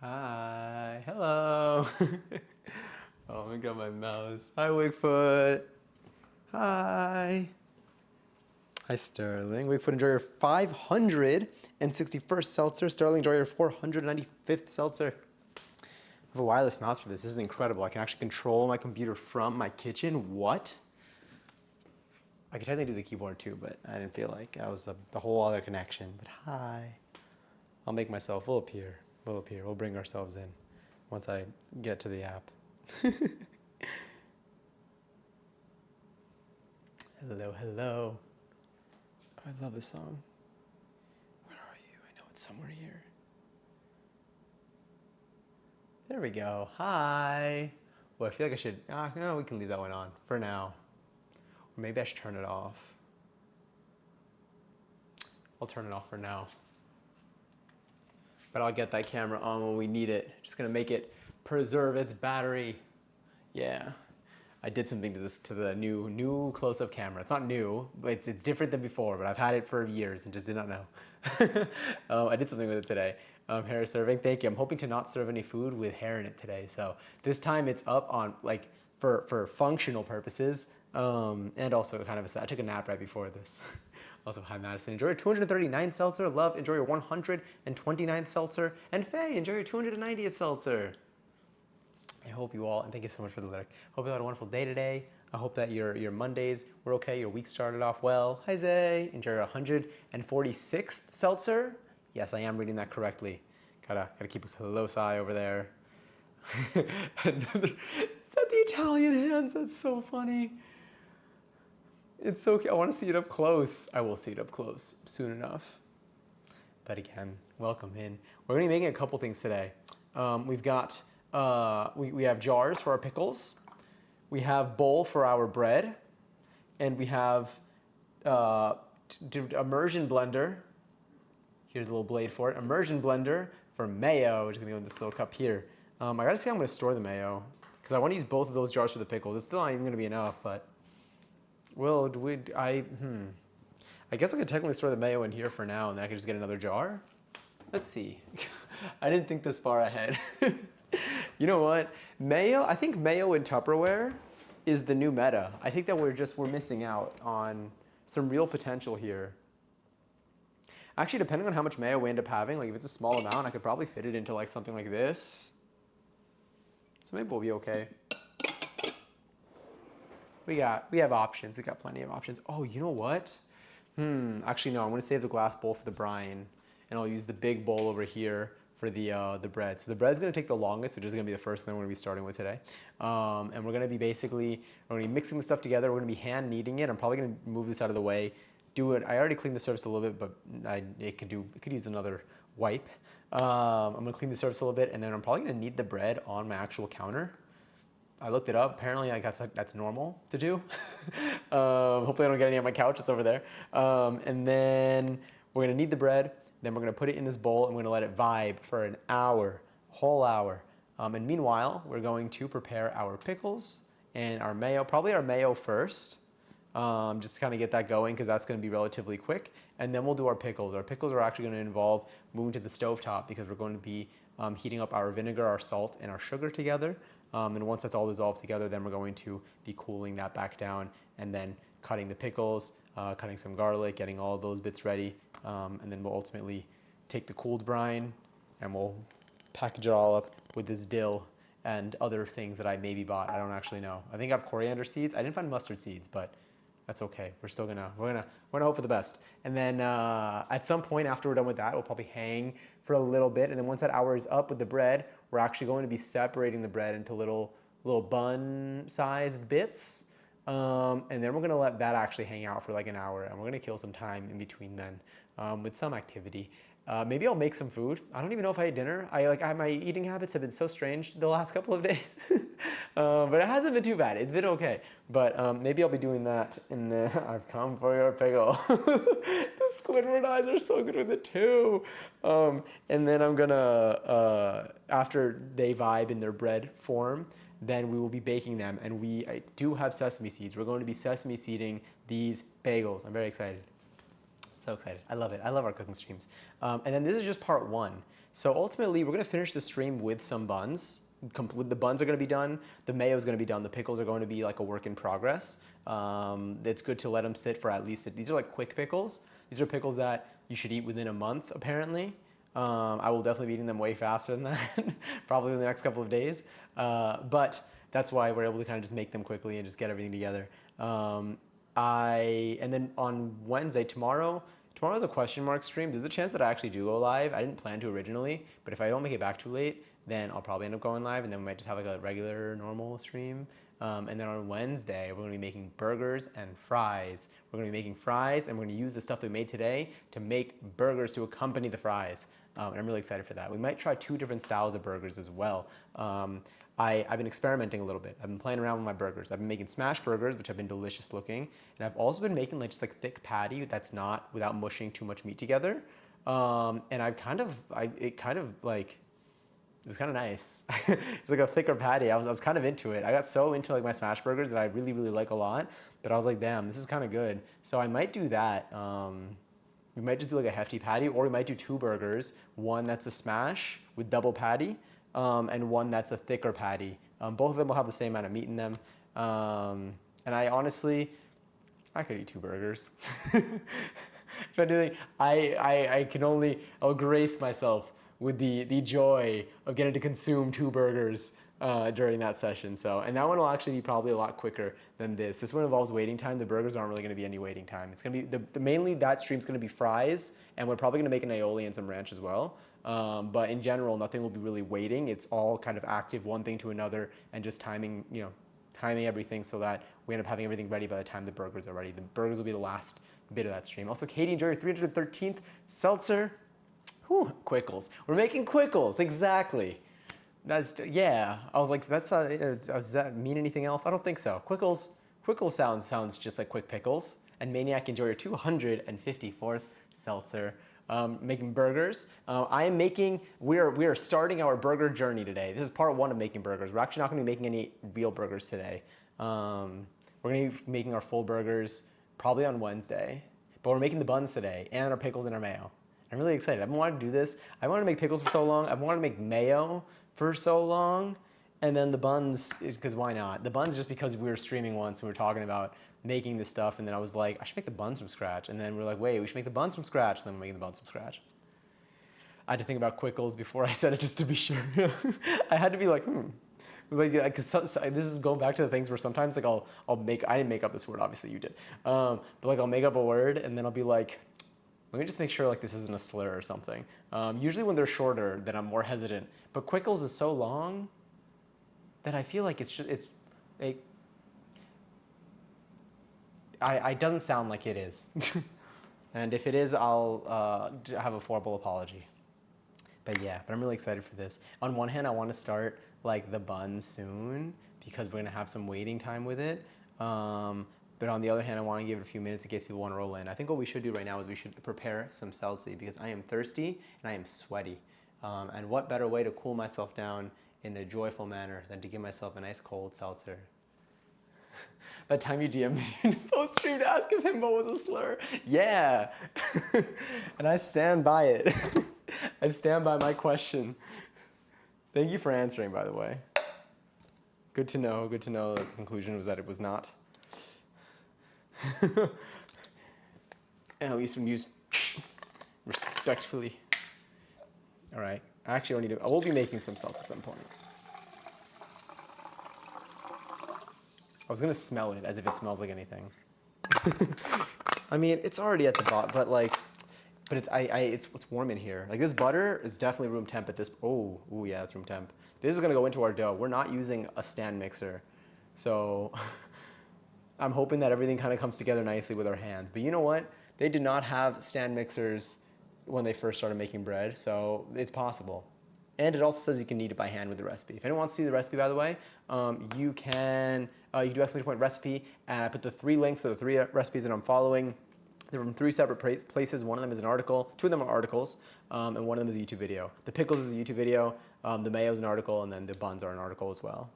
Hi, hello. Oh, let me grab my mouse. Hi, Wigfoot. Hi. Hi, Sterling. Wigfoot, enjoy your 561st seltzer. Sterling, enjoy your 495th seltzer. I have a wireless mouse for this. This is incredible. I can actually control my computer from my kitchen. What? I could technically do the keyboard too, but I didn't feel like that was the whole other connection. But hi. I'll make myself. We'll appear. We'll appear. We'll bring ourselves in once I get to the app. Hello, hello. Oh, I love this song. Where are you? I know it's somewhere here. There we go. Hi. Well, I feel like I should. No, we can leave that one on for now. Or maybe I should turn it off. I'll turn it off for now. But I'll get that camera on when we need it. Just gonna make it preserve its battery. Yeah. I did something to the new close-up camera. It's not new, but it's different than before, but I've had it for years and just did not know. I did something with it today. Hair serving, thank you. I'm hoping to not serve any food with hair in it today. So this time it's up on like for functional purposes, and also kind of I took a nap right before this. Also, hi Madison, enjoy your 239 seltzer. Love, enjoy your 129 seltzer. And Faye, enjoy your 290th seltzer. I hope you all, and thank you so much for the lyric. Hope you had a wonderful day today. I hope that your Mondays were okay. Your week started off well. Hi Zay, enjoy your 146th seltzer. Yes, I am reading that correctly. Gotta keep a close eye over there. Another, is that the Italian hands? That's so funny. It's so cute. I want to see it up close. I will see it up close soon enough. But again, welcome in. We're going to be making a couple things today. We've got, we have jars for our pickles. We have bowl for our bread. And we have immersion blender. Here's a little blade for it. Immersion blender for mayo, which is going to go in this little cup here. I got to see how I'm going to store the mayo. Because I want to use both of those jars for the pickles. It's still not even going to be enough, but... Well, I guess I could technically store the mayo in here for now, and then I could just get another jar. Let's see. I didn't think this far ahead. You know what? Mayo, I think mayo in Tupperware is the new meta. I think that we're missing out on some real potential here. Actually, depending on how much mayo we end up having, like if it's a small amount, I could probably fit it into like something like this. So maybe we'll be okay. We have options. We got plenty of options. Oh, you know what? Actually, no. I'm gonna save the glass bowl for the brine, and I'll use the big bowl over here for the bread. So the bread's gonna take the longest, which is gonna be the first thing we're gonna be starting with today. And we're gonna be mixing the stuff together. We're gonna be hand kneading it. I'm probably gonna move this out of the way. Do it. I already cleaned the surface a little bit, but it could use another wipe. I'm gonna clean the surface a little bit, and then I'm probably gonna knead the bread on my actual counter. I looked it up. Apparently, that's normal to do. Hopefully, I don't get any on my couch. It's over there. And then we're gonna knead the bread. Then we're gonna put it in this bowl, and we're gonna let it vibe for an hour, whole hour. And meanwhile, we're going to prepare our pickles and our mayo. Probably our mayo first, just to kind of get that going, because that's going to be relatively quick. And then we'll do our pickles. Our pickles are actually going to involve moving to the stovetop, because we're going to be heating up our vinegar, our salt, and our sugar together. And once that's all dissolved together, then we're going to be cooling that back down, and then cutting the pickles, cutting some garlic, getting all of those bits ready. And then we'll ultimately take the cooled brine, and we'll package it all up with this dill and other things that I maybe bought. I don't actually know. I think I have coriander seeds. I didn't find mustard seeds, but that's okay. We're gonna hope for the best. And then at some point after we're done with that, we'll probably hang for a little bit. And then once that hour is up with the bread, we're actually going to be separating the bread into little bun-sized bits. And then we're gonna let that actually hang out for like an hour, and we're gonna kill some time in between then with some activity. Maybe I'll make some food. I don't even know if I ate dinner. My eating habits have been so strange the last couple of days, but it hasn't been too bad. It's been okay. But maybe I'll be doing that. And I've come for your pickle. The Squidward eyes are so good with it too. And then I'm gonna after they vibe in their bread form, then we will be baking them. And I do have sesame seeds. We're going to be sesame seeding these bagels. I'm very excited. So excited. I love it. I love our cooking streams. And then this is just part one. So ultimately, we're gonna finish the stream with some buns. The buns are gonna be done. The mayo is gonna be done. The pickles are going to be like a work in progress. It's good to let them sit for at least. These are like quick pickles. These are pickles that you should eat within a month, apparently. I will definitely be eating them way faster than that, probably in the next couple of days. But that's why we're able to kind of just make them quickly and just get everything together. And then on Wednesday, tomorrow's a question mark stream. There's a chance that I actually do go live. I didn't plan to originally, but if I don't make it back too late, then I'll probably end up going live, and then we might just have like a regular normal stream. And then on Wednesday, we're gonna be making burgers and fries. We're gonna be making fries, and we're gonna use the stuff that we made today to make burgers to accompany the fries. And I'm really excited for that. We might try 2 different styles of burgers as well. I've been experimenting a little bit. I've been playing around with my burgers. I've been making smash burgers, which have been delicious looking. And I've also been making like just like thick patty that's not without mushing too much meat together. And it was kind of nice. It's like a thicker patty. I was kind of into it. I got so into like my smash burgers that I really, really like a lot. But I was like, damn, this is kind of good. So I might do that. We might just do like a hefty patty, or we might do 2 burgers. One that's a smash with double patty, and one that's a thicker patty. Both of them will have the same amount of meat in them. And I could eat 2 burgers. If anything, I'll grace myself with the joy of getting to consume 2 burgers during that session. So, and that one will actually be probably a lot quicker than this. This one involves waiting time. The burgers aren't really going to be any waiting time. It's going to be mainly that stream's going to be fries, and we're probably going to make an aioli and some ranch as well. But in general, nothing will be really waiting. It's all kind of active, one thing to another, and just timing everything so that we end up having everything ready by the time the burgers are ready. The burgers will be the last bit of that stream. Also, Katie, enjoy your 313th seltzer. Whew, quickles. We're making quickles, exactly. Yeah. I was like, does that mean anything else? I don't think so. Quickles sounds just like quick pickles. And Maniac, enjoy your 254th seltzer. Making burgers. We are starting our burger journey today. This is part 1 of making burgers. We're actually not going to be making any real burgers today. We're going to be making our full burgers probably on Wednesday. But we're making the buns today and our pickles and our mayo. I'm really excited. I've been wanting to do this. I wanted to make pickles for so long. I've wanted to make mayo for so long. And then the buns, because why not? The buns just because we were streaming once and we were talking about making this stuff. And then I was like, I should make the buns from scratch. And then we were like, wait, we should make the buns from scratch. And then we're making the buns from scratch. I had to think about quickles before I said it just to be sure. I had to be like, because this is going back to the things where sometimes like I didn't make up this word, obviously you did. But like I'll make up a word and then I'll be like, let me just make sure like this isn't a slur or something. Usually when they're shorter, then I'm more hesitant. But quickles is so long that I feel like it doesn't sound like it is. And if it is, I'll have a formal apology. But I'm really excited for this. On one hand, I want to start like the bun soon because we're gonna have some waiting time with it. But on the other hand, I want to give it a few minutes in case people want to roll in. I think what we should do right now is we should prepare some seltzy because I am thirsty and I am sweaty. And what better way to cool myself down in a joyful manner than to give myself a nice cold seltzer. That time you DM'd me in post-stream to ask if himbo was a slur. Yeah. And I stand by it. I stand by my question. Thank you for answering, by the way. Good to know. Good to know the conclusion was that it was not. And at least when used respectfully. All right. Actually, I will be making some salts at some point. I was gonna smell it as if it smells like anything. I mean, it's already at the bottom, but it's warm in here. Like this butter is definitely room temp at this. Oh yeah, it's room temp. This is gonna go into our dough. We're not using a stand mixer, so I'm hoping that everything kind of comes together nicely with our hands. But you know what? They did not have stand mixers when they first started making bread, so it's possible. And it also says you can knead it by hand with the recipe. If anyone wants to see the recipe, by the way, you can do exclamation point recipe, and I put the 3 links to the 3 recipes that I'm following. They're from 3 separate places. One of them is an article, 2 of them are articles, and one of them is a YouTube video. The pickles is a YouTube video, the mayo is an article, and then the buns are an article as well.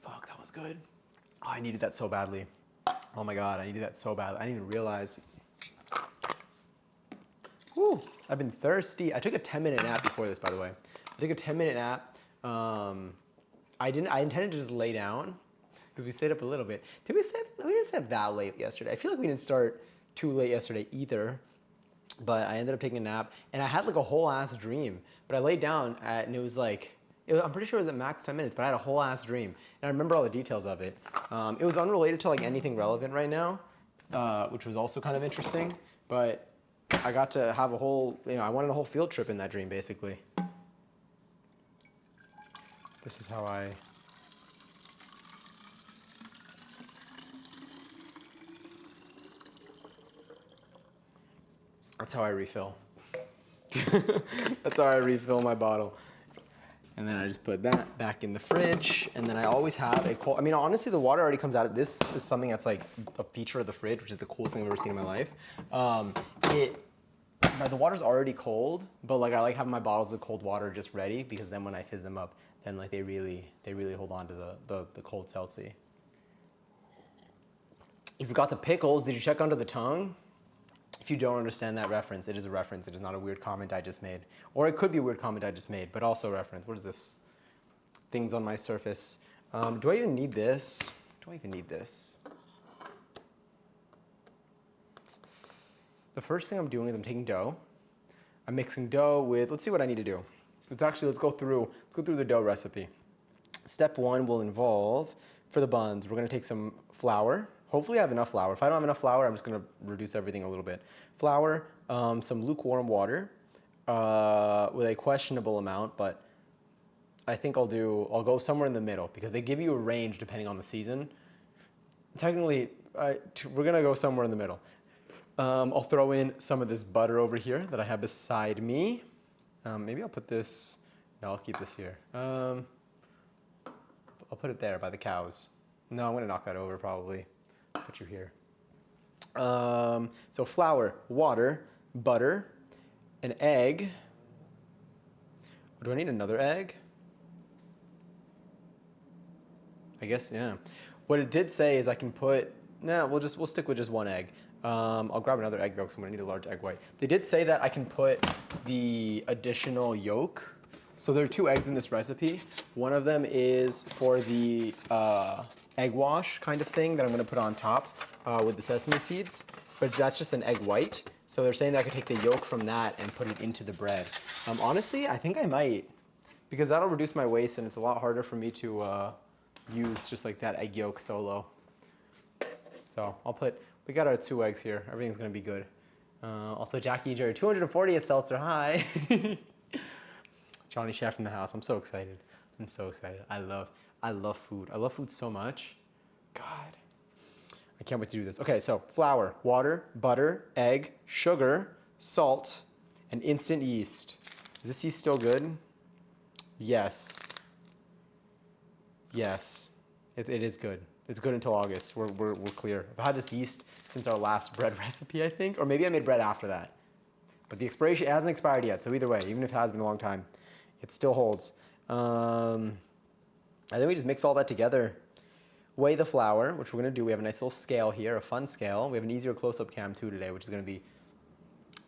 Fuck, that was good. Oh, I needed that so badly. Oh my God, I needed that so badly. I didn't even realize Whew, I've been thirsty. I took a 10-minute nap before this, by the way. I took a 10-minute nap. I intended to just lay down because we stayed up a little bit. We didn't stay up that late yesterday. I feel like we didn't start too late yesterday either. But I ended up taking a nap, and I had like a whole ass dream. But I laid down and it was like, I'm pretty sure it was at max 10 minutes, but I had a whole ass dream. And I remember all the details of it. It was unrelated to like anything relevant right now, which was also kind of interesting. But I got to have a whole, I wanted a whole field trip in that dream, basically. This is how that's how I refill. That's how I refill my bottle. And then I just put that back in the fridge. And then I always have a cold, honestly, the water already comes out of this. Is something that's like a feature of the fridge, which is the coolest thing I've ever seen in my life. The water's already cold, but like I like having my bottles with cold water just ready, because then when I fizz them up, then like they really hold on to the cold seltzy. You forgot the pickles. Did you check under the tongue? If you don't understand that reference, it is a reference. It is not a weird comment I just made. Or it could be a weird comment I just made, but also a reference. What is this? Things on my surface. Do I even need this? Do I even need this? The first thing I'm doing is I'm taking dough. I'm mixing dough with, let's see what I need to do. Let's go through the dough recipe. Step one will involve, for the buns, we're gonna take some flour. Hopefully I have enough flour. If I don't have enough flour, I'm just gonna reduce everything a little bit. Flour, some lukewarm water, with a questionable amount, but I think I'll go somewhere in the middle, because they give you a range depending on the season. Technically, we're gonna go somewhere in the middle. I'll throw in some of this butter over here that I have beside me. Maybe I'll put this, no, I'll keep this here. I'll put it there by the cows. No, I'm gonna knock that over probably. Put you here. So flour, water, butter, an egg. Do I need another egg? I guess, yeah. What it did say is I can put, we'll stick with just one egg. I'll grab another egg though, because I'm gonna need a large egg white. They did say that I can put the additional yolk. So there are 2 eggs in this recipe. One of them is for the egg wash kind of thing that I'm gonna put on top with the sesame seeds, but that's just an egg white. So they're saying that I could take the yolk from that and put it into the bread. Honestly, I think I might, because that'll reduce my waste, and it's a lot harder for me to use just like that egg yolk solo. So we got our 2 eggs here. Everything's gonna be good. Also, Jackie and Jerry, 240th seltzer, hi. Johnny Chef in the house. I'm so excited. I'm so excited. I love food. I love food so much. God. I can't wait to do this. Okay, so flour, water, butter, egg, sugar, salt, and instant yeast. Is this yeast still good? Yes. Yes. It is good. It's good until August. We're clear. I've had this yeast since our last bread recipe, I think. Or maybe I made bread after that. But the expiration, it hasn't expired yet. So either way, even if it has been a long time, it still holds. And then we just mix all that together. Weigh the flour, which we're gonna do. We have a nice little scale here, a fun scale. We have an easier close-up cam too today, which is gonna be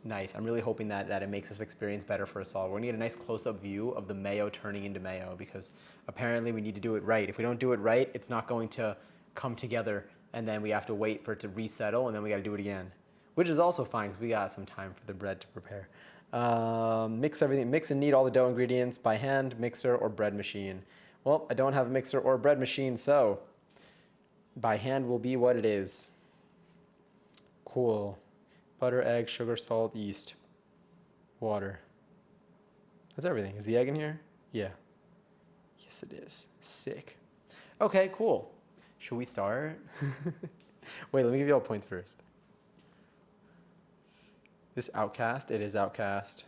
nice. I'm really hoping that it makes this experience better for us all. We're gonna get a nice close-up view of the mayo turning into mayo, because apparently we need to do it right. If we don't do it right, it's not going to come together, and then we have to wait for it to resettle, and then we gotta do it again, which is also fine because we got some time for the bread to prepare. Mix everything, mix and knead all the dough ingredients by hand, mixer, or bread machine. Well, I don't have a mixer or a bread machine, so by hand will be what it is. Cool. Butter, egg, sugar, salt, yeast, water. That's everything. Is the egg in here? Yeah. Yes, it is. Sick. Okay, cool. Should we start? Wait, let me give you all points first. This Outcast, it is Outcast.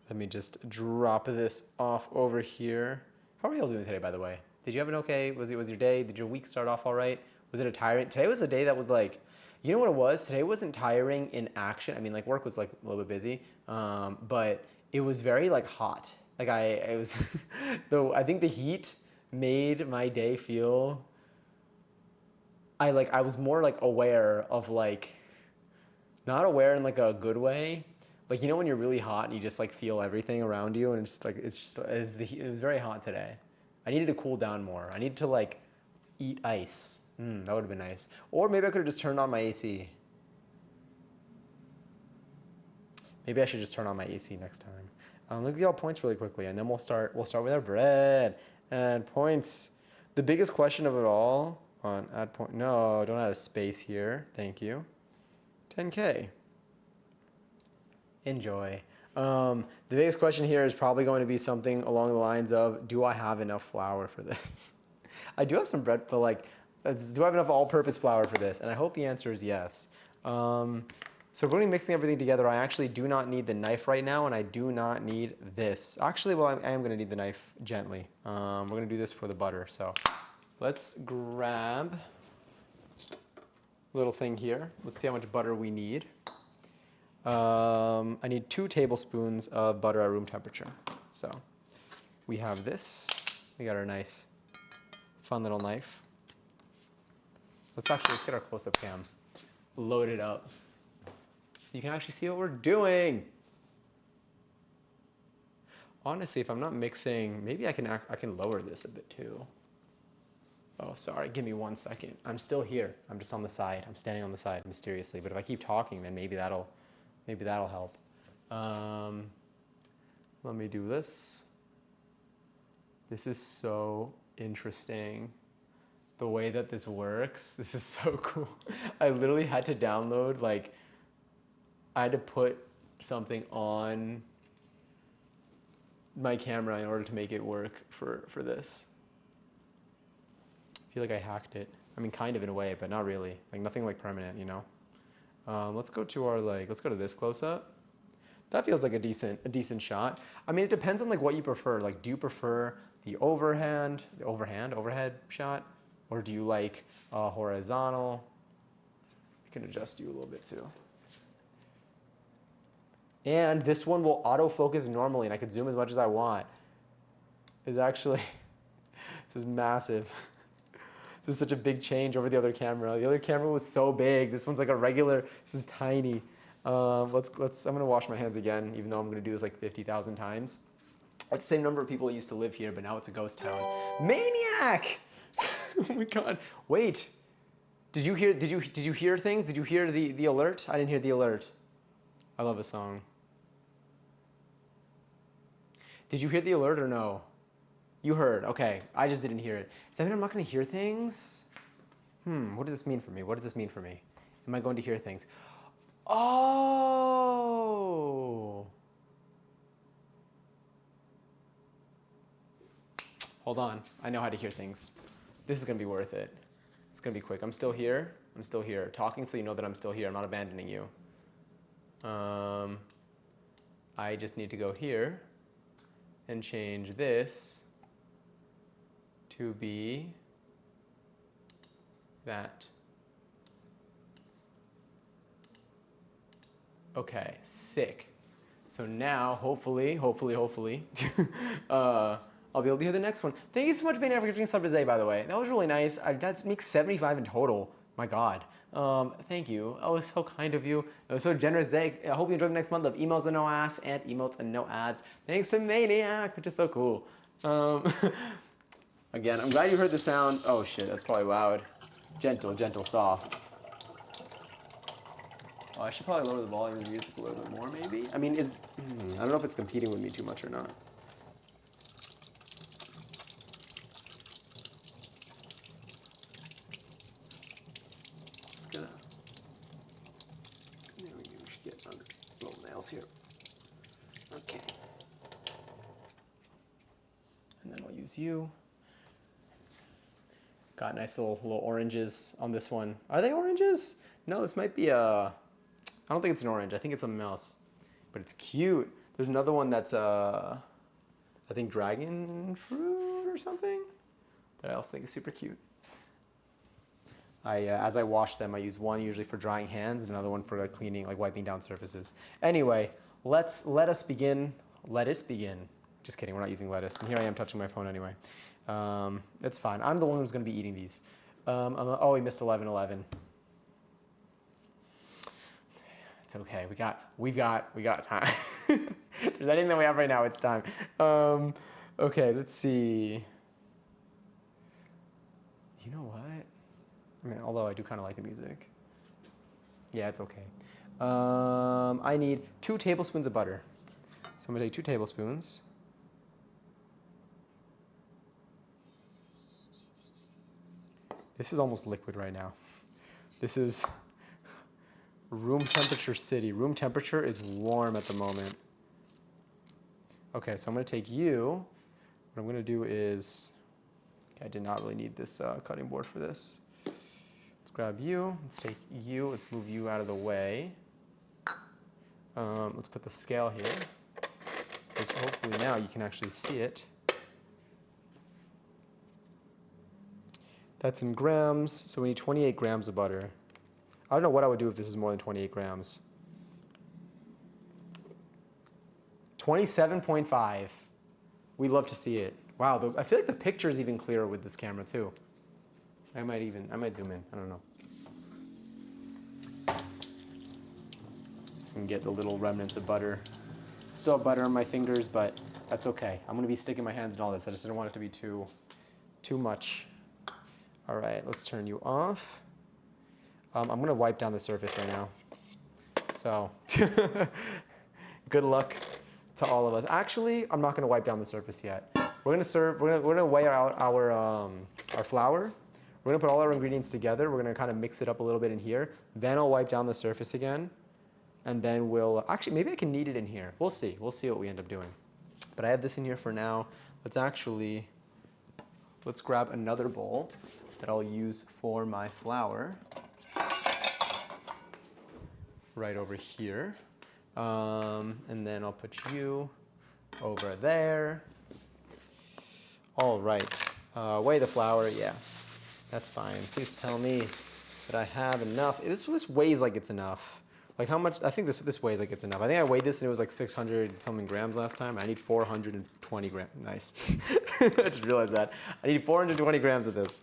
Let me just drop this off over here. How are y'all doing today, by the way? Did you have an okay, was your day, did your week start off all right? Was it a tiring, today was a day that was like, you know what it was? Today wasn't tiring in action. I mean, like work was like a little bit busy, but it was very like hot. Like I was, though I think the heat made my day feel, I was more like aware of like, not aware in like a good way, Like, you know when you're really hot and you just like feel everything around you and it's just like, it was very hot today. I needed to cool down more. I needed to like eat ice. That would have been nice. Or maybe I could have just turned on my AC. Maybe I should just turn on my AC next time. Let me give y'all points really quickly, and then we'll start with our bread and points. The biggest question of it all on add point. No, don't add a space here. Thank you. 10K. Enjoy. The biggest question here is probably going to be something along the lines of, do I have enough flour for this? I do have some bread, but like, do I have enough all-purpose flour for this? And I hope the answer is yes. So we're going to be mixing everything together. I actually do not need the knife right now, and I do not need this. Actually, well, I am going to need the knife gently. We're going to do this for the butter. So let's grab a little thing here. Let's see how much butter we need. I need 2 tablespoons of butter at room temperature. So we have this. We got our nice, fun little knife. Let's get our close-up cam. Load it up so you can actually see what we're doing. Honestly, if I'm not mixing, maybe I can lower this a bit too. Oh, sorry, give me 1 second. I'm still here. I'm just on the side. I'm standing on the side mysteriously. But if I keep talking, then maybe that'll help. Let me do this. This is so interesting. The way that this works, this is so cool. I literally had to download, like, I had to put something on my camera in order to make it work for this. I feel like I hacked it. I mean, kind of in a way, but not really. Like, nothing like permanent, you know? Let's go to this close-up. That feels like a decent shot. I mean, it depends on like what you prefer. Like, do you prefer the overhead shot? Or do you like horizontal? I can adjust you a little bit too. And this one will autofocus normally, and I can zoom as much as I want. This is massive. This is such a big change over the other camera. The other camera was so big. This one's like a regular, this is tiny. I'm gonna wash my hands again, even though I'm gonna do this like 50,000 times. It's the same number of people that used to live here, but now it's a ghost town. Maniac! Oh my God, wait. Did you hear things? Did you hear the alert? I didn't hear the alert. I love a song. Did you hear the alert or no? You heard, okay. I just didn't hear it. Does that mean I'm not gonna hear things? What does this mean for me? What does this mean for me? Am I going to hear things? Oh! Hold on, I know how to hear things. This is gonna be worth it. It's gonna be quick. I'm still here. Talking so you know that I'm still here. I'm not abandoning you. I just need to go here and change this to be that. Okay, sick. So now, hopefully, I'll be able to hear the next one. Thank you so much, Bane, for giving sub to Zay, by the way. That was really nice. That makes 75 in total. My God. Thank you. That was so kind of you. That was so generous, Zay. I hope you enjoy the next month of emails and no ass and emotes and no ads. Thanks to Maniac, which is so cool. Again, I'm glad you heard the sound. Oh shit, that's probably loud. Gentle, soft. Oh, I should probably lower the volume of the music a little bit more, maybe? I mean, I don't know if it's competing with me too much or not. You should get under little nails here. Okay. And then I'll use you. Got nice little oranges on this one. Are they oranges? No, this might be I don't think it's an orange. I think it's something else. But it's cute. There's another one that's I think dragon fruit or something that I also think is super cute. As I wash them, I use one usually for drying hands and another one for like cleaning, like wiping down surfaces. Anyway, let us begin. Lettuce begin. Just kidding, we're not using lettuce. And here I am touching my phone anyway. It's fine. I'm the one who's going to be eating these. Oh, we missed 11:11. It's okay. We got time. If there's anything that we have right now, it's time. Okay, let's see. You know what? I mean, although I do kind of like the music. Yeah, it's okay. I need 2 tablespoons of butter. So I'm gonna take 2 tablespoons. This is almost liquid right now. This is room temperature city. Room temperature is warm at the moment. Okay, so I'm gonna take you. What I'm gonna do is, okay, I did not really need this cutting board for this. Let's grab you, let's take you, let's move you out of the way. Let's put the scale here, which hopefully now you can actually see it. That's in grams, so we need 28 grams of butter. I don't know what I would do if this is more than 28 grams. 27.5. We love to see it. Wow, I feel like the picture is even clearer with this camera too. I might zoom in, I don't know. Just gonna get the little remnants of butter. Still have butter on my fingers, but that's okay. I'm gonna be sticking my hands in all this. I just didn't want it to be too much. All right, let's turn you off. I'm gonna wipe down the surface right now. So, good luck to all of us. Actually, I'm not gonna wipe down the surface yet. We're gonna weigh out our flour. We're gonna put all our ingredients together. We're gonna kind of mix it up a little bit in here. Then I'll wipe down the surface again. And then we'll, actually, maybe I can knead it in here. We'll see what we end up doing. But I have this in here for now. Let's grab another bowl that I'll use for my flour. Right over here. And then I'll put you over there. All right, weigh the flour, yeah, that's fine. Please tell me that I have enough. This weighs like it's enough. Like how much, I think this weighs like it's enough. I think I weighed this and it was like 600 something grams last time. I need 420 grams, nice. I just realized that. I need 420 grams of this.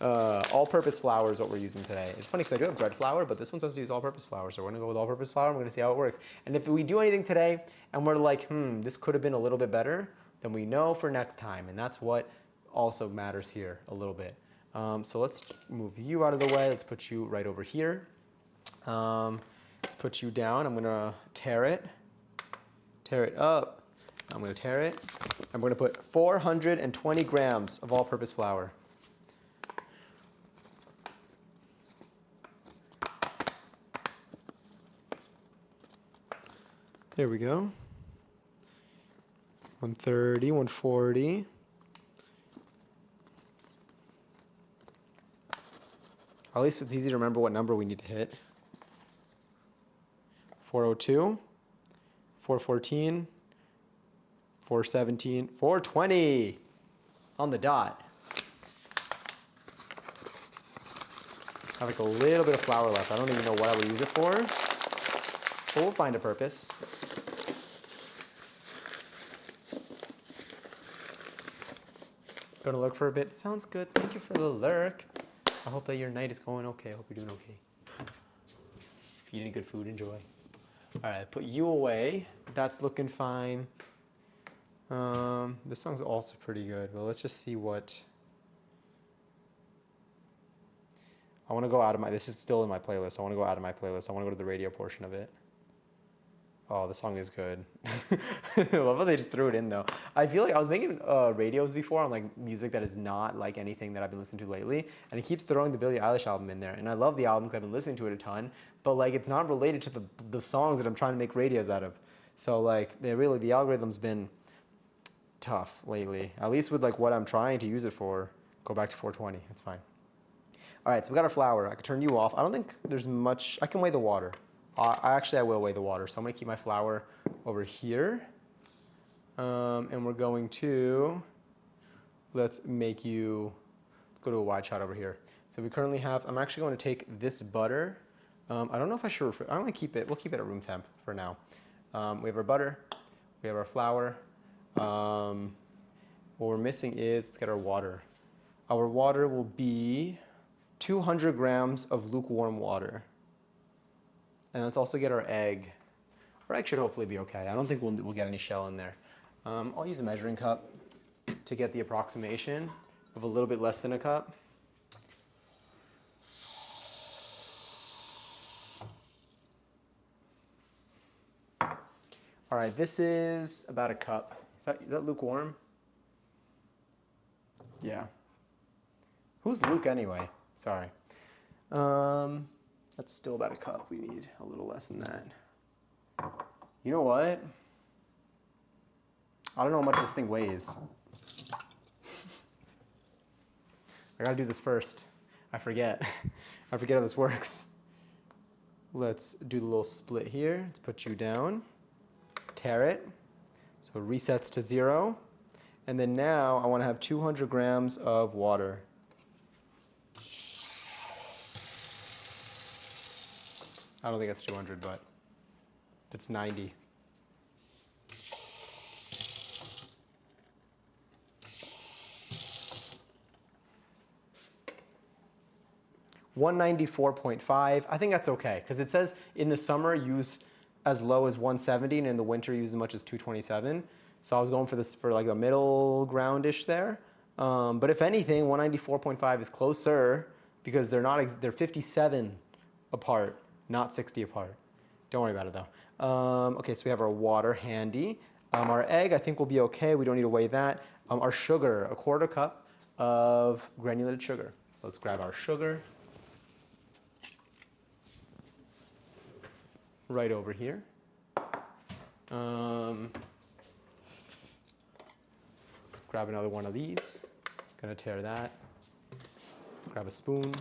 All-purpose flour is what we're using today. It's funny because I do have bread flour, but this one says to use all-purpose flour. So we're gonna go with all-purpose flour and we're gonna see how it works. And if we do anything today and we're like, this could have been a little bit better, then we know for next time. And that's what also matters here a little bit. So let's move you out of the way. Let's put you right over here. Let's put you down. I'm gonna tear it up. I'm gonna tear it. I'm gonna put 420 grams of all-purpose flour. There we go. 130, 140. At least it's easy to remember what number we need to hit. 402, 414, 417, 420 on the dot. I have like a little bit of flour left. I don't even know what I would use it for, but we'll find a purpose. Gonna lurk for a bit. Sounds good. Thank you for the lurk. I hope that your night is going okay. I hope you're doing okay. If you eat any good food, enjoy. All right, put you away. That's looking fine. This song's also pretty good, but let's just see what. I want to go out of my, this is still in my playlist. I want to go out of my playlist. I want to go to the radio portion of it. Oh, the song is good. I love how they just threw it in though. I feel like I was making radios before on like music that is not like anything that I've been listening to lately, and it keeps throwing the Billie Eilish album in there. And I love the album because I've been listening to it a ton, but like it's not related to the songs that I'm trying to make radios out of. So like the algorithm's been tough lately. At least with like what I'm trying to use it for. Go back to 420. It's fine. All right, so we got our flour. I can turn you off. I don't think there's much. I can weigh the water. I will weigh the water. So I'm going to keep my flour over here. And we're going to, let's go to a wide shot over here. So we currently have, I'm actually going to take this butter. I don't know if I should, I'm going to keep it, we'll keep it at room temp for now. We have our butter, we have our flour. What we're missing is, let's get our water. Our water will be 200 grams of lukewarm water. And let's also get our egg. Our egg should hopefully be okay. I don't think we'll get any shell in there. I'll use a measuring cup to get the approximation of a little bit less than a cup. All right, this is about a cup. Is that lukewarm? Yeah. Who's Luke anyway? Sorry. That's still about a cup. We need a little less than that. You know what? I don't know how much this thing weighs. I gotta do this first. I forget. I forget how this works. Let's do the little split here. Let's put you down. Tare it. So it resets to 0. And then now I want to have 200 grams of water. I don't think that's 200, but it's 90. $194.5. I think that's okay because it says in the summer use as low as 170 and in the winter use as much as 227. So I was going for this for like a middle groundish there. But if anything, 194.5 is closer because they're 57 apart, not 60 apart. Don't worry about it though. Okay, so we have our water handy. Our egg I think will be okay. We don't need to weigh that. Our sugar, a quarter cup of granulated sugar. So let's grab our sugar. Right over here. Grab another one of these. Gonna tear that. Grab a spoon.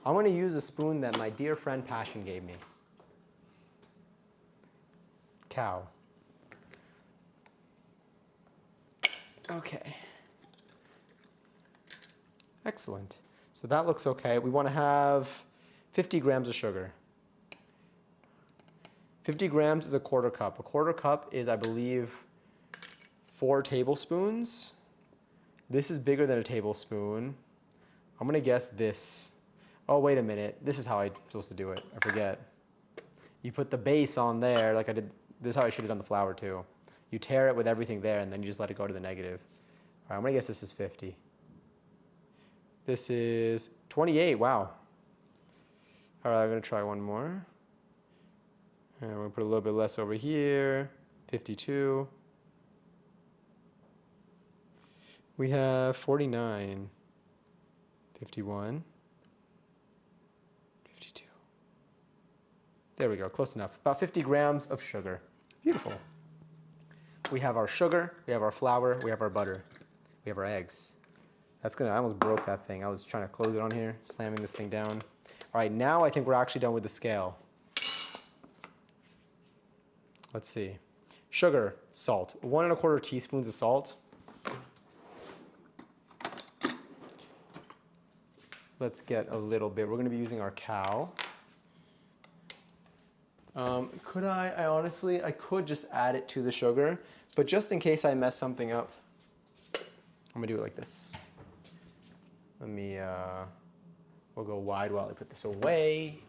I'm gonna use a spoon that my dear friend Passion gave me. Cow. Okay. Excellent. So that looks okay. We want to have 50 grams of sugar. 50 grams is a quarter cup. A quarter cup is, I believe, 4 tablespoons. This is bigger than a tablespoon. I'm gonna guess this. Oh, wait a minute. This is how I'm supposed to do it. I forget. You put the base on there like I did. This is how I should have done the flour too. You tear it with everything there and then you just let it go to the negative. All right, I'm gonna guess this is 50. This is 28, wow. All right, I'm gonna try one more. And we're gonna put a little bit less over here, 52. We have 49, 51, 52. There we go, close enough. About 50 grams of sugar. Beautiful. We have our sugar, we have our flour, we have our butter, we have our eggs. I almost broke that thing. I was trying to close it on here, slamming this thing down. All right, now I think we're actually done with the scale. Let's see. Sugar, salt. 1 1/4 teaspoons of salt. Let's get a little bit. We're going to be using our cow. I could just add it to the sugar, but just in case I mess something up, I'm going to do it like this. We'll go wide while I put this away.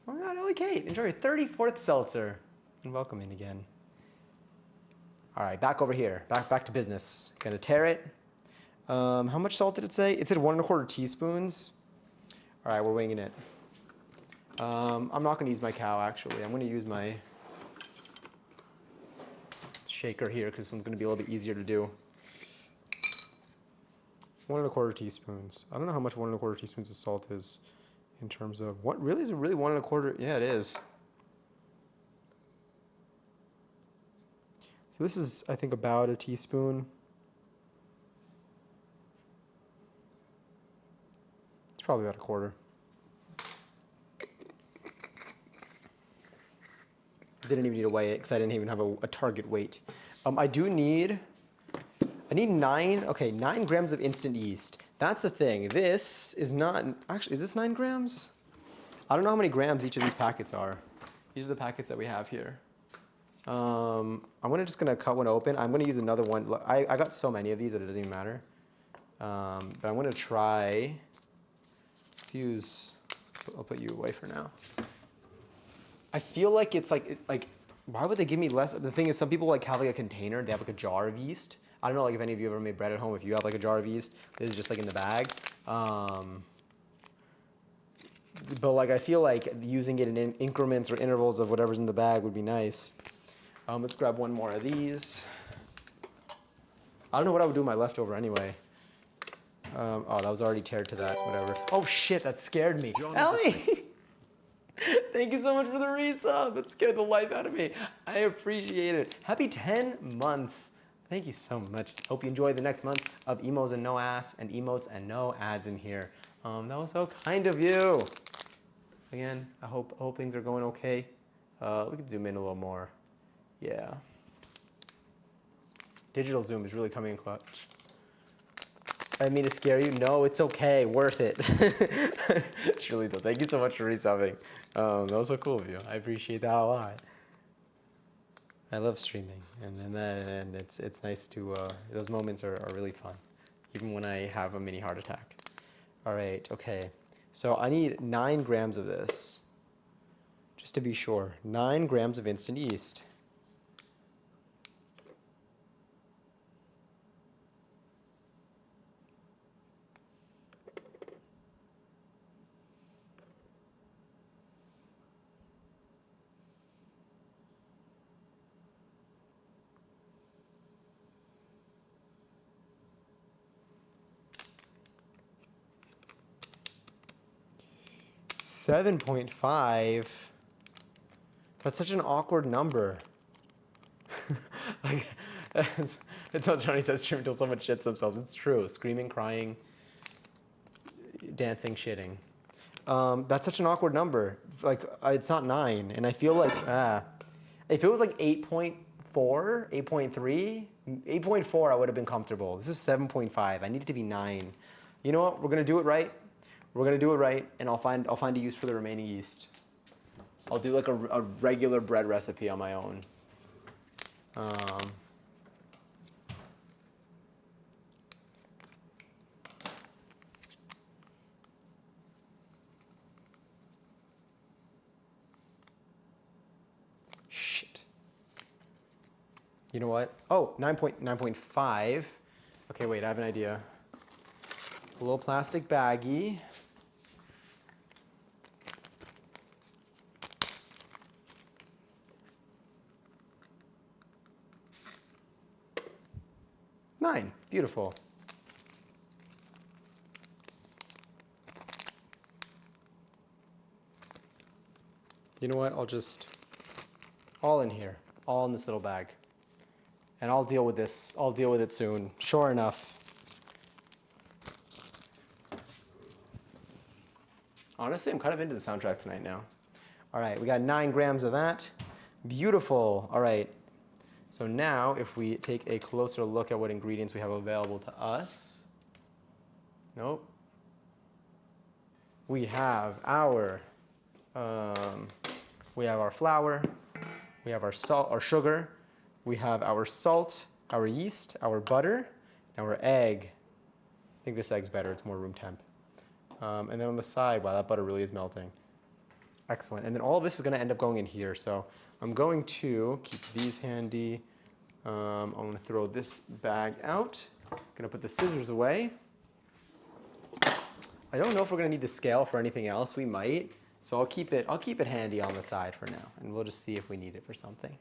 Oh my God, Ellie Kate, enjoy your 34th seltzer. And welcome in again. All right, back over here, back to business. Gonna tear it. How much salt did it say? It said 1 1/4 teaspoons. All right, we're winging it. I'm not gonna use my cow actually. I'm gonna use my shaker here because this one's gonna be a little bit easier to do. 1 1/4 teaspoons. I don't know how much 1 1/4 teaspoons of salt is in terms of what really is it really 1 1/4? Yeah, it is. So this is, I think, about a teaspoon. It's probably about a quarter. Didn't even need to weigh it because I didn't even have a target weight. I need 9 grams of instant yeast. That's the thing. This is not, actually, is this 9 grams? I don't know how many grams each of these packets are. These are the packets that we have here. I'm just gonna cut one open. I'm gonna use another one. I got so many of these that it doesn't even matter. But I'm gonna try Let's use, I'll put you away for now. I feel like it's like, why would they give me less? The thing is, some people like have like a container, they have like a jar of yeast. I don't know like if any of you ever made bread at home, if you have like a jar of yeast, this is just like in the bag. But like I feel like using it in increments or intervals of whatever's in the bag would be nice. Let's grab one more of these. I don't know what I would do with my leftover anyway. Oh, that was already teared to that, whatever. Oh shit, that scared me. Ellie! Thank you so much for the resub. That scared the life out of me. I appreciate it. Happy 10 months. Thank you so much. Hope you enjoy the next month of emos and no ass and emotes and no ads in here. That was so kind of you. Again, I hope things are going okay. We can zoom in a little more. Yeah. Digital zoom is really coming in clutch. I didn't mean to scare you. No, it's okay. Worth it. Truly though. Thank you so much for resubbing. That was so cool of you. I appreciate that a lot. I love streaming, and it's nice to. Those moments are really fun, even when I have a mini heart attack. All right. Okay. So I need 9 grams of this, just to be sure. 9 grams of instant yeast. $7.5. That's such an awkward number. Like, it's how Johnny says stream until someone shits themselves. It's true. Screaming, crying, dancing, shitting. That's such an awkward number. Like, it's not 9, and I feel like if it was like 8.4, 8.3, 8.4, I would have been comfortable. This is 7.5. I need it to be 9. You know what? We're gonna do it right. We're gonna do it right, and I'll find a use for the remaining yeast. I'll do like a regular bread recipe on my own. Shit. You know what? Oh, 9.5. Okay, wait, I have an idea. A little plastic baggie. Nine. Beautiful. You know what? I'll just all in here, all in this little bag, and I'll deal with this. I'll deal with it soon. Sure enough. Honestly, I'm kind of into the soundtrack tonight now. All right, we got 9 grams of that. Beautiful. All right. So now, if we take a closer look at what ingredients we have available to us. Nope. We have our flour, we have our salt, our sugar, we have our salt, our yeast, our butter, and our egg. I think this egg's better, it's more room temp. And then on the side, wow, that butter really is melting. Excellent. And then all of this is going to end up going in here. So I'm going to keep these handy. I'm going to throw this bag out. I'm going to put the scissors away. I don't know if we're going to need the scale for anything else. We might. So I'll keep it handy on the side for now, and we'll just see if we need it for something.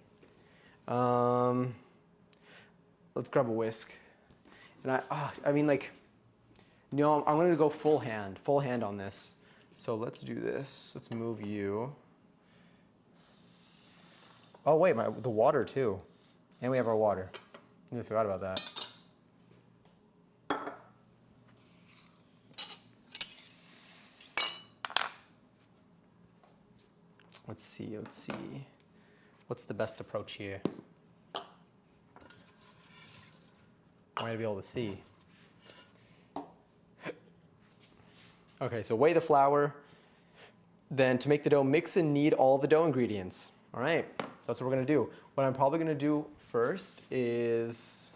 Let's grab a whisk. And I mean, like, no, I'm going to go full hand on this. So let's do this. Let's move you. Oh wait, the water too, and we have our water. I forgot about that. Let's see. What's the best approach here? I want to be able to see. Okay, so weigh the flour. Then to make the dough, mix and knead all the dough ingredients. All right, so that's what we're gonna do. What I'm probably gonna do first is,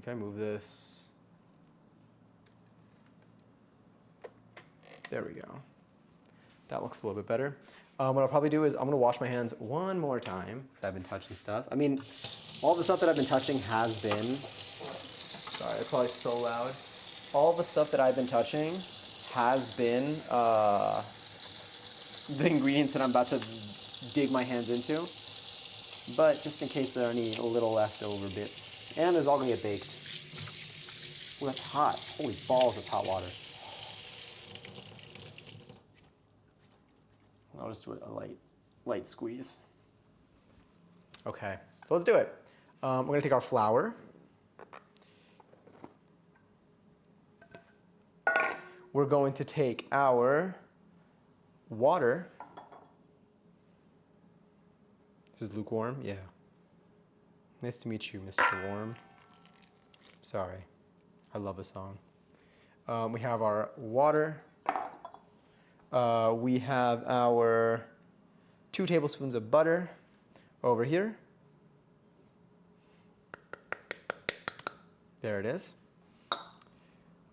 can I move this? There we go. That looks a little bit better. What I'll probably do is I'm gonna wash my hands one more time because I've been touching stuff. I mean, all the stuff that I've been touching has been, sorry, it's probably so loud. All the stuff that I've been touching has been the ingredients that I'm about to dig my hands into. But just in case there are any little leftover bits. And it's all gonna get baked. Ooh, that's hot. Holy balls, it's hot water. I'll just do a light squeeze. Okay, so let's do it. We're gonna take our flour. We're going to take our water. This is lukewarm? Yeah. Nice to meet you, Mr. Warm. Sorry. I love a song. We have our water. We have our 2 tablespoons of butter over here. There it is.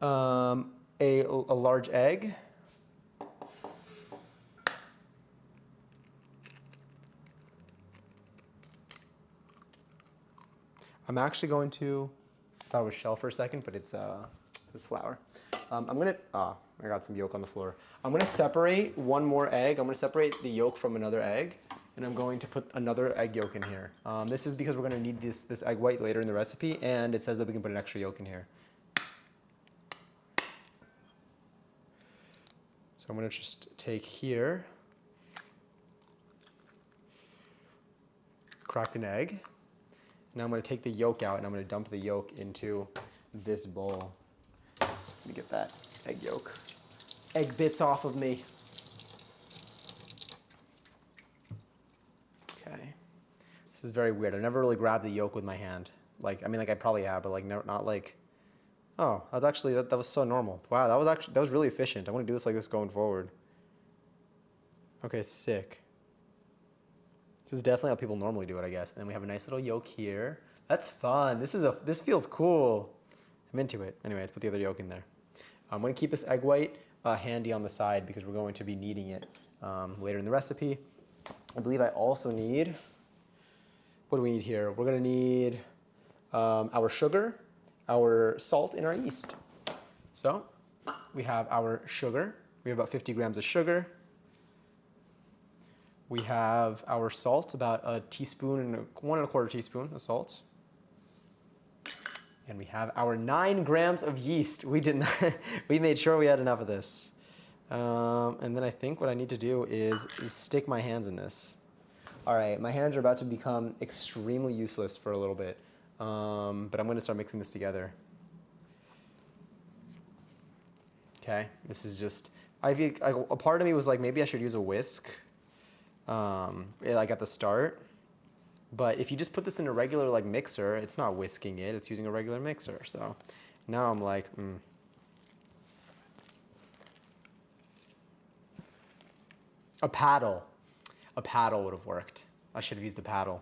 A large egg. I'm actually going to, I thought it was shell for a second, but it was flour. I'm gonna, I got some yolk on the floor. I'm gonna separate one more egg. I'm gonna separate the yolk from another egg, and I'm going to put another egg yolk in here. This is because we're gonna need this egg white later in the recipe, and it says that we can put an extra yolk in here. So I'm gonna just take here, cracked an egg. Now I'm going to take the yolk out and I'm going to dump the yolk into this bowl. Let me get that egg yolk. Egg bits off of me. Okay. This is very weird. I never really grabbed the yolk with my hand. Like, I mean, like I probably have, but like not like, oh, that was actually, that was so normal. Wow, that was really efficient. I want to do this like this going forward. Okay, sick. This is definitely how people normally do it, I guess. And then we have a nice little yolk here. That's fun. This feels cool. I'm into it. Anyway, let's put the other yolk in there. I'm going to keep this egg white handy on the side because we're going to be needing it later in the recipe. I believe I also need, what do we need here? We're going to need our sugar, our salt, and our yeast. So we have our sugar. We have about 50 grams of sugar. We have our salt, about a teaspoon and 1 1/4 teaspoon of salt. And we have our 9 grams of yeast. We did not, we made sure we had enough of this. And then I think what I need to do is stick my hands in this. All right, my hands are about to become extremely useless for a little bit. But I'm gonna start mixing this together. Okay, this is just, a part of me was like, maybe I should use a whisk. Like at the start, but if you just put this in a regular like mixer, it's not whisking it, it's using a regular mixer. So now I'm like, a paddle would have worked. I should have used a paddle.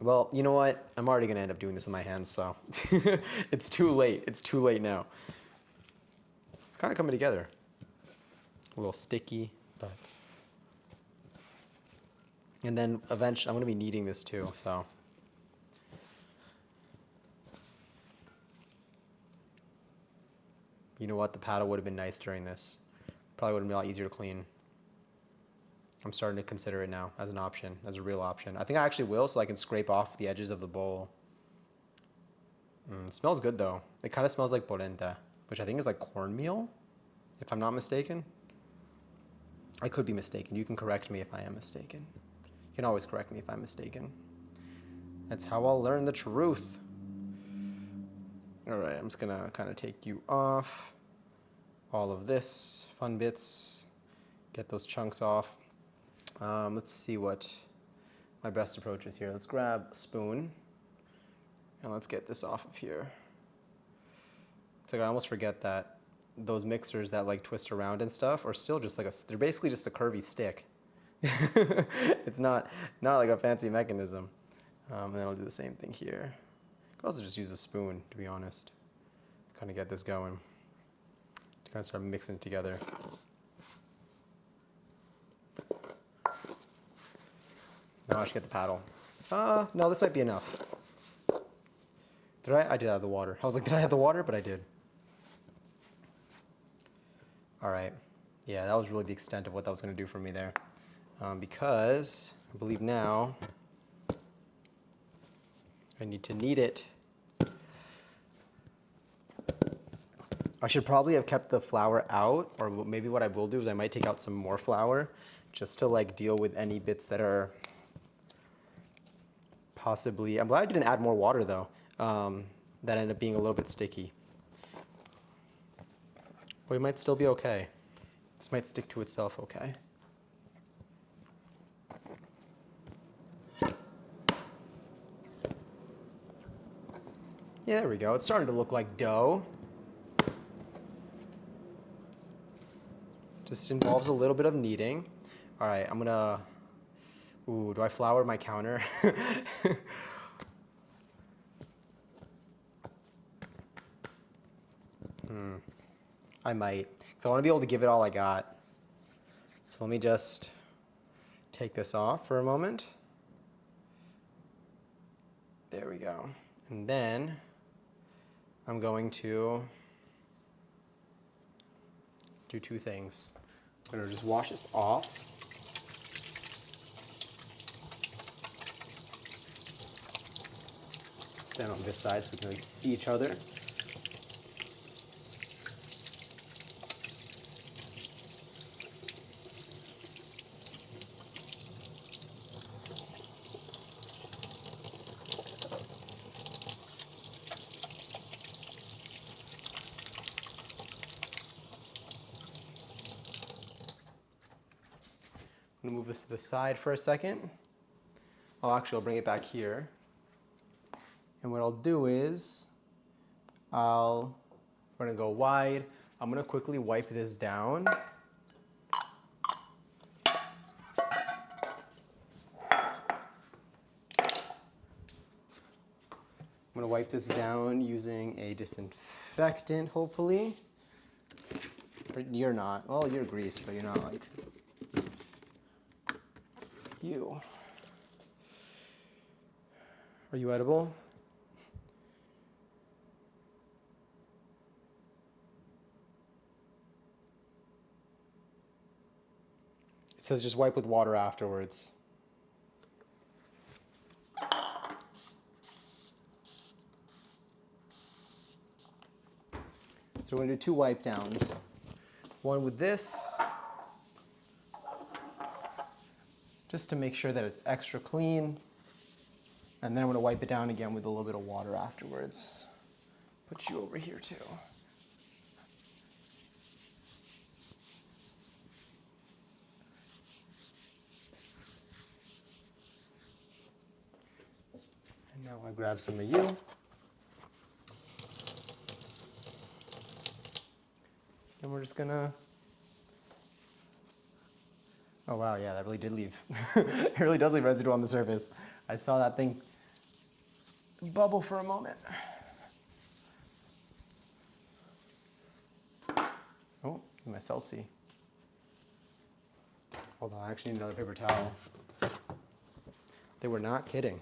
Well, you know what? I'm already gonna end up doing this with my hands, so it's too late. It's too late now. It's kind of coming together. A little sticky, but. And then eventually, I'm going to be kneading this too, so. You know what? The paddle would have been nice during this. Probably would have been a lot easier to clean. I'm starting to consider it now as an option, as a real option. I think I actually will, so I can scrape off the edges of the bowl. It smells good though. It kind of smells like polenta, which I think is like cornmeal, if I'm not mistaken. I could be mistaken. You can correct me if I am mistaken. You can always correct me if I'm mistaken. That's how I'll learn the truth. All right, I'm just gonna kind of take you off all of this, fun bits, get those chunks off. Let's see what my best approach is here. Let's grab a spoon and let's get this off of here. It's like I almost forget that those mixers that like twist around and stuff are still just like they're basically just a curvy stick. It's not like a fancy mechanism. And then I'll do the same thing here. I could also just use a spoon, to be honest. Kind of get this going. Kind of start mixing it together. Now I should get the paddle. No, this might be enough. Did I? I did have the water. I was like, did I have the water? But I did. All right. Yeah, that was really the extent of what that was going to do for me there. Because I believe now I need to knead it. I should probably have kept the flour out, or maybe what I will do is I might take out some more flour just to like deal with any bits that are possibly, I'm glad I didn't add more water though. That ended up being a little bit sticky. But we might still be okay. This might stick to itself okay. Yeah, there we go. It's starting to look like dough. Just involves a little bit of kneading. All right, I'm gonna, ooh, do I flour my counter? I might, because I want to be able to give it all I got. So let me just take this off for a moment. There we go. And then I'm going to do two things. I'm going to just wash this off. Stand on this side so we can really see each other. I'm gonna move this to the side for a second. I'll bring it back here. And what I'll do is, we're gonna go wide. I'm gonna quickly wipe this down. I'm gonna wipe this down using a disinfectant, hopefully. You're not. Well, you're greased, but you're not like you. Are you edible? It says just wipe with water afterwards. So we're gonna do 2 wipe downs. One with this, just to make sure that it's extra clean. And then I'm gonna wipe it down again with a little bit of water afterwards. Put you over here too. And now I grab some of you. And we're just gonna, oh wow, yeah, that really did leave. It really does leave residue on the surface. I saw that thing bubble for a moment. Oh, my seltzy. Hold on, I actually need another paper towel. They were not kidding.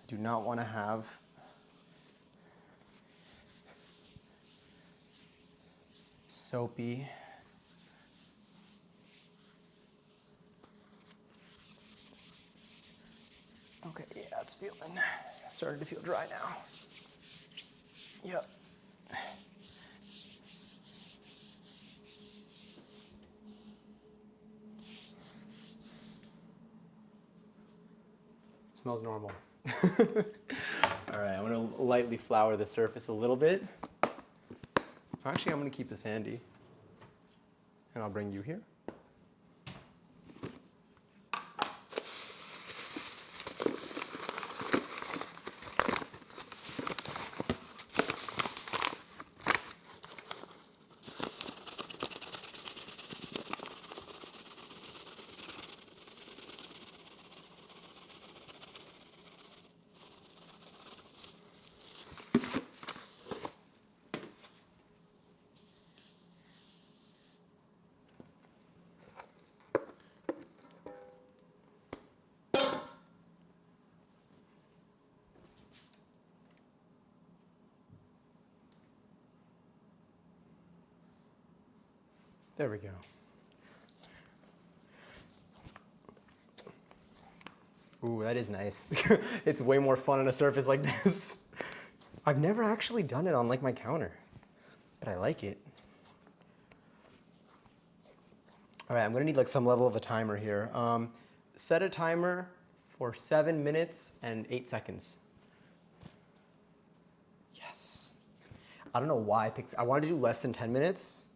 I do not want to have soapy okay, yeah, it's starting to feel dry now. Yep. Smells normal. All right, I'm gonna lightly flour the surface a little bit. Actually, I'm gonna keep this handy. And I'll bring you here. There we go. Ooh, that is nice. It's way more fun on a surface like this. I've never actually done it on like my counter, but I like it. All right, I'm gonna need like some level of a timer here. Set a timer for 7 minutes and 8 seconds. Yes. I don't know why I picked, I wanted to do less than 10 minutes.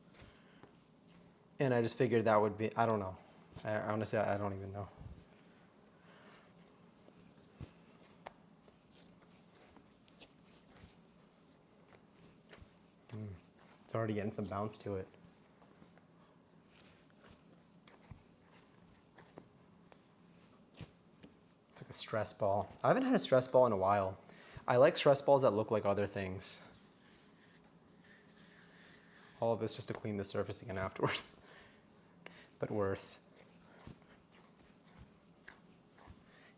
And I just figured that would be, I don't know. Honestly, I don't even know. It's already getting some bounce to it. It's like a stress ball. I haven't had a stress ball in a while. I like stress balls that look like other things. All of this just to clean the surface again afterwards. But worth.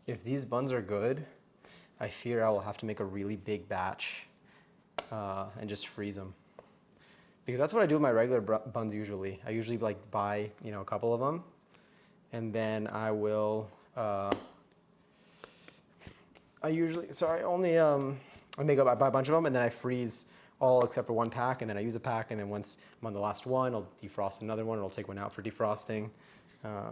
If these buns are good, I fear I will have to make a really big batch and just freeze them. Because that's what I do with my regular buns usually. I usually like buy, you know, a couple of them, and then I will. I buy a bunch of them, and then I freeze all except for one pack, and then I use a pack, and then once I'm on the last one, I'll defrost another one, and I'll take one out for defrosting. I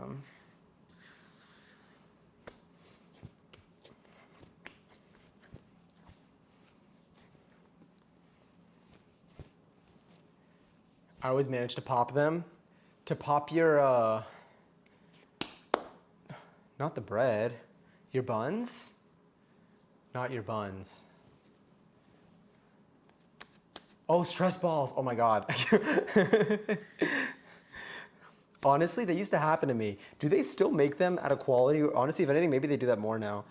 always manage to pop them. To pop your, not the bread, your buns? Not your buns. Oh, stress balls. Oh my God. Honestly, they used to happen to me. Do they still make them at a quality? Honestly, if anything, maybe they do that more now.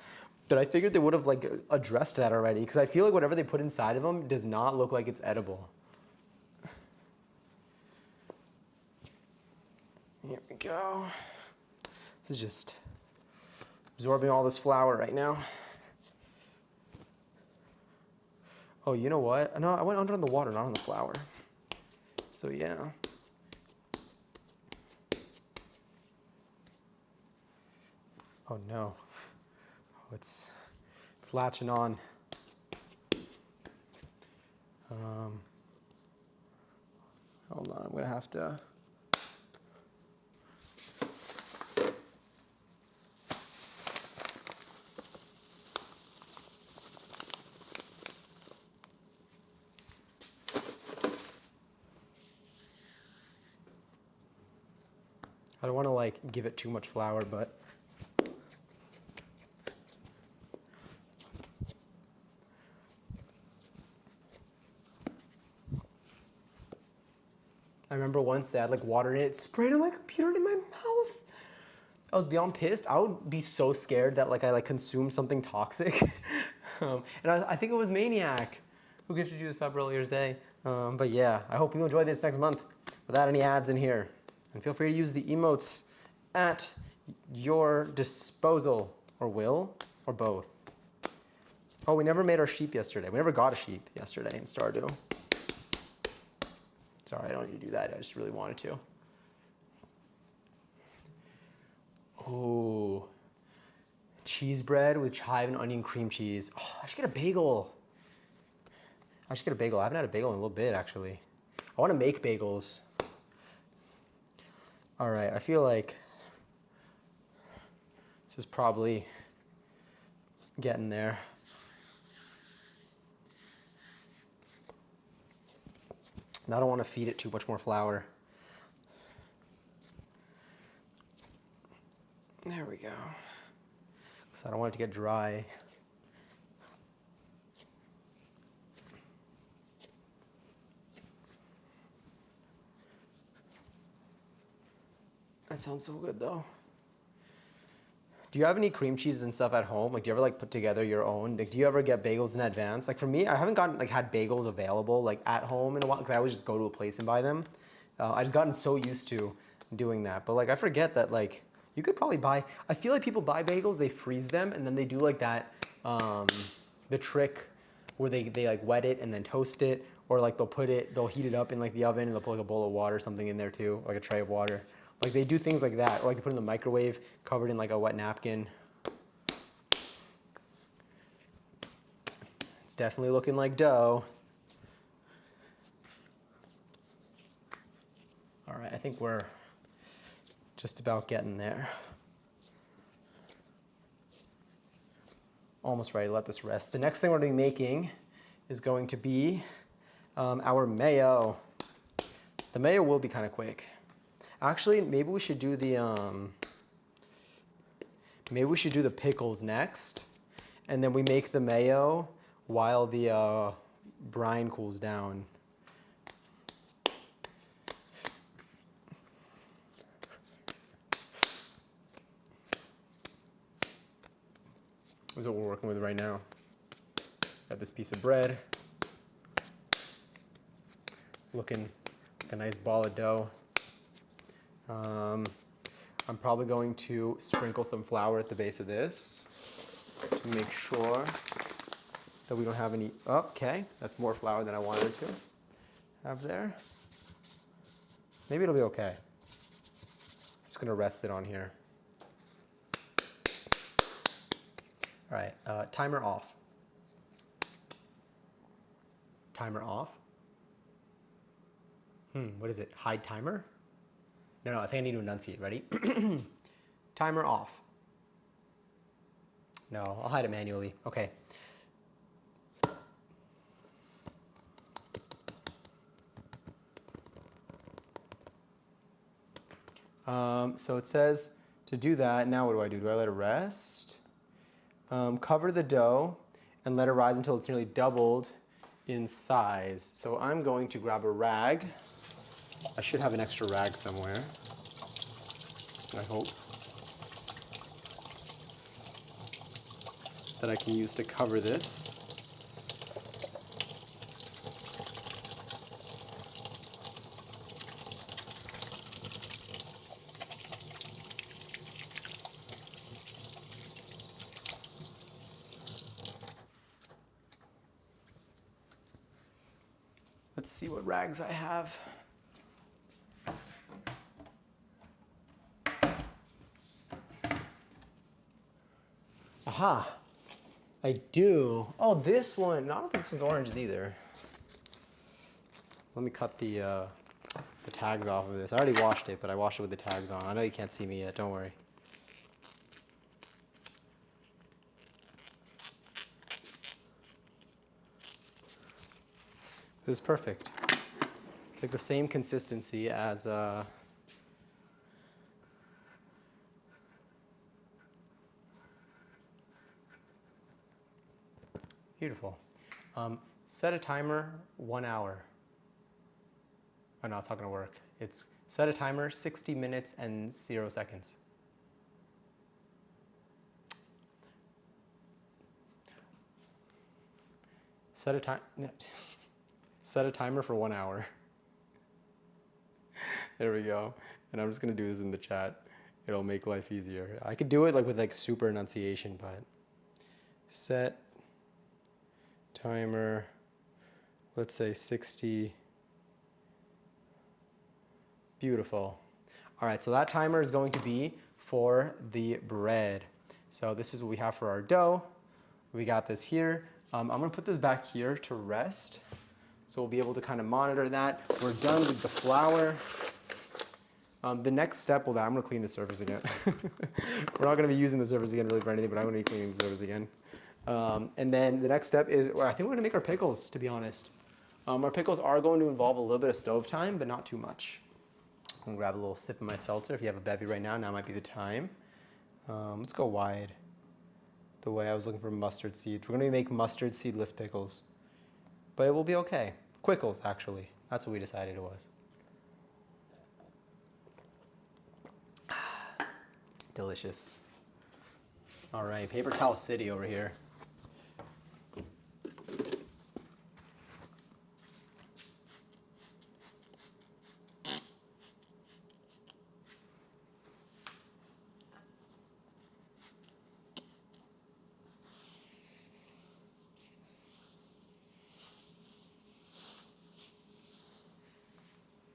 But I figured they would have like addressed that already, because I feel like whatever they put inside of them does not look like it's edible. Here we go. This is just absorbing all this flour right now. Oh, you know what? No, I went under on the water, not on the flour. So yeah. Oh no. Oh, it's latching on. Hold on, I'm gonna have to. I don't want to like give it too much flour, but I remember once they had like water in it, sprayed on my computer in my mouth. I was beyond pissed. I would be so scared that like I like consumed something toxic. And I think it was Maniac who gifted you a sub earlier today. But yeah, I hope you enjoy this next month without any ads in here. And feel free to use the emotes at your disposal, or will, or both. Oh, we never made our sheep yesterday. We never got a sheep yesterday in Stardew. Sorry, I don't need to do that. I just really wanted to. Oh, cheese bread with chive and onion cream cheese. Oh, I should get a bagel. I haven't had a bagel in a little bit, actually. I want to make bagels. All right, I feel like this is probably getting there. And I don't want to feed it too much more flour. There we go. So I don't want it to get dry. That sounds so good though. Do you have any cream cheeses and stuff at home? Like, do you ever like put together your own? Like, do you ever get bagels in advance? Like for me, I haven't had bagels available like at home in a while, because I always just go to a place and buy them. I just gotten so used to doing that. But like, I forget that like, you could probably buy, I feel like people buy bagels, they freeze them, and then they do like that, the trick where they like wet it and then toast it, Or like they'll heat it up in like the oven and they'll put like a bowl of water or something in there too, like a tray of water. Like they do things like that. Or like they put it in the microwave covered in like a wet napkin. It's definitely looking like dough. All right, I think we're just about getting there. Almost ready to let this rest. The next thing we're going to be making is going to be our mayo. The mayo will be kind of quick. Actually, maybe we should do the pickles next, and then we make the mayo while the brine cools down. This is what we're working with right now. Got this piece of bread, looking like a nice ball of dough. I'm probably going to sprinkle some flour at the base of this to make sure that we don't have any. Oh, okay, that's more flour than I wanted to have there. Maybe it'll be okay. Just gonna rest it on here. All right, timer off. Timer off. What is it? Hide timer? No, I think I need to enunciate. Ready? Timer off. No, I'll hide it manually. Okay. So it says to do that. Now what do? Do I let it rest? Cover the dough and let it rise until it's nearly doubled in size. So I'm going to grab a rag. I should have an extra rag somewhere, I hope, that I can use to cover this. Let's see what rags I have. Aha, I do. Oh, this one. No, I don't think this one's oranges either. Let me cut the tags off of this. I already washed it, but I washed it with the tags on. I know you can't see me yet, don't worry. This is perfect. It's like the same consistency as beautiful. Set a timer 1 hour. Oh no, it's not gonna work. It's set a timer 60 minutes and 0 seconds. Set a timer for 1 hour. There we go. And I'm just gonna do this in the chat. It'll make life easier. I could do it like with like super enunciation, but set timer, let's say 60. Beautiful. All right, so that timer is going to be for the bread. So this is what we have for our dough. We got this here. I'm gonna put this back here to rest. So we'll be able to kind of monitor that. We're done with the flour. The next step, well, I'm gonna clean the surface again. We're not gonna be using the surface again really for anything, but I'm gonna be cleaning the surface again. And then the next step is, well, I think we're gonna make our pickles, to be honest. Our pickles are going to involve a little bit of stove time, but not too much. I'm gonna grab a little sip of my seltzer. If you have a bevy right now, now might be the time. Let's go wide. The way I was looking for mustard seeds. We're gonna make mustard seedless pickles, but it will be okay. Quickles, actually. That's what we decided it was. Delicious. All right, paper towel city over here.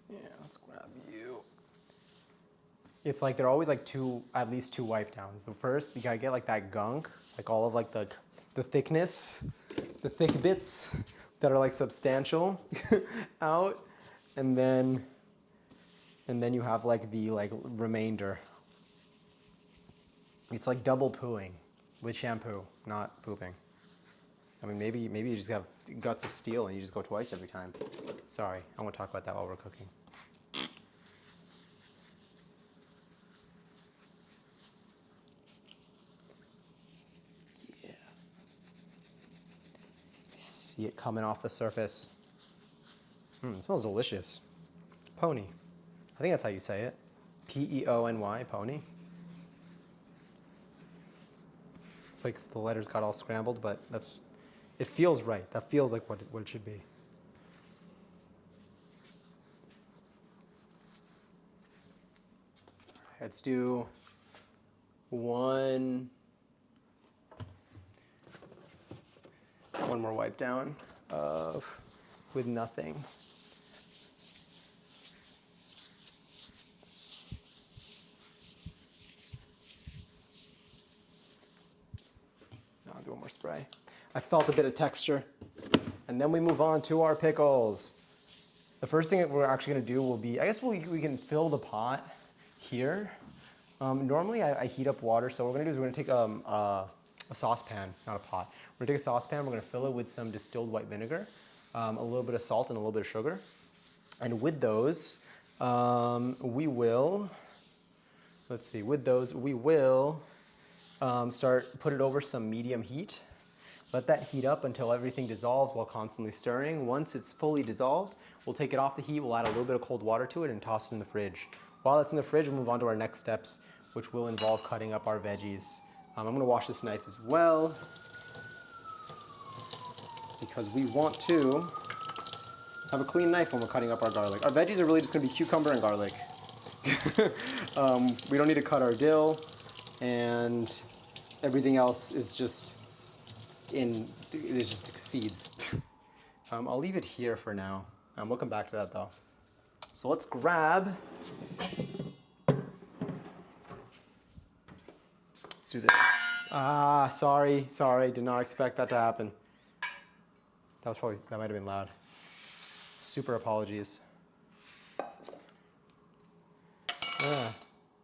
Yeah, let's grab you. It's like they're always like at least two wipe downs. The first, you gotta get like that gunk, like all of like the thickness, the thick bits that are like substantial out, and then you have like the remainder. It's like double pooing with shampoo, not pooping. I mean, maybe you just have guts of steel and you just go twice every time. Sorry, I won't talk about that while we're cooking. Yeah. See it coming off the surface. It smells delicious. Pony. I think that's how you say it. P-E-O-N-Y, pony. It's like the letters got all scrambled, but it feels right. That feels like what it should be. Let's do one more wipe down with nothing. I'll do one more spray. I felt a bit of texture. And then we move on to our pickles. The first thing that we're actually going to do will be, I guess we can fill the pot here. Normally I heat up water, so what we're going to do is we're going to take a saucepan, not a pot. We're going to take a saucepan, we're going to fill it with some distilled white vinegar, a little bit of salt and a little bit of sugar. And with those, we will put it over some medium heat. Let that heat up until everything dissolves while constantly stirring. Once it's fully dissolved, we'll take it off the heat, we'll add a little bit of cold water to it and toss it in the fridge. While it's in the fridge, we'll move on to our next steps, which will involve cutting up our veggies. I'm gonna wash this knife as well, because we want to have a clean knife when we're cutting up our garlic. Our veggies are really just gonna be cucumber and garlic. We don't need to cut our dill, and everything else is just seeds. I'll leave it here for now. We'll come back to that though. So let's grab. Let's do this. Sorry. Did not expect that to happen. That might have been loud. Super apologies. I'm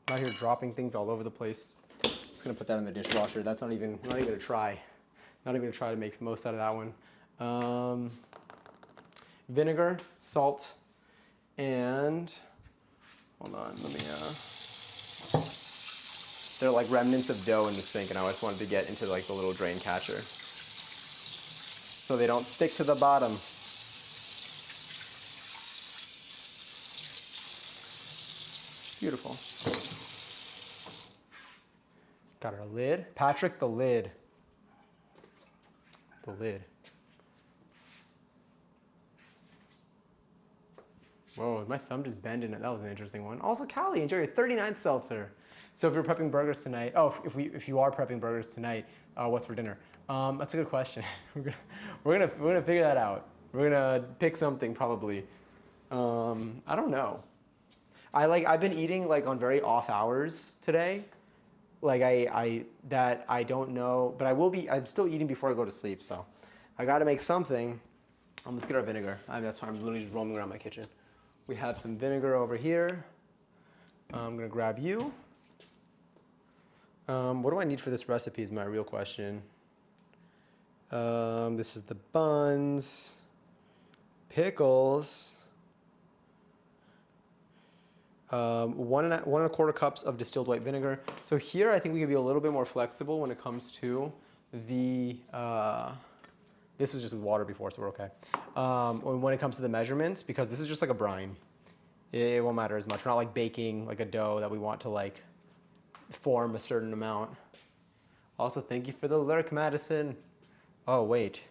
out here dropping things all over the place. Just gonna put that in the dishwasher. That's not even a try. Not even gonna try to make the most out of that one. Vinegar, salt, and hold on, there are like remnants of dough in the sink, and I just wanted to get into like the little drain catcher so they don't stick to the bottom. Beautiful. Got our lid. Patrick, the lid. The lid. Whoa, my thumb just bent in it. That was an interesting one. Also, Callie, enjoy your 39th seltzer. So if you're prepping burgers tonight, if you are prepping burgers tonight, what's for dinner? That's a good question. we're gonna figure that out. We're gonna pick something probably. I don't know. I've been eating like on very off hours today. Like I don't know, but I'm still eating before I go to sleep, so I gotta make something. Let's get our vinegar. That's why I'm literally just roaming around my kitchen. We have some vinegar over here. I'm gonna grab you. What do I need for this recipe is my real question. This is the buns, pickles, 1.25 cups of distilled white vinegar. So here I think we can be a little bit more flexible when it comes to the, this was just with water before, so we're okay. When it comes to the measurements, because this is just like a brine, it won't matter as much. We're not like baking like a dough that we want to like form a certain amount. Also, thank you for the lurk, Madison. Oh, wait.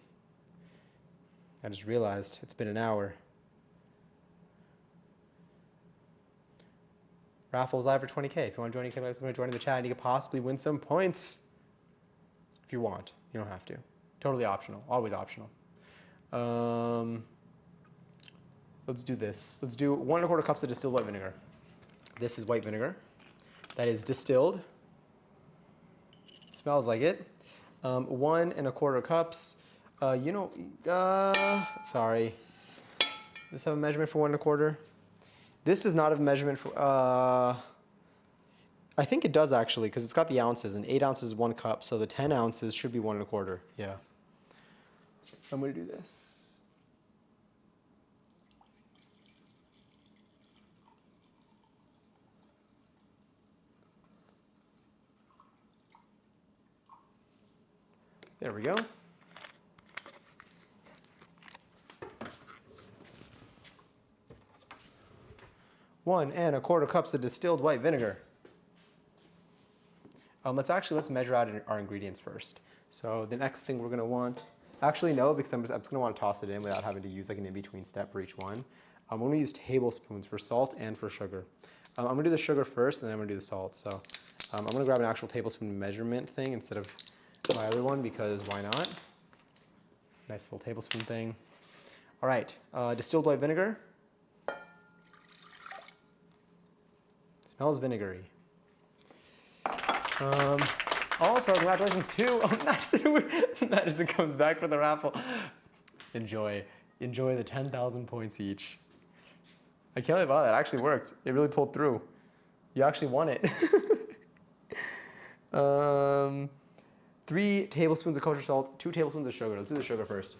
I just realized it's been an hour. Raffle's live for 20K. If you want to join the chat and you could possibly win some points. If you want. You don't have to. Totally optional. Always optional. let's do this. Let's do 1¼ cups of distilled white vinegar. This is white vinegar that is distilled. Smells like it. 1¼ cups. Sorry. Does this have a measurement for 1¼ This does not have a measurement for, I think it does actually, because it's got the ounces, and 8 ounces is 1 cup, so the 10 ounces should be 1¼ yeah. So I'm gonna do this. There we go. One and a quarter cups of distilled white vinegar. Let's measure out our ingredients first. So the next thing we're gonna want, actually no, because I'm just gonna want to toss it in without having to use like an in-between step for each one. I'm gonna use tablespoons for salt and for sugar. I'm gonna do the sugar first, and then I'm gonna do the salt. So I'm gonna grab an actual tablespoon measurement thing instead of my other one, because why not? Nice little tablespoon thing. All right, distilled white vinegar. Smells vinegary. Also, congratulations to Madison comes back for the raffle. Enjoy the 10,000 points each. I can't believe that actually worked. It really pulled through. You actually won it. 3 tablespoons of kosher salt, 2 tablespoons of sugar. Let's do the sugar first.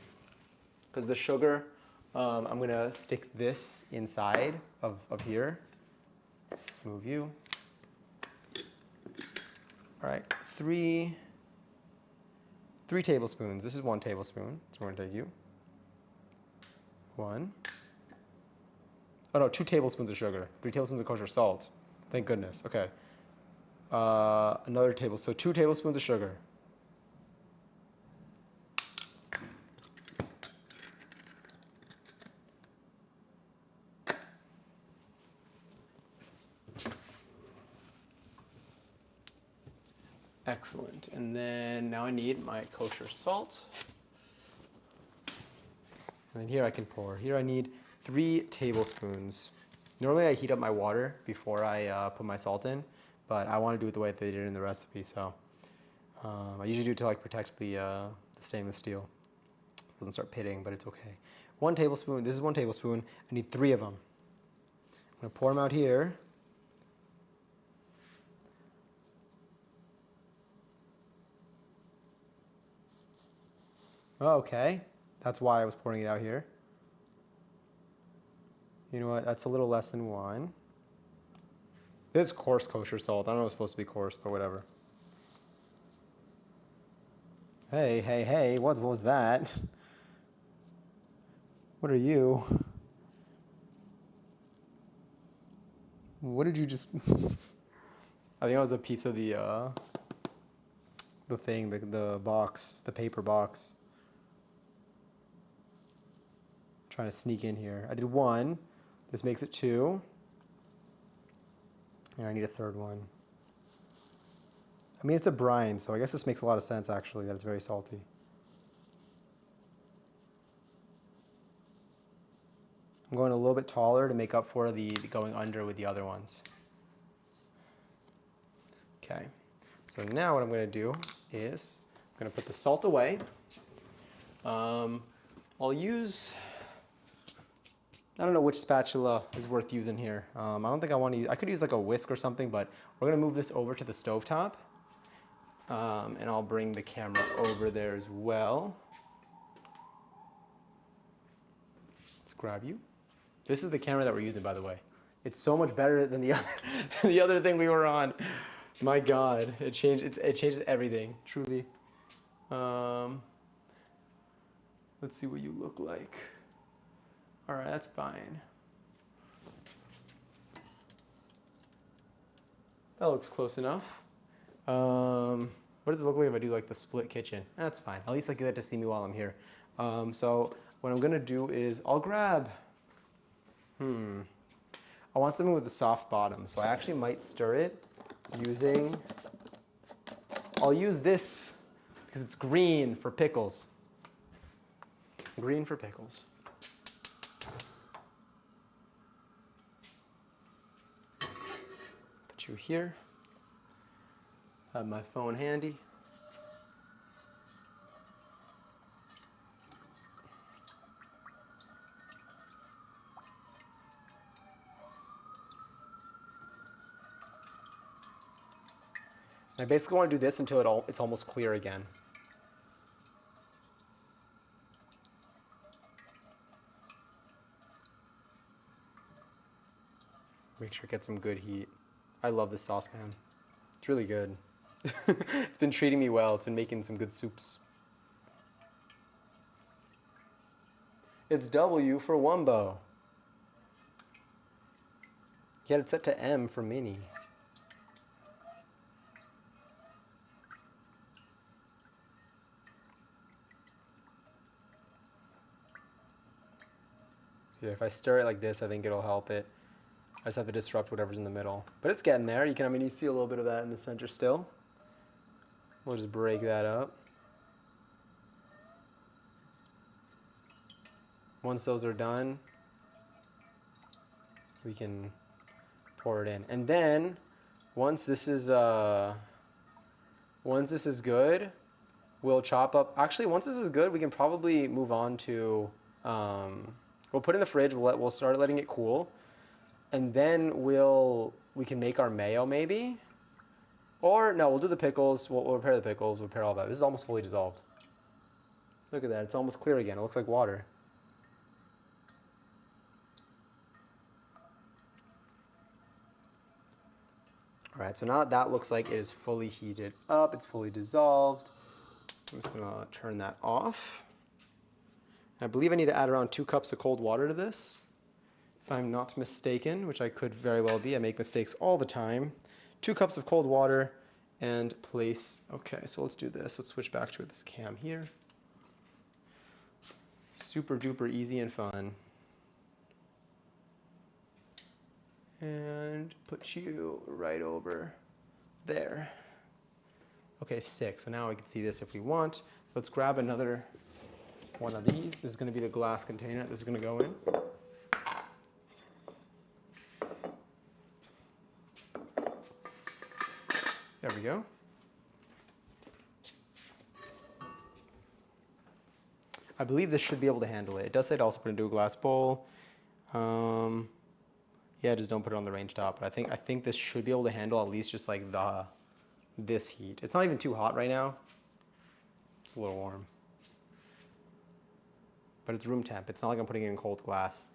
Because the sugar, I'm gonna stick this inside of here. Let's move you. All right, 3 tablespoons. This is 1 tablespoon, so we're gonna take you. 1. Oh no, 2 tablespoons of sugar. 3 tablespoons of kosher salt. Thank goodness, okay. Another table, so 2 tablespoons of sugar. Excellent. And then now I need my kosher salt. And then here I can pour. Here I need 3 tablespoons. Normally I heat up my water before I put my salt in, but I want to do it the way that they did in the recipe. So I usually do it to like protect the stainless steel, so it doesn't start pitting, but it's okay. 1 tablespoon. This is 1 tablespoon. I need 3 of them. I'm gonna pour them out here. Okay, that's why I was pouring it out here. You know what, that's a little less than 1. This is coarse kosher salt. I don't know if it's supposed to be coarse, but whatever. Hey, what was that? What are you? What did you just... I think it was a piece of the thing, the box, the paper box. Trying to sneak in here. I did 1. This makes it 2. And I need a 3rd one. I mean, it's a brine, so I guess this makes a lot of sense, actually, that it's very salty. I'm going a little bit taller to make up for the going under with the other ones. Okay, so now what I'm going to do is I'm going to put the salt away. I'll use... I don't know which spatula is worth using here. I don't think I want to use, I could use like a whisk or something, but we're gonna move this over to the stovetop. And I'll bring the camera over there as well. Let's grab you. This is the camera that we're using, by the way. It's so much better than the other, the other thing we were on. My God, it changes everything, truly. Let's see what you look like. All right, that's fine. That looks close enough. What does it look like if I do like the split kitchen? That's fine. At least I get to see me while I'm here. So what I'm gonna do is I'll grab, I want something with a soft bottom. So I actually might stir it using, I'll use this because it's green for pickles. Green for pickles. Put you here. Have my phone handy. I basically want to do this until it's almost clear again. Make sure it gets some good heat. I love this saucepan. It's really good. It's been treating me well. It's been making some good soups. It's W for Wumbo. You had it set to M for mini. Here, if I stir it like this, I think it'll help it. I just have to disrupt whatever's in the middle. But it's getting there. You can, you see a little bit of that in the center still. We'll just break that up. Once those are done, we can pour it in. And then, once this is good, we'll chop up. Actually, once this is good, we can probably move on to. We'll put it in the fridge. We'll start letting it cool, and then we can make our mayo maybe, or no, we'll do the pickles. We'll prepare the pickles. We'll prepare all that. This is almost fully dissolved. Look at that. It's almost clear again. It looks like water. All right, so now that looks like it is fully heated up. It's fully dissolved. I'm just gonna turn that off. I believe I need to add around 2 cups of cold water to this, if I'm not mistaken, which I could very well be. I make mistakes all the time. 2 cups of cold water and place. Okay, so let's do this. Let's switch back to this cam here. Super duper easy and fun. And put you right over there. Okay, 6. So now we can see this if we want. Let's grab another one of these. This is going to be the glass container this is going to go in. There we go. I believe this should be able to handle it. It does say to also put into a glass bowl. Yeah, just don't put it on the range top. But I think this should be able to handle at least just like this heat. It's not even too hot right now. It's a little warm. But it's room temp. It's not like I'm putting it in cold glass.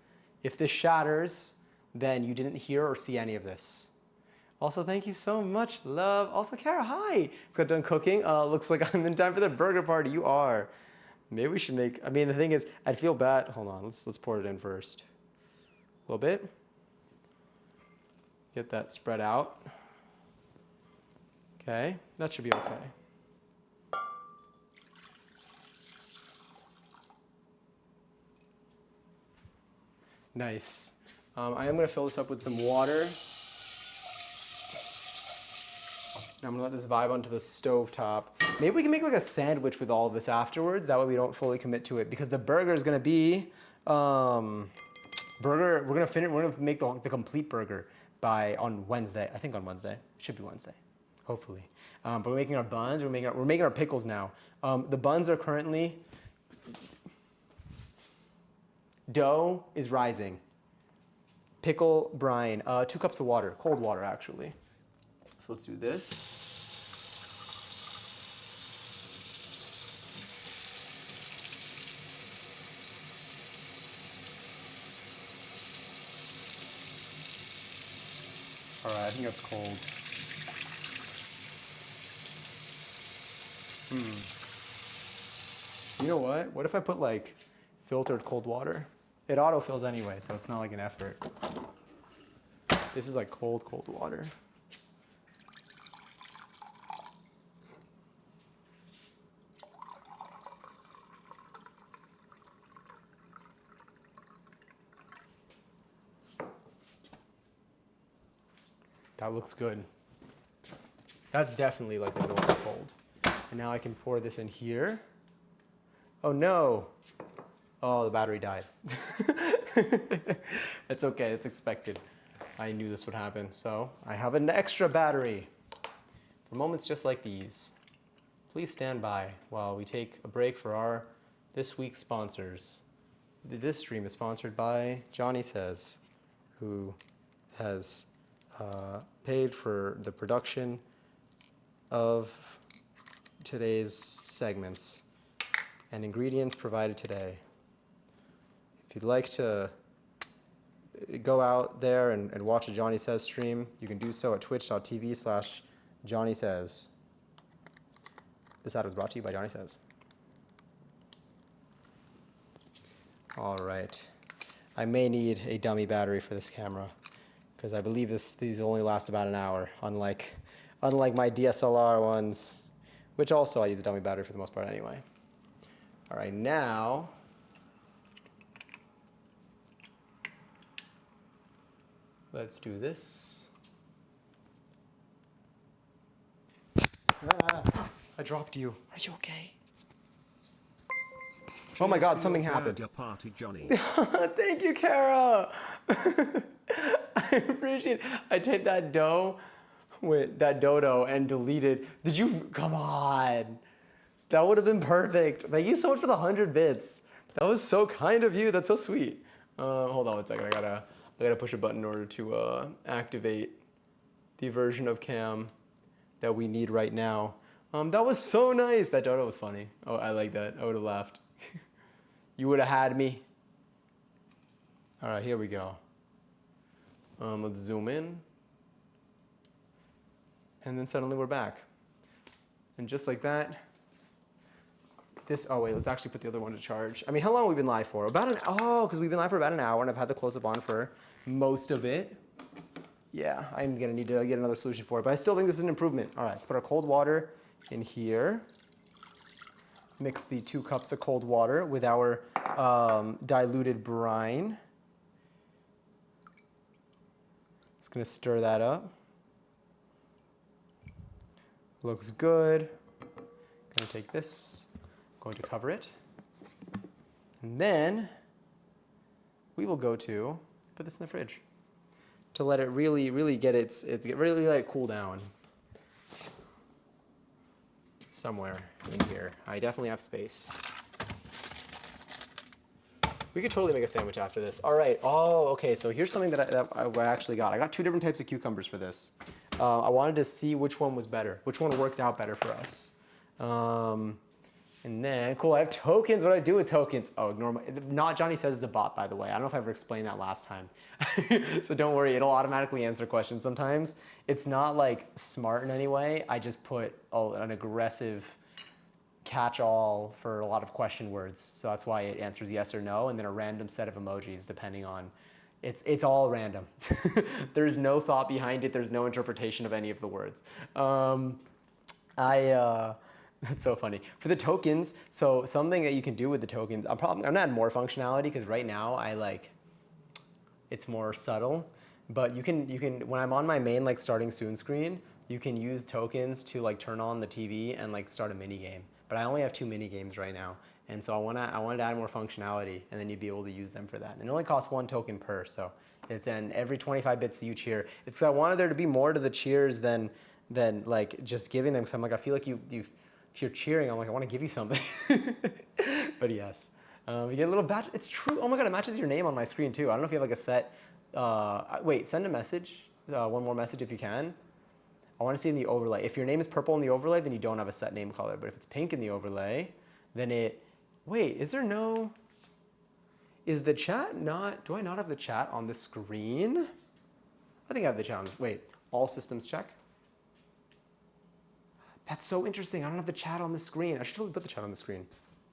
If this shatters, then you didn't hear or see any of this. Also, thank you so much, love. Also, Kara, hi. It's got done cooking. Looks like I'm in time for the burger party. You are. Maybe we should make, I mean, the thing is, I'd feel bad. Hold on, let's pour it in first. A little bit. Get that spread out. Okay, that should be okay. Nice. I am going to fill this up with some water. I'm going to let this vibe onto the stove top. Maybe we can make like a sandwich with all of this afterwards. That way we don't fully commit to it, because the burger is going to be burger. We're going to make the complete burger on Wednesday. I think on Wednesday. It should be Wednesday, hopefully. But we're making our buns. We're making our pickles now. The buns are currently, dough is rising. Pickle brine, 2 cups of water, cold water actually. So let's do this. All right, I think that's cold. You know what? What if I put like filtered cold water? It autofills anyway, so it's not like an effort. This is like cold water. That looks good. That's definitely like a normal cold. And now I can pour this in here. Oh no. Oh, the battery died. It's okay, it's expected. I knew this would happen. So I have an extra battery for moments just like these. Please stand by while we take a break for this week's sponsors. This stream is sponsored by Johnny Says, who has paid for the production of today's segments and ingredients provided today. If you'd like to go out there and watch a Johnny Says stream, you can do so at twitch.tv/Johnny Says. This ad was brought to you by Johnny Says. All right. I may need a dummy battery for this camera because I believe these only last about an hour, unlike my DSLR ones, which also I use a dummy battery for the most part anyway. All right, now let's do this. I dropped you. Are you okay? Oh my God, something happened. Party, Johnny. Thank you, Kara. I appreciate it. I take that dodo and deleted. Did you? Come on. That would have been perfect. Thank you so much for the 100 bits. That was so kind of you. That's so sweet. Hold on 1 second. I gotta push a button in order to activate the version of Cam that we need right now. That was so nice. That dodo was funny. Oh, I like that. I would have laughed. You would have had me. All right, here we go. Let's zoom in. And then suddenly we're back. And just like that, oh wait, let's actually put the other one to charge. I mean, how long have we been live for? Because we've been live for about an hour and I've had the close-up on for most of it. Yeah, I'm gonna need to get another solution for it, but I still think this is an improvement. All right, let's put our cold water in here. Mix the 2 cups of cold water with our diluted brine. Just gonna stir that up. Looks good. Gonna take this, going to cover it. And then we will go to put this in the fridge to let it really let it cool down. Somewhere in here. I definitely have space. We could totally make a sandwich after this. All right. Oh, okay. So here's something that I actually got. I got 2 different types of cucumbers for this. I wanted to see which one was better, which one worked out better for us. And then, cool, I have tokens. What do I do with tokens? Oh, ignore my, not Johnny Says it's a bot, by the way. I don't know if I ever explained that last time. So don't worry, it'll automatically answer questions sometimes. It's not like smart in any way. I just put an aggressive catch-all for a lot of question words. So that's why it answers yes or no, and then a random set of emojis depending on, it's all random. There's no thought behind it. There's no interpretation of any of the words. That's so funny. For the tokens, so something that you can do with the tokens, I'm gonna add more functionality because right now it's more subtle, but you can, when I'm on my main starting soon screen, you can use tokens to turn on the TV and start a mini game. But I only have 2 mini games right now. And so I wanted to add more functionality and then you'd be able to use them for that. And it only costs 1 token per, so it's in every 25 bits that you cheer. I wanted there to be more to the cheers than just giving them, because I feel like if you're cheering, I want to give you something. But yes, you get a little batch. It's true. Oh my God, it matches your name on my screen too. I don't know if you have a set. Wait, send a message. One more message if you can. I want to see in the overlay. If your name is purple in the overlay, then you don't have a set name color. But if it's pink in the overlay, then wait, is the chat not, do I not have the chat on the screen? I think I have the chat on this. Wait, all systems check. That's so interesting. I don't have the chat on the screen. I should totally put the chat on the screen.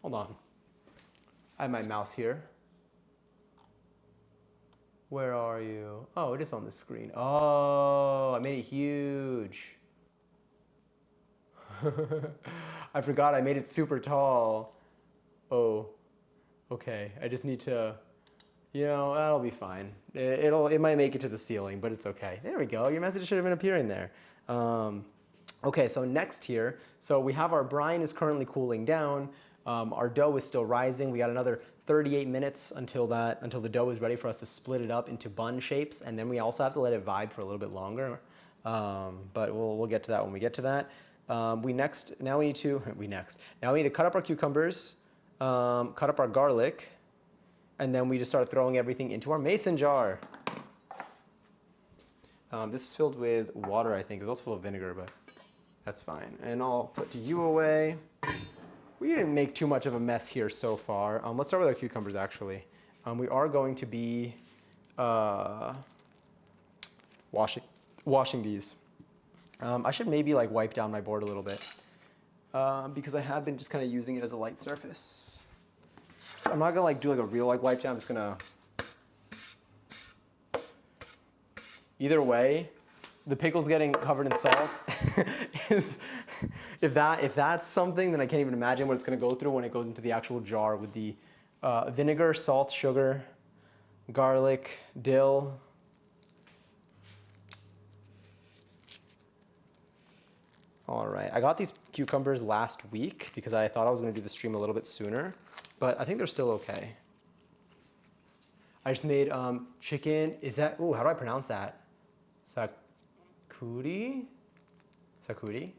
Hold on. I have my mouse here. Where are you? Oh, it is on the screen. Oh, I made it huge. I forgot I made it super tall. Oh, okay. I just need to, that'll be fine. It might make it to the ceiling, but it's okay. There we go. Your message should have been appearing there. Okay, so next here, so we have our brine is currently cooling down. Our dough is still rising. We got another 38 minutes until the dough is ready for us to split it up into bun shapes, and then we also have to let it vibe for a little bit longer. But we'll get to that when we get to that. Now we need to cut up our cucumbers, cut up our garlic, and then we just start throwing everything into our mason jar. This is filled with water, I think. It was also full of vinegar, but that's fine. And I'll put you away. We didn't make too much of a mess here so far. Let's start with our cucumbers, actually. We are going to be washing these. I should maybe like wipe down my board a little bit because I have been just kind of using it as a light surface. So I'm not gonna like do like a real like wipe down. I'm just gonna. Either way, the pickles getting covered in salt is, if that's something, then I can't even imagine what it's gonna go through when it goes into the actual jar with the vinegar, salt, sugar, garlic, dill. All right, I got these cucumbers last week because I thought I was gonna do the stream a little bit sooner, but I think they're still okay. I just made chicken, how do I pronounce that? Sakuri? Sakuri?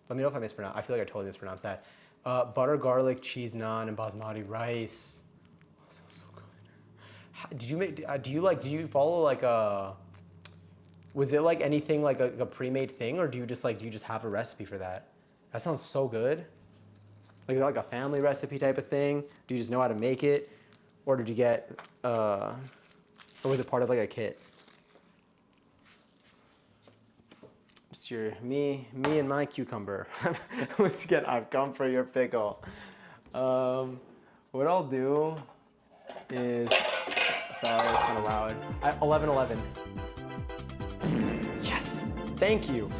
Let me know if I mispronounce. I feel like I totally mispronounced that. Butter, garlic, cheese, naan, and basmati rice. Oh, that sounds so good. Do you follow like a, was it like anything like a pre-made thing, or do you just have a recipe for that? That sounds so good. Like, is that like a family recipe type of thing? Do you just know how to make it? Or did you get, or was it part of like a kit? Me and my cucumber. Once again, I've come for your pickle. What I'll do is, sorry, it's kind of loud. 11:11. Yes, thank you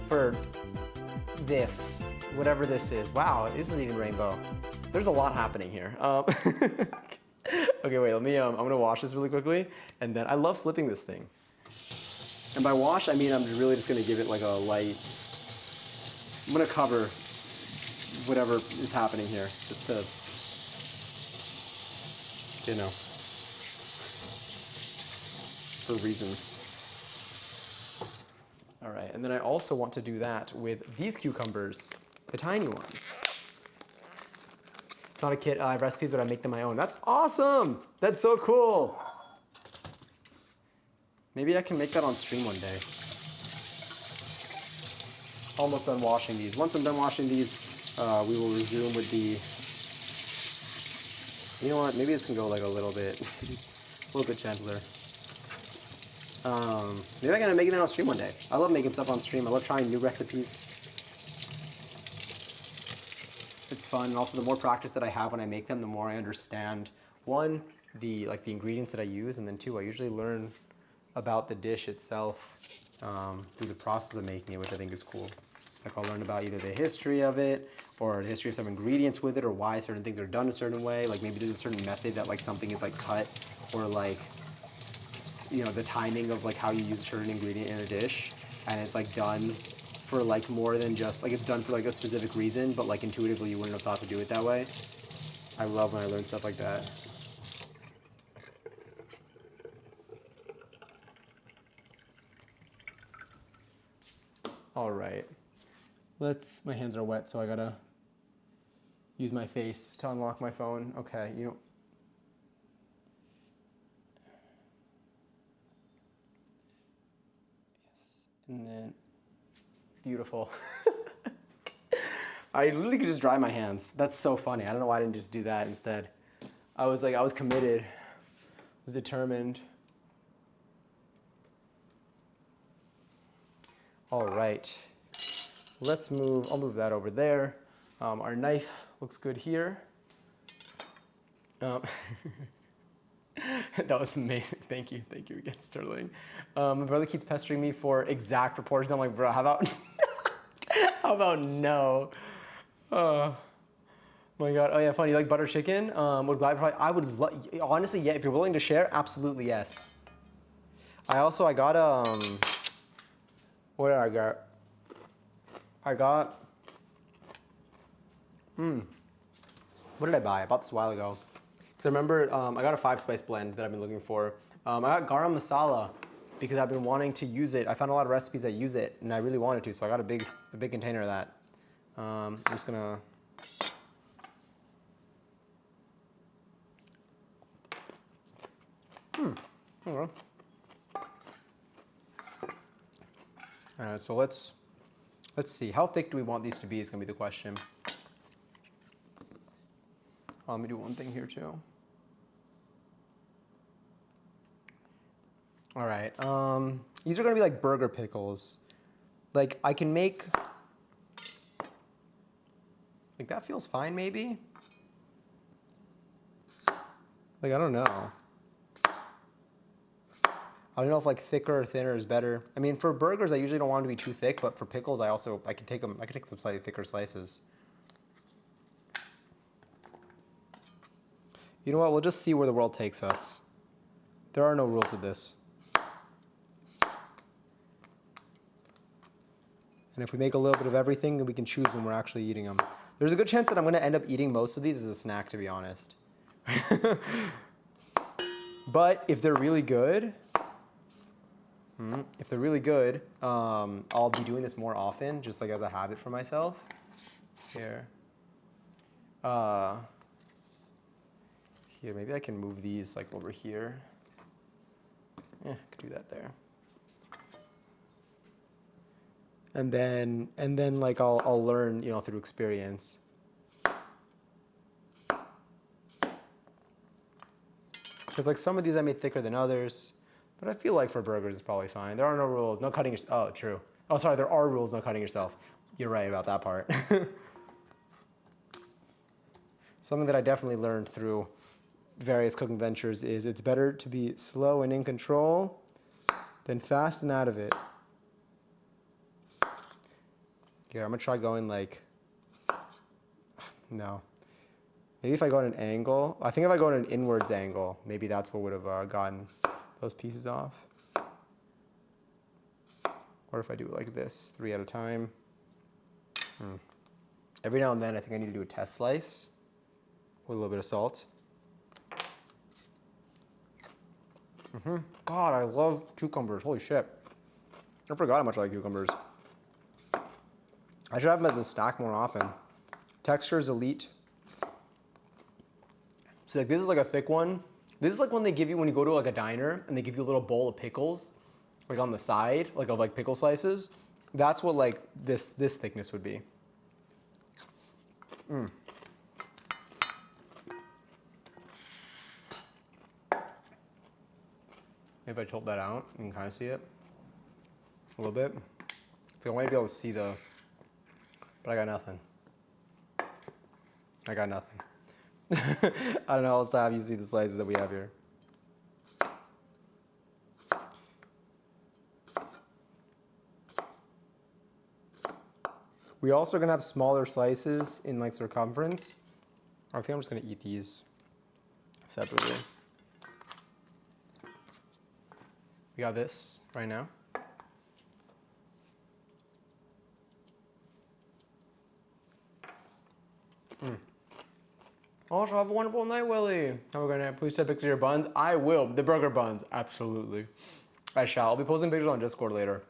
for this, whatever this is. Wow, this is even rainbow. There's a lot happening here. Okay, wait, I'm gonna wash this really quickly, and then I love flipping this thing. And by wash, I mean I'm really just gonna give it like a light, I'm gonna cover whatever is happening here, just to, for reasons. All right, and then I also want to do that with these cucumbers, the tiny ones. It's not a kit, I have recipes, but I make them my own. That's awesome! That's so cool! Maybe I can make that on stream one day. Almost done washing these. Once I'm done washing these, we will resume with the, you know what, maybe this can go like a little bit gentler. Maybe I'm gonna make that on stream one day. I love making stuff on stream. I love trying new recipes. It's fun, and also the more practice that I have when I make them, the more I understand, one, the ingredients that I use, and then two, I usually learn about the dish itself through the process of making it, which I think is cool. Like, I'll learn about either the history of it, or the history of some ingredients with it, or why certain things are done a certain way. Like, maybe there's a certain method that like something is like cut, or like, you know, the timing of like how you use a certain ingredient in a dish, and it's like done for like more than just like, it's done for like a specific reason, but like intuitively you wouldn't have thought to do it that way. I love when I learn stuff like that. All right, my hands are wet, so I gotta use my face to unlock my phone. Okay, yes, and then, beautiful. I literally could just dry my hands. That's so funny. I don't know why I didn't just do that instead. I was committed, was determined. All right, I'll move that over there. Our knife looks good here. That was amazing. Thank you again, Sterling. My brother keeps pestering me for exact proportions. I'm like, bro, how about, how about no? Oh my God. Oh yeah, funny. You like butter chicken? Honestly, yeah. If you're willing to share, absolutely yes. I got what did I get? I got What did I buy? I bought this a while ago. So remember, I got a 5-spice blend that I've been looking for. I got garam masala because I've been wanting to use it. I found a lot of recipes that use it, and I really wanted to, so I got a big container of that. I'm just gonna. Okay. All right, so let's see. How thick do we want these to be is gonna be the question. Oh, let me do one thing here too. All right, these are gonna be like burger pickles. Like I can make, like that feels fine maybe. Like I don't know. I don't know if like thicker or thinner is better. I mean, for burgers, I usually don't want them to be too thick, but for pickles, I can take some slightly thicker slices. You know what? We'll just see where the world takes us. There are no rules with this. And if we make a little bit of everything, then we can choose when we're actually eating them. There's a good chance that I'm going to end up eating most of these as a snack, to be honest. But if they're really good, I'll be doing this more often, just like as a habit for myself. Here. Here, maybe I can move these like over here. Yeah, I could do that there. And then like I'll learn, you know, through experience. Because like some of these I made thicker than others, but I feel like for burgers it's probably fine. There are no rules, no cutting yourself. Oh, true. Oh, sorry, there are rules, no cutting yourself. You're right about that part. Something that I definitely learned through various cooking ventures is it's better to be slow and in control than fast and out of it. Here, I'm gonna try going like, no. Maybe if I go at an angle, I think if I go at an inwards angle, maybe that's what would have gotten those pieces off. Or if I do it like this, 3 at a time. Every now and then I think I need to do a test slice with a little bit of salt. God, I love cucumbers, holy shit. I forgot how much I like cucumbers. I should have them as a snack more often. Texture is elite. So like this is like a thick one. This is like when they give you, when you go to like a diner and they give you a little bowl of pickles, like on the side, like of like pickle slices. That's what like this thickness would be. If I tilt that out, you can kind of see it a little bit. So I want to be able to see the, but I got nothing. I got nothing. I don't know how else to have you see the slices that we have here. We also are gonna have smaller slices in like circumference. I think I'm just gonna eat these separately. We got this right now. Also, have a wonderful night, Willie. Have a great night. Please send pictures of your buns. I will. The burger buns. Absolutely. I shall. I'll be posting pictures on Discord later.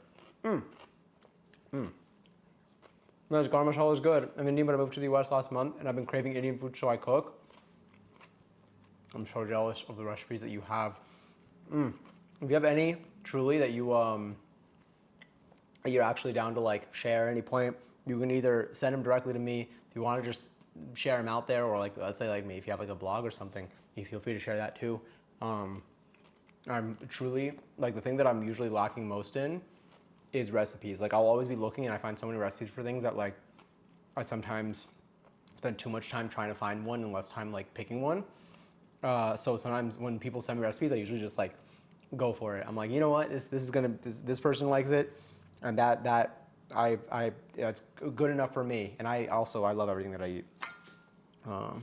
No, this garam masala is good. I'm Indian, but I moved to the US last month, and I've been craving Indian food, so I cook. I'm so jealous of the recipes that you have. If you have any, truly, that you that you're actually down to like share at any point, you can either send them directly to me if you want to just share them out there, or like let's say like me, if you have like a blog or something, you feel free to share that too. I'm truly like the thing that I'm usually lacking most in is recipes. Like I'll always be looking and I find so many recipes for things that like I sometimes spend too much time trying to find one and less time like picking one. So sometimes when people send me recipes, I usually just like go for it. I'm like, you know what, this person likes it, and it's good enough for me. And I love everything that I eat. All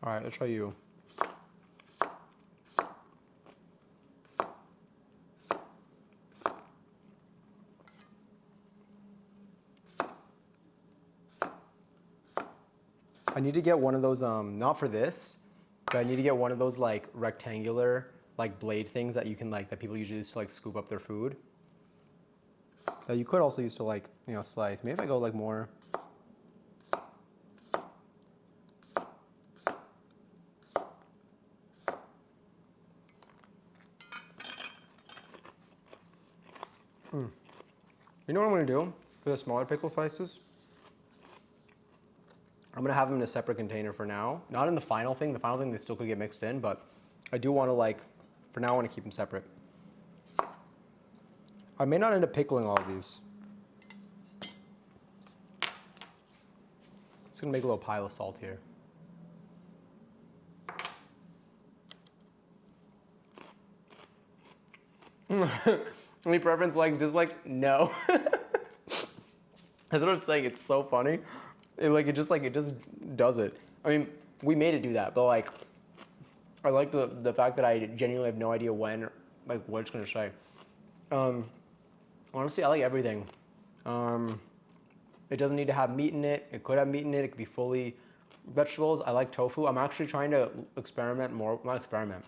right, let's try you. I need to get one of those, not for this, but I need to get one of those like rectangular like blade things that you can like, that people usually use to like scoop up their food. That you could also use to like, you know, slice. Maybe if I go like more. You know what I'm gonna do for the smaller pickle slices? I'm gonna have them in a separate container for now. Not in the final thing. The final thing, they still could get mixed in, but I do want to like, for now I want to keep them separate. I may not end up pickling all of these. Just gonna make a little pile of salt here. Any preference, like dislikes? No. That's what I'm saying. It's so funny. It just does it. I mean, we made it do that, but like, I like the fact that I genuinely have no idea when, like, what it's gonna say. Honestly, I like everything. It doesn't need to have meat in it. It could have meat in it. It could be fully vegetables. I like tofu. I'm actually trying to experiment more. Not experiment,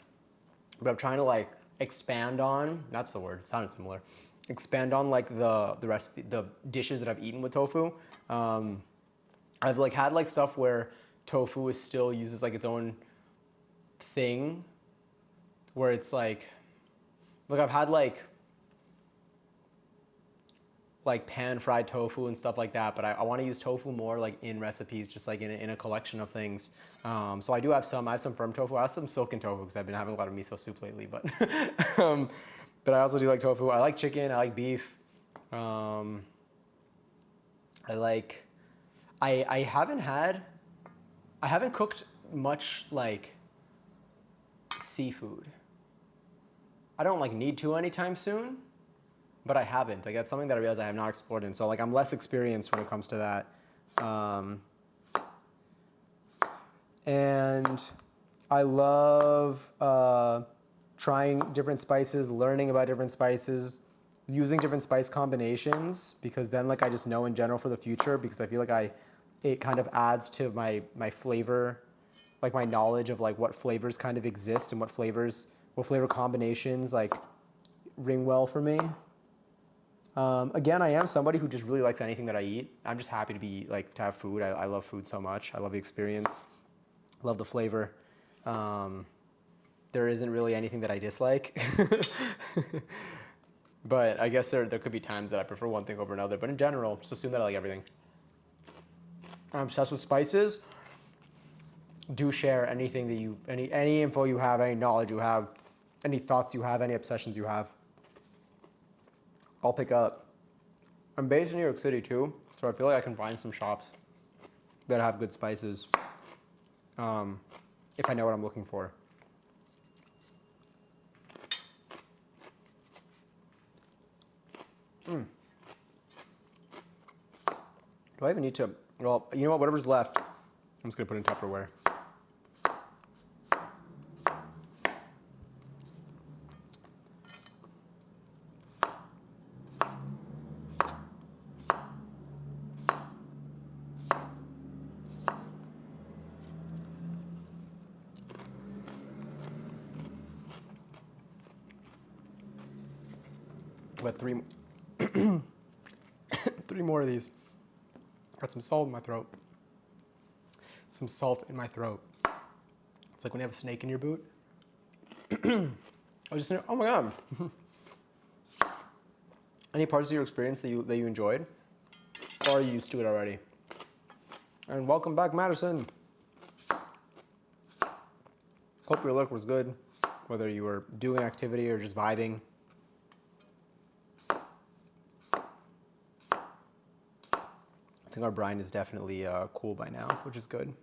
but I'm trying to like expand on. That's the word. It sounded similar. Expand on like the recipe, the dishes that I've eaten with tofu. I've like had like stuff where tofu is still uses like its own thing, where it's like I've had like pan fried tofu and stuff like that, but I want to use tofu more like in recipes, just like in a collection of things. So I have some firm tofu. I have some silken tofu because I've been having a lot of miso soup lately, but but I also do like tofu. I like chicken, I like beef. I haven't cooked much like seafood. I don't like need to anytime soon, but I haven't. Like that's something that I realize I have not explored in. So like I'm less experienced when it comes to that. And I love trying different spices, learning about different spices, using different spice combinations, because then like I just know in general for the future, because I feel like it kind of adds to my flavor, like my knowledge of like what flavors kind of exist and what flavor combinations like ring well for me. Again, I am somebody who just really likes anything that I eat. I'm just happy to have food. I love food so much. I love the experience. Love the flavor. There isn't really anything that I dislike. But I guess there could be times that I prefer one thing over another. But in general, just assume that I like everything. I'm obsessed with spices. Do share anything that any info you have, any knowledge you have, any thoughts you have, any obsessions you have. I'll pick up. I'm based in New York City too, so I feel like I can find some shops that have good spices if I know what I'm looking for. Do I even need to? Well, you know what? Whatever's left, I'm just gonna put in Tupperware. But three more of these. Got some salt in my throat. Some salt in my throat. It's like when you have a snake in your boot. I was just, oh my God. Any parts of your experience that you enjoyed? Or are you used to it already? And welcome back, Madison. Hope your look was good, whether you were doing activity or just vibing. I think our brine is definitely cool by now, which is good.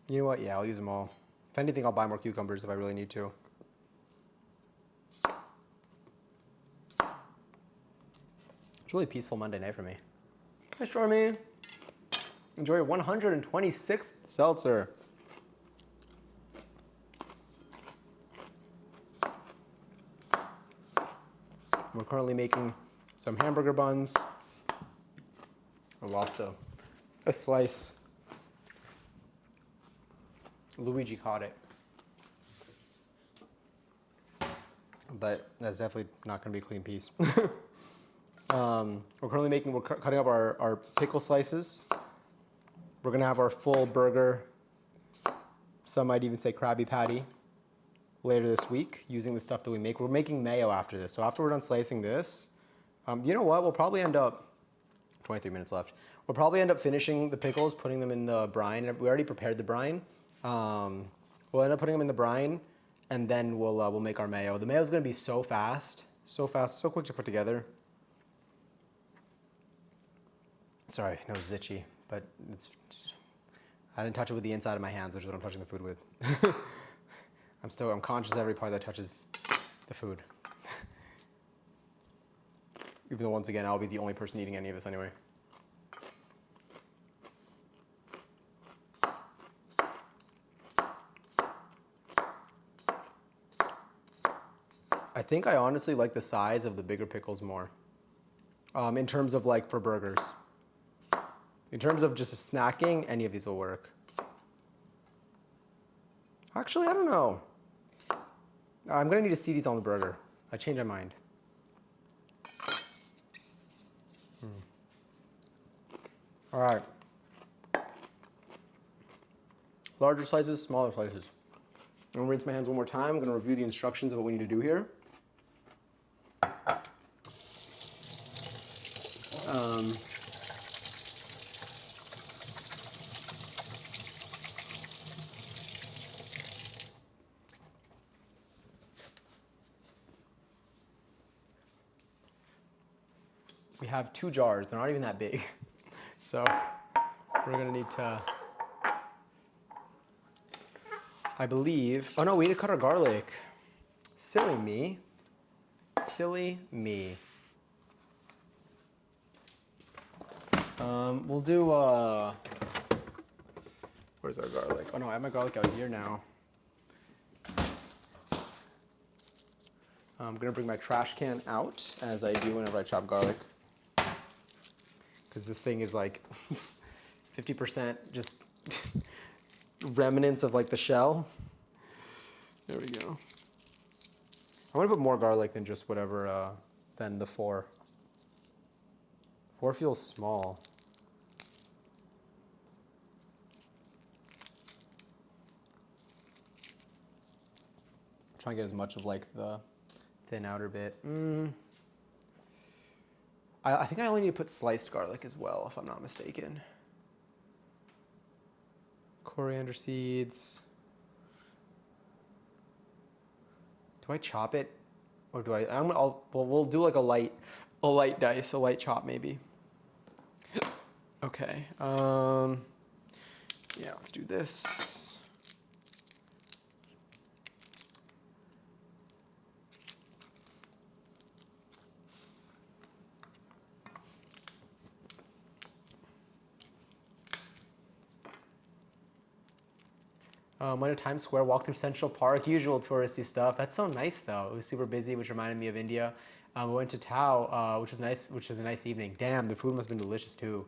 You know what? Yeah, I'll use them all. If anything, I'll buy more cucumbers if I really need to. It's a really peaceful Monday night for me. Hi, Stormy. Enjoy your 126th seltzer. We're currently making some hamburger buns. I lost a slice. Luigi caught it. But that's definitely not going to be a clean piece. We're cutting up our pickle slices. We're going to have our full burger, some might even say Krabby Patty, later this week using the stuff that we make. We're making mayo after this. So after we're done slicing this, you know what? We'll probably end up, 23 minutes left. We'll probably end up finishing the pickles, putting them in the brine. We already prepared the brine. We'll end up putting them in the brine, and then we'll make our mayo. The mayo is going to be so fast, so quick to put together. Sorry, nose is itchy, but I didn't touch it with the inside of my hands, which is what I'm touching the food with. I'm conscious of every part that touches the food. Even though, once again, I'll be the only person eating any of this anyway. I think I honestly like the size of the bigger pickles more. In terms of like for burgers. In terms of just snacking, any of these will work. Actually, I don't know. I'm gonna need to see these on the burger. I changed my mind. All right. Larger slices, smaller slices. I'm gonna rinse my hands one more time. I'm gonna review the instructions of what we need to do here. We have 2 jars. They're not even that big. So we're gonna need to, I believe, oh no, we need to cut our garlic. Silly me. Silly me. We'll do, where's our garlic? Oh no, I have my garlic out here now. I'm gonna bring my trash can out, as I do whenever I chop garlic. Because this thing is like 50% just remnants of like the shell. There we go. I'm gonna put more garlic than just whatever, than the 4. 4 feels small. Try and get as much of like the thin outer bit. I think I only need to put sliced garlic as well, if I'm not mistaken. Coriander seeds. Do I chop it, or do I? We'll do like a light dice, a light chop maybe. Okay. Yeah, let's do this. Went to Times Square, walked through Central Park, usual touristy stuff. That's so nice though. It was super busy, which reminded me of India. We went to Tao, which was nice, which was a nice evening. Damn, the food must have been delicious too.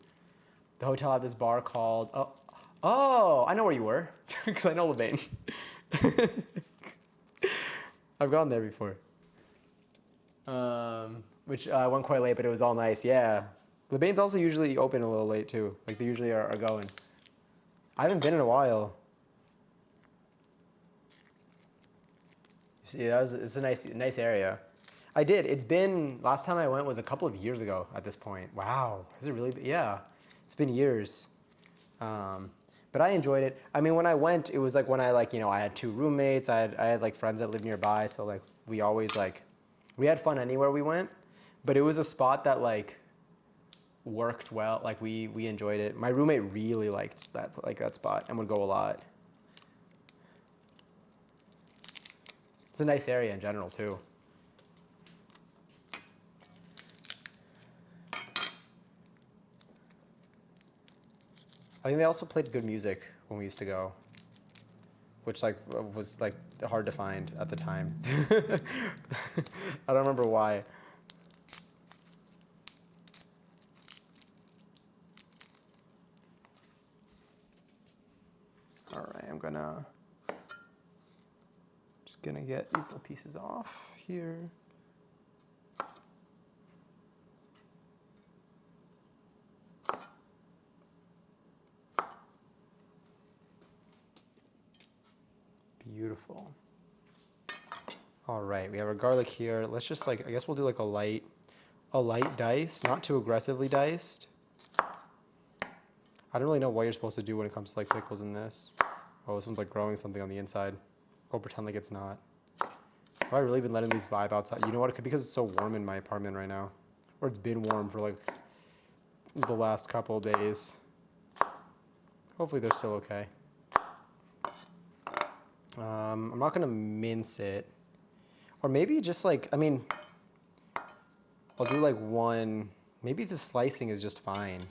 The hotel had this bar called, oh, I know where you were, because I know Lebain. I've gone there before. Which I went quite late, but it was all nice, yeah. Lebain's also usually open a little late too. Like they usually are going. I haven't been in a while. See, it's a nice area. I did. It's been, last time I went was a couple of years ago at this point. Wow, has it really been? Yeah, it's been years. But I enjoyed it. I mean, when I went, it was like when I I had 2 roommates. I had like friends that lived nearby, so like we always we had fun anywhere we went. But it was a spot that like worked well. Like we enjoyed it. My roommate really liked that spot and would go a lot. It's a nice area in general too. I think they also played good music when we used to go, which like was like hard to find at the time. I don't remember why. All right, just gonna get these little pieces off here. Beautiful. All right, we have our garlic here. Let's just like, I guess we'll do like a light dice, not too aggressively diced. I don't really know what you're supposed to do when it comes to like pickles in this. Oh, this one's like growing something on the inside. I'll pretend like it's not. Have I really been letting these vibe outside? You know what? It could be because it's so warm in my apartment right now. Or it's been warm for like the last couple of days. Hopefully they're still okay. I'm not gonna mince it. Or maybe just like, I mean, I'll do like one, maybe the slicing is just fine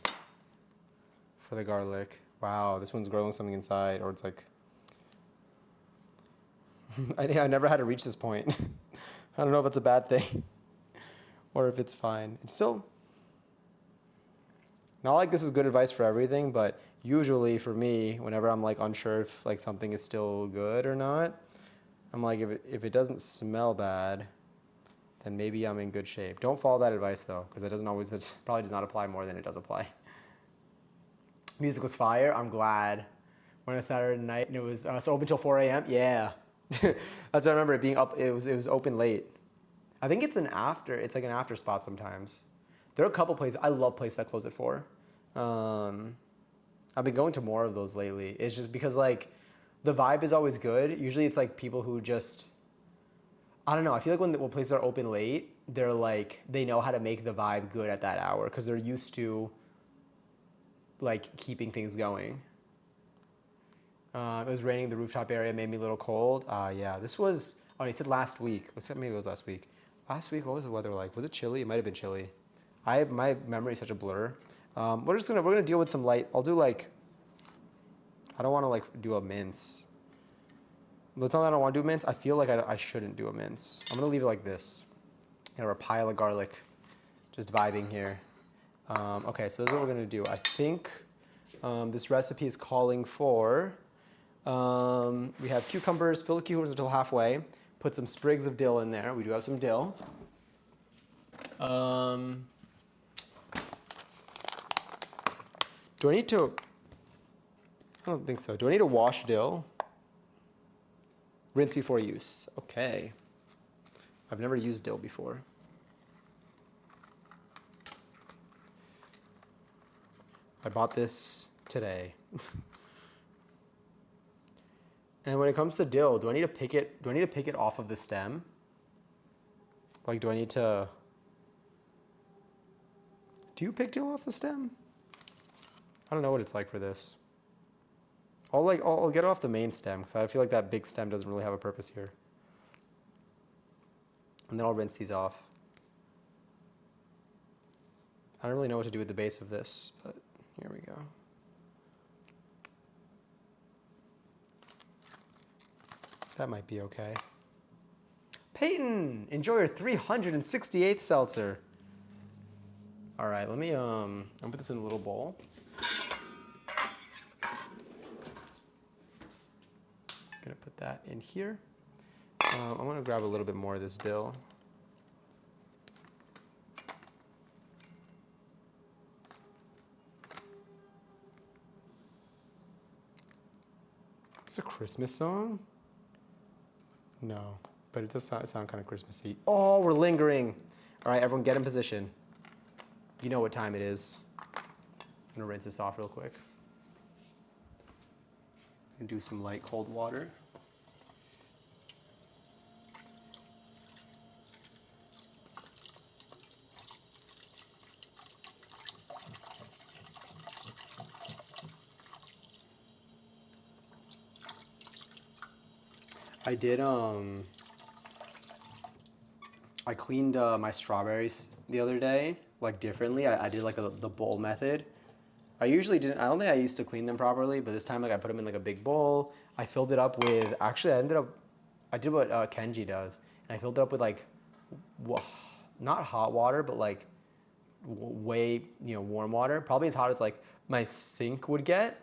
for the garlic. Wow, this one's growing something inside, or it's like, I never had to reach this point. I don't know if it's a bad thing or if it's fine. It's still, not like this is good advice for everything, but usually for me, whenever I'm like unsure if like something is still good or not, I'm like, if it doesn't smell bad, then maybe I'm in good shape. Don't follow that advice though, because it probably does not apply more than it does apply. Music was fire. I'm glad. Went on Saturday night and it was so open till 4 a.m. Yeah, that's what I remember it being up. It was open late. I think it's like an after spot sometimes. There are a couple places. I love places that close at 4. I've been going to more of those lately. It's just because like the vibe is always good. Usually it's like people who just, I don't know. I feel like when places are open late, they're like, they know how to make the vibe good at that hour because they're used to like keeping things going. It was raining. The rooftop area made me a little cold. Yeah, this was, oh, he said last week. Maybe it was last week. Last week, what was the weather like? Was it chilly? It might have been chilly. My memory is such a blur. We're gonna deal with some light. I'll do like, I don't want to like do a mince. The time I don't want to do a mince, I feel like I shouldn't do a mince. I'm gonna leave it like this. You know, a pile of garlic, just vibing here. Okay, so this is what we're gonna do. I think this recipe is calling for, we have cucumbers, fill the cucumbers until halfway, put some sprigs of dill in there. We do have some dill. Do I need to, I don't think so. Do I need to wash dill? Rinse before use. Okay. I've never used dill before. I bought this today. And when it comes to dill, do I need to pick it off of the stem? Like, do I need to, do you pick dill off the stem? I don't know what it's like for this. I'll get it off the main stem because I feel like that big stem doesn't really have a purpose here. And then I'll rinse these off. I don't really know what to do with the base of this, but here we go. That might be okay. Peyton, enjoy your 368th seltzer. All right, let me I'll put this in a little bowl. Gonna put that in here. I'm gonna grab a little bit more of this dill. It's a Christmas song? No, but it does sound kind of Christmassy. Oh, we're lingering. All right, everyone get in position. You know what time it is. I'm gonna rinse this off real quick. And do some light cold water. I did I cleaned my strawberries the other day, like differently. I did like the bowl method. I usually didn't, I don't think I used to clean them properly, but this time like I put them in like a big bowl. I filled it up with, actually I did what Kenji does. And I filled it up with like, not hot water, but like way, warm water. Probably as hot as like my sink would get.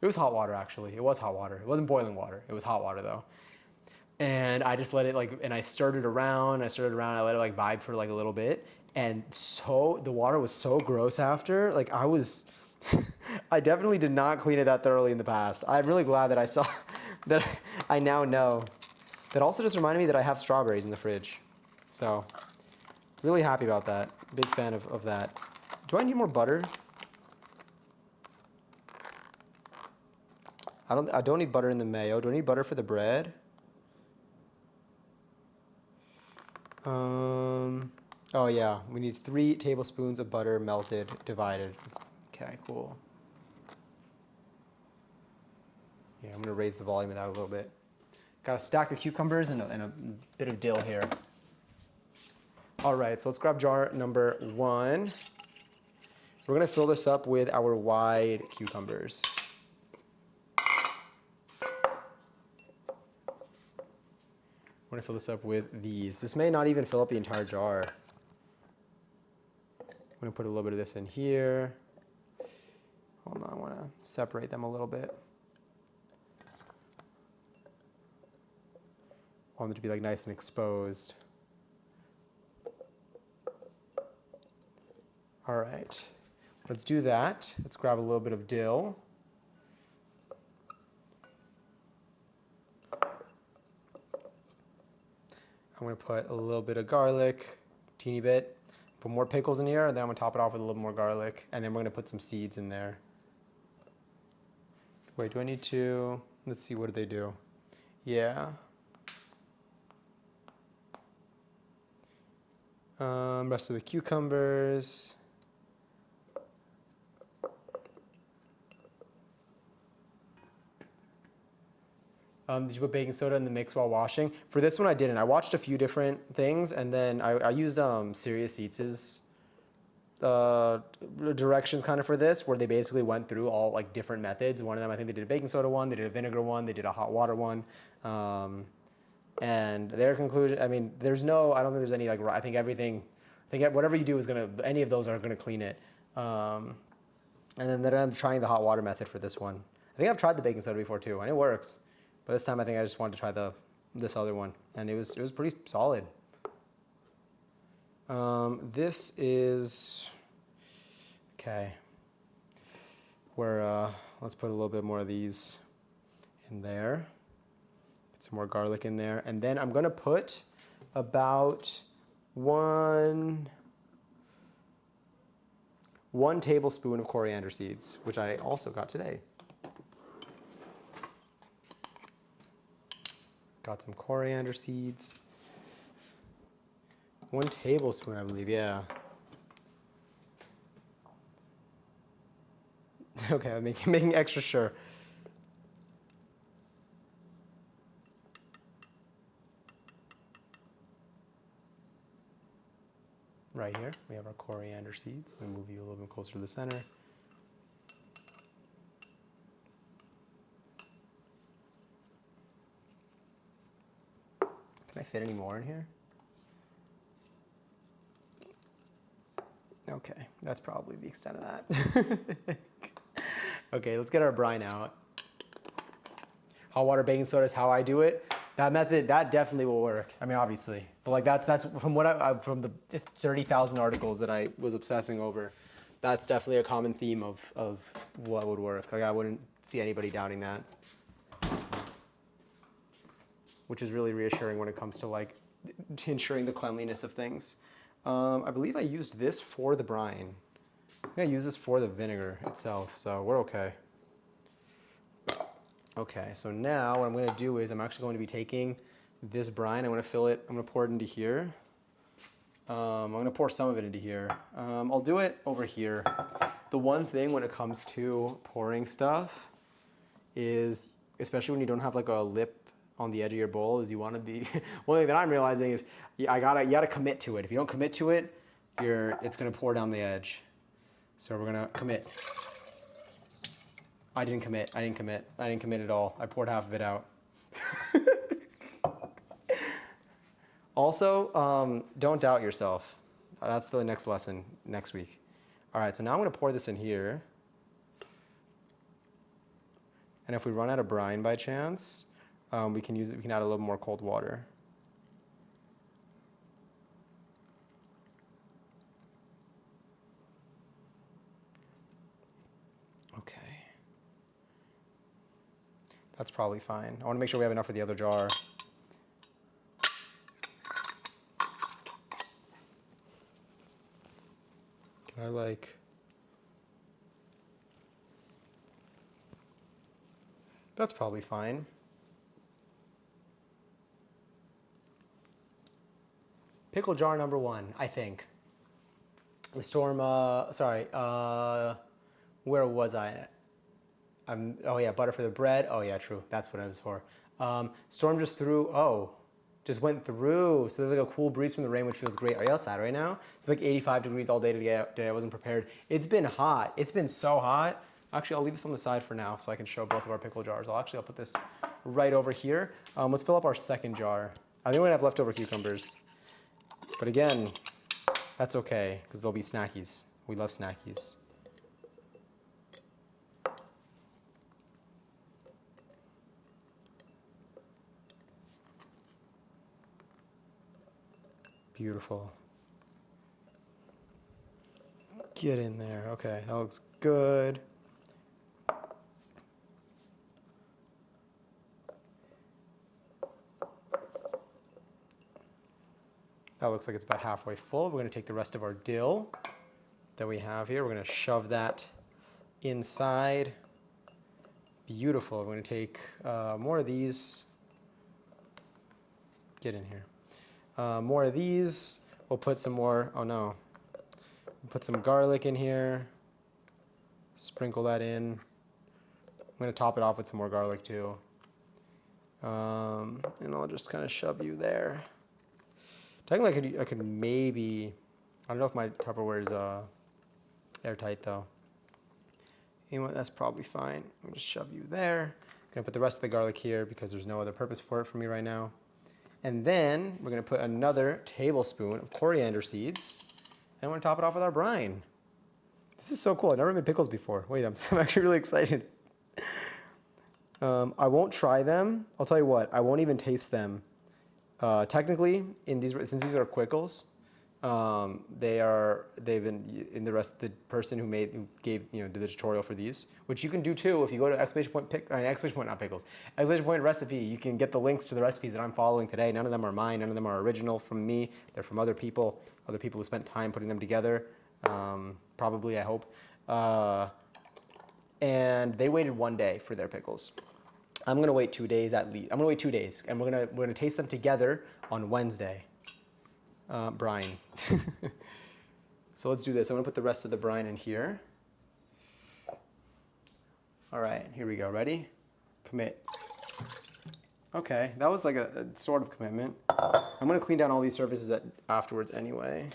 It was hot water actually. It was hot water. It wasn't boiling water. It was hot water though. And I just let it and I stirred it around. I let it like vibe for like a little bit. And so the water was so gross after. Like I definitely did not clean it that thoroughly in the past. I'm really glad that I saw, that I now know. That also just reminded me that I have strawberries in the fridge. So really happy about that. Big fan of that. Do I need more butter? I don't need butter in the mayo. Do I need butter for the bread? Oh yeah, we need 3 tablespoons of butter melted, divided. Okay, cool. Yeah, I'm gonna raise the volume of that a little bit. Got a stack of cucumbers and a bit of dill here. All right, so let's grab jar number 1. We're gonna fill this up with our wide cucumbers. I'm gonna fill this up with these. This may not even fill up the entire jar. I'm gonna put a little bit of this in here. Hold on, I wanna separate them a little bit. I want them to be like nice and exposed. All right, let's do that. Let's grab a little bit of dill. I'm gonna put a little bit of garlic, teeny bit. Put more pickles in here, and then I'm gonna top it off with a little more garlic, and then we're gonna put some seeds in there. Wait, do I need to? Let's see, what do they do? Yeah. Rest of the cucumbers. Did you put baking soda in the mix while washing? For this one, I didn't. I watched a few different things, and then I used Serious Eats' directions kind of for this, where they basically went through all like different methods. One of them, I think they did a baking soda one, they did a vinegar one, they did a hot water one. And their conclusion, I mean, I don't think there's any like, I think whatever you do is any of those are gonna clean it. And then I'm trying the hot water method for this one. I think I've tried the baking soda before too, and it works. But this time I think I just wanted to try this other one, and it was pretty solid. This is okay. Let's put a little bit more of these in there. Get some more garlic in there, and then I'm gonna put about one tablespoon of coriander seeds, which I also got today. Got some coriander seeds. 1 tablespoon, I believe, yeah. Okay, I'm making extra sure. Right here, we have our coriander seeds. Let me move you a little bit closer to the center. Can I fit any more in here? Okay, that's probably the extent of that. Okay, let's get our brine out. Hot water baking soda is how I do it. That method, that definitely will work. I mean, obviously, but like that's from from the 30,000 articles that I was obsessing over. That's definitely a common theme of what would work. Like I wouldn't see anybody doubting that, which is really reassuring when it comes to like ensuring the cleanliness of things. I believe I used this for the brine. I think I used this for the vinegar itself, so we're okay. Okay, so now what I'm gonna do is I'm actually going to be taking this brine, I'm gonna fill it, I'm gonna pour it into here. I'm gonna pour some of it into here. I'll do it over here. The one thing when it comes to pouring stuff is, especially when you don't have like a lip on the edge of your bowl, is you wanna be, one thing that I'm realizing is you gotta commit to it. If you don't commit to it, it's gonna pour down the edge. So we're gonna commit. I didn't commit. I didn't commit. I didn't commit at all. I poured half of it out. Also, don't doubt yourself. That's the next lesson next week. All right, so now I'm gonna pour this in here. And if we run out of brine by chance, we can add a little more cold water. Okay. That's probably fine. I wanna make sure we have enough for the other jar. Can I like... That's probably fine. Pickle jar number 1, I think. The storm, where was I? Oh yeah, butter for the bread. Oh yeah, true. That's what it was for. Storm just went through. So there's like a cool breeze from the rain, which feels great. Are you outside right now? It's like 85 degrees all day today. I wasn't prepared. It's been hot. It's been so hot. Actually, I'll leave this on the side for now so I can show both of our pickle jars. I'll put this right over here. Let's fill up our second jar. I think we're gonna have leftover cucumbers. But again, that's okay, because they'll be snackies. We love snackies. Beautiful. Get in there. Okay, that looks good. That looks like it's about halfway full. We're gonna take the rest of our dill that we have here. We're gonna shove that inside. Beautiful. We're gonna take more of these. Get in here. More of these. We'll put some more, oh no. We'll put some garlic in here. Sprinkle that in. I'm gonna top it off with some more garlic too. And I'll just kind of shove you there. Technically, I could maybe, I don't know if my Tupperware is airtight though. You know what, that's probably fine. I'll just shove you there. I'm gonna put the rest of the garlic here because there's no other purpose for it for me right now. And then we're gonna put another tablespoon of coriander seeds, and we're gonna top it off with our brine. This is so cool. I've never made pickles before. Wait, I'm actually really excited. I won't try them. I'll tell you what, I won't even taste them. Technically, since these are pickles, they've been in the rest. The person who did the tutorial for these, which you can do too if you go to exclamation point recipe. You can get the links to the recipes that I'm following today. None of them are mine. None of them are original from me. They're from other people who spent time putting them together. Probably, I hope. And they waited 1 day for their pickles. I'm gonna wait 2 days at least. I'm gonna wait 2 days, and we're gonna taste them together on Wednesday. Brine. So let's do this. I'm gonna put the rest of the brine in here. All right, here we go. Ready? Commit. Okay, that was like a sort of commitment. I'm gonna clean down all these surfaces afterwards anyway.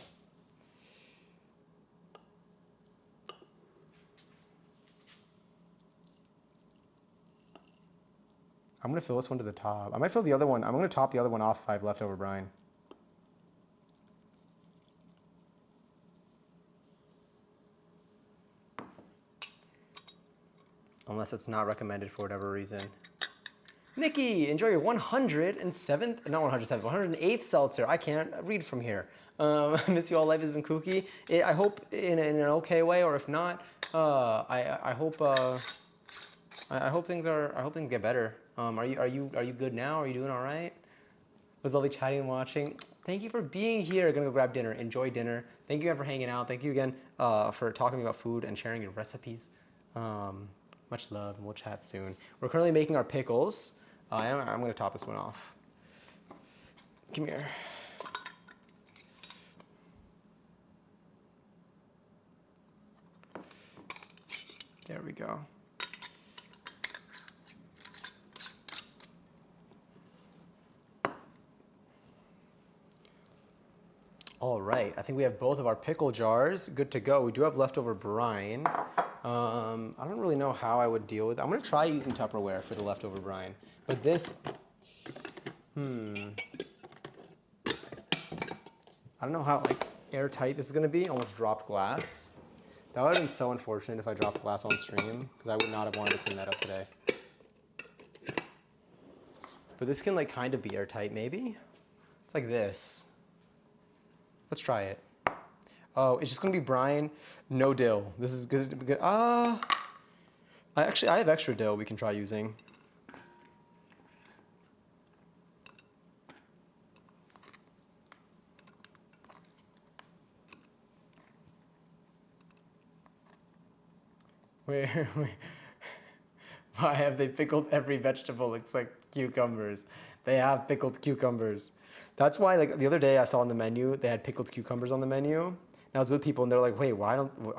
I'm gonna fill this one to the top. I might fill the other one. I'm gonna top the other one off if I have leftover brine. Unless it's not recommended for whatever reason. Nikki, enjoy your 107th, not 107th, 108th seltzer. I can't read from here. I miss you all. Life has been kooky. I hope in an okay way, or if not, I hope things get better. Are you good now? Are you doing all right? It was lovely chatting and watching. Thank you for being here. Gonna go grab dinner. Enjoy dinner. Thank you again for hanging out. Thank you again for talking about food and sharing your recipes. Much love, and we'll chat soon. We're currently making our pickles. I'm gonna top this one off. Come here. There we go. All right, I think we have both of our pickle jars good to go. We do have leftover brine. I don't really know how I would deal with it. I'm gonna try using Tupperware for the leftover brine. But this, I don't know how like airtight this is gonna be. Almost dropped glass. That would have been so unfortunate if I dropped glass on stream, because I would not have wanted to clean that up today. But this can like kind of be airtight maybe. It's like this. Let's try it. Oh, it's just gonna be brine, no dill. This is good. I have extra dill we can try using. Wait. Why have they pickled every vegetable except cucumbers? They have pickled cucumbers. That's why, like the other day, I saw on the menu they had pickled cucumbers on the menu. And I was with people, and they're like, "Wait,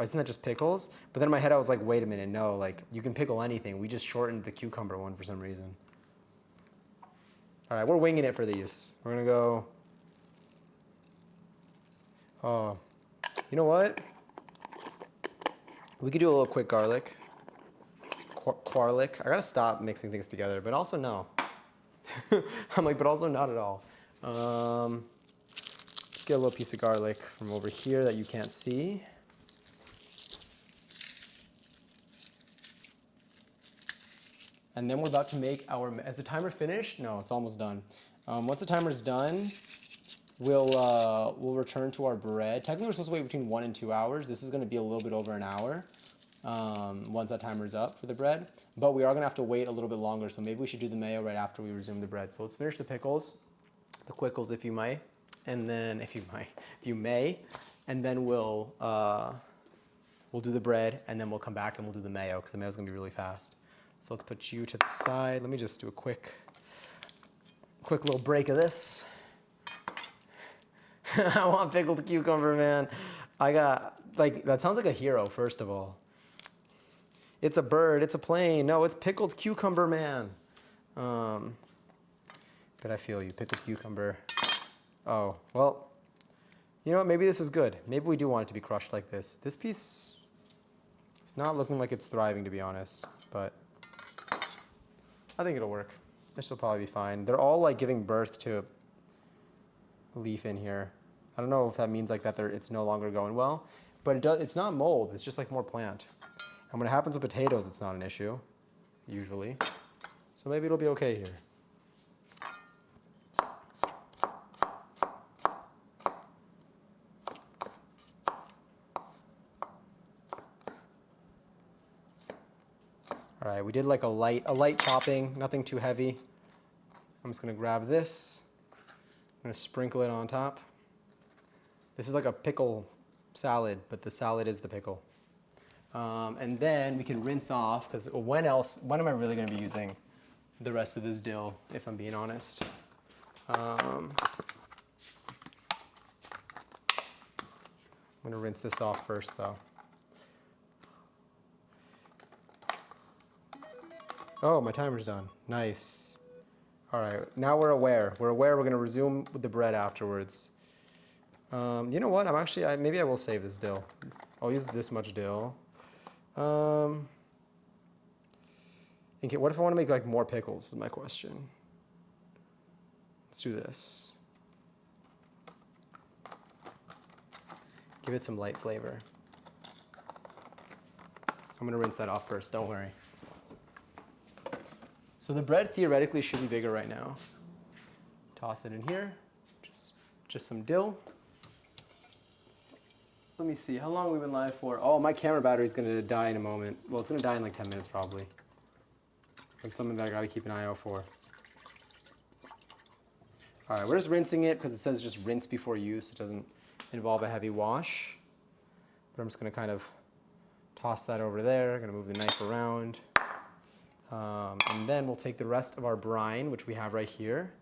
isn't that just pickles?" But then in my head, I was like, "Wait a minute, no. Like you can pickle anything. We just shortened the cucumber one for some reason." All right, we're winging it for these. We're gonna go. Oh, you know what? We could do a little quick garlic. Quarlic. I gotta stop mixing things together, but also no. I'm like, but also not at all. Let's get a little piece of garlic from over here that you can't see. And then we're about to make our, is the timer finished? No, it's almost done. Once the timer's done, we'll return to our bread. Technically, we're supposed to wait between 1 and 2 hours. This is gonna be a little bit over an hour. Once that timer's up for the bread. But we are gonna have to wait a little bit longer, so maybe we should do the mayo right after we resume the bread. So let's finish the pickles, the quickles if you may, and then if you may, and then we'll do the bread, and then we'll come back and we'll do the mayo, because the mayo's gonna be really fast. So let's put you to the side. Let me just do a quick little break of this. I want pickled cucumber, man. I got, like, that sounds like a hero, first of all. It's a bird, it's a plane. No, it's pickled cucumber, man. But I feel you, pickled cucumber. Oh, well, you know what, maybe this is good. Maybe we do want it to be crushed like this. This piece, it's not looking like it's thriving, to be honest, but I think it'll work. This will probably be fine. They're all like giving birth to a leaf in here. I don't know if that means like that it's no longer going well, but it's not mold, it's just like more plant. And when it happens with potatoes, it's not an issue, usually. So maybe it'll be okay here. All right, we did like a light chopping, nothing too heavy. I'm just gonna grab this. I'm gonna sprinkle it on top. This is like a pickle salad, but the salad is the pickle. And then we can rinse off, because when am I really going to be using the rest of this dill, if I'm being honest? I'm going to rinse this off first, though. Oh, my timer's done. Nice. All right, now we're aware. We're going to resume with the bread afterwards. You know what? Maybe I will save this dill. I'll use this much dill. What if I want to make like more pickles is my question. Let's do this. Give it some light flavor. I'm gonna rinse that off first, don't worry. So the bread theoretically should be bigger right now. Toss it in here, just some dill. Let me see, how long have we been live for? Oh, my camera battery's gonna die in a moment. Well, it's gonna die in like 10 minutes probably. It's something that I gotta keep an eye out for. All right, we're just rinsing it because it says just rinse before use. It doesn't involve a heavy wash. But I'm just gonna kind of toss that over there. Gonna move the knife around. And then we'll take the rest of our brine, which we have right here.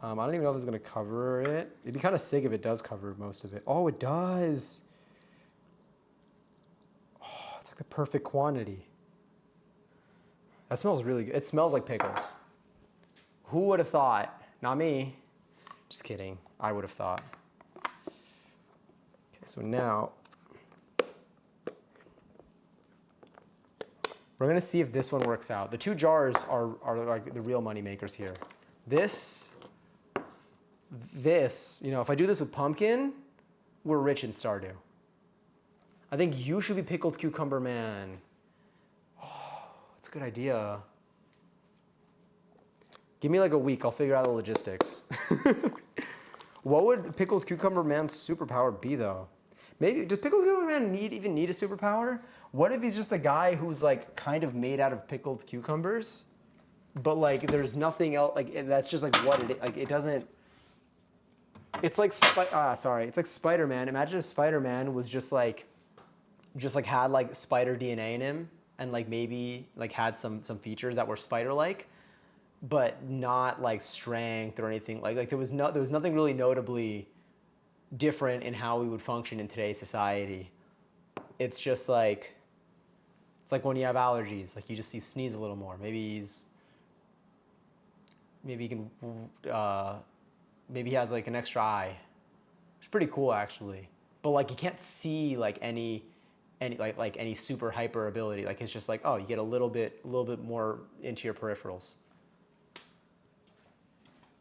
I don't even know if it's gonna cover it. It'd be kind of sick if it does cover most of it. Oh, it does. The perfect quantity. That smells really good. It smells like pickles. Who would have thought? Not me. Just kidding. I would have thought. Okay, so now We're gonna see if this one works out. The 2 jars are like the real money makers here. This, you know, if I do this with pumpkin, we're rich in Stardew. I think you should be pickled cucumber man. Oh, that's a good idea. Give me like a week, I'll figure out the logistics. What would pickled cucumber man's superpower be though? Maybe, does pickled cucumber man even need a superpower? What if he's just a guy who's like kind of made out of pickled cucumbers? But like there's nothing else, like that's just like what it is. Like it doesn't, it's like, it's like Spider-Man. Imagine if Spider-Man was just like had like spider DNA in him and like maybe like had some features that were spider-like, but not like strength or anything. Like there was nothing really notably different in how we would function in today's society. It's just like, it's like when you have allergies, like you just sneeze a little more. Maybe he has like an extra eye. It's pretty cool actually. But like you can't see like any super hyper ability. Like it's just like, oh, you get a little bit more into your peripherals.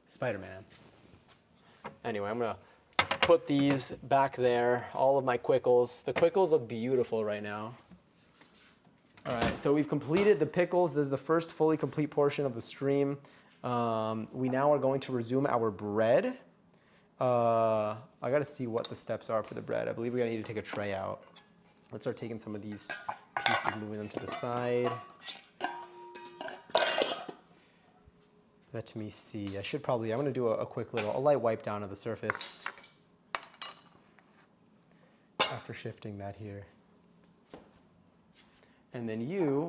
Spider-Man. Anyway, I'm gonna put these back there. All of my quickles. The quickles look beautiful right now. All right, so we've completed the pickles. This is the first fully complete portion of the stream. We now are going to resume our bread. I gotta see what the steps are for the bread. I believe we're gonna need to take a tray out. Let's start taking some of these pieces, moving them to the side. Let me see. I'm gonna do a quick a light wipe down of the surface after shifting that here. And then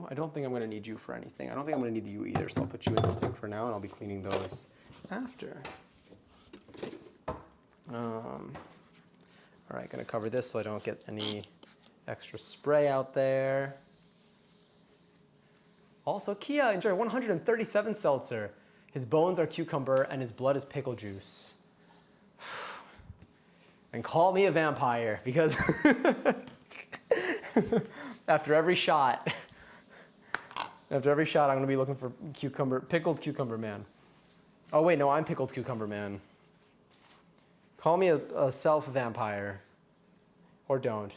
I don't think I'm gonna need you for anything. I don't think I'm gonna need you either, so I'll put you in the sink for now and I'll be cleaning those after. All right, gonna cover this so I don't get any extra spray out there. Also, Kia, enjoy 137 seltzer. His bones are cucumber and his blood is pickle juice. And call me a vampire because after every shot, I'm gonna be looking for pickled cucumber man. Oh wait, no, I'm pickled cucumber man. Call me a self-vampire. Or don't.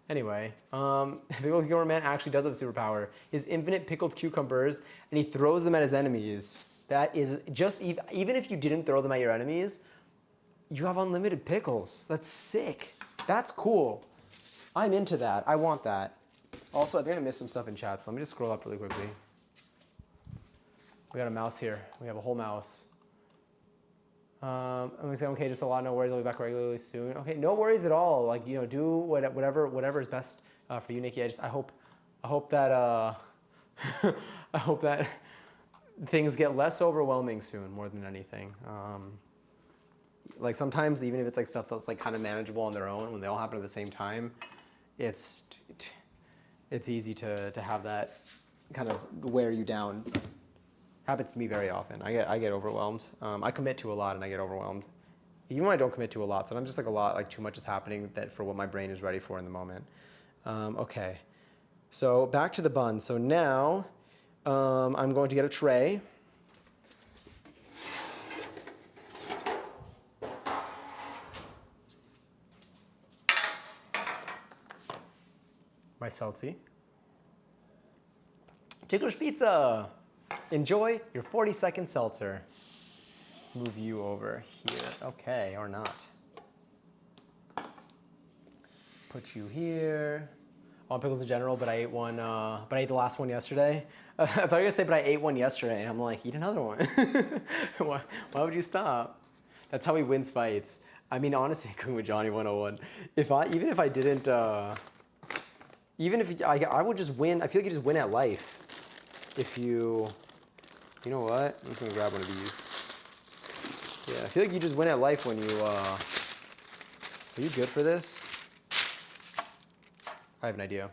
Anyway, pickled cucumber man actually does have a superpower. He has infinite pickled cucumbers, and he throws them at his enemies. That is just, even if you didn't throw them at your enemies, you have unlimited pickles. That's sick. That's cool. I'm into that. I want that. Also, I think I missed some stuff in chat, so let me just scroll up really quickly. We got a mouse here. We have a whole mouse. I'm gonna say, okay, just a lot, no worries, I'll be back regularly soon. Okay, no worries at all. Like, you know, do whatever is best for you, Nikki. I hope that I hope that things get less overwhelming soon, more than anything. Like sometimes, even if it's like stuff that's like kind of manageable on their own, when they all happen at the same time, it's easy to have that kind of wear you down. Happens to me very often. I get overwhelmed. I commit to a lot and I get overwhelmed. Even when I don't commit to a lot, sometimes just like too much is happening for what my brain is ready for in the moment. Okay, so back to the bun. So now I'm going to get a tray. My seltzy. Tickler's Pizza. Enjoy your 40-second seltzer. Let's move you over here. Okay, or not. Put you here. I want pickles in general, but I ate one. But I ate the last one yesterday. I thought you were gonna say, but I ate one yesterday, and I'm like, eat another one. Why would you stop? That's how he wins fights. I mean, honestly, Cooking with Johnny 101. Even if I didn't, I would just win. I feel like you just win at life. If you know what? I'm just gonna grab one of these. Yeah, I feel like you just win at life when you, are you good for this? I have an idea.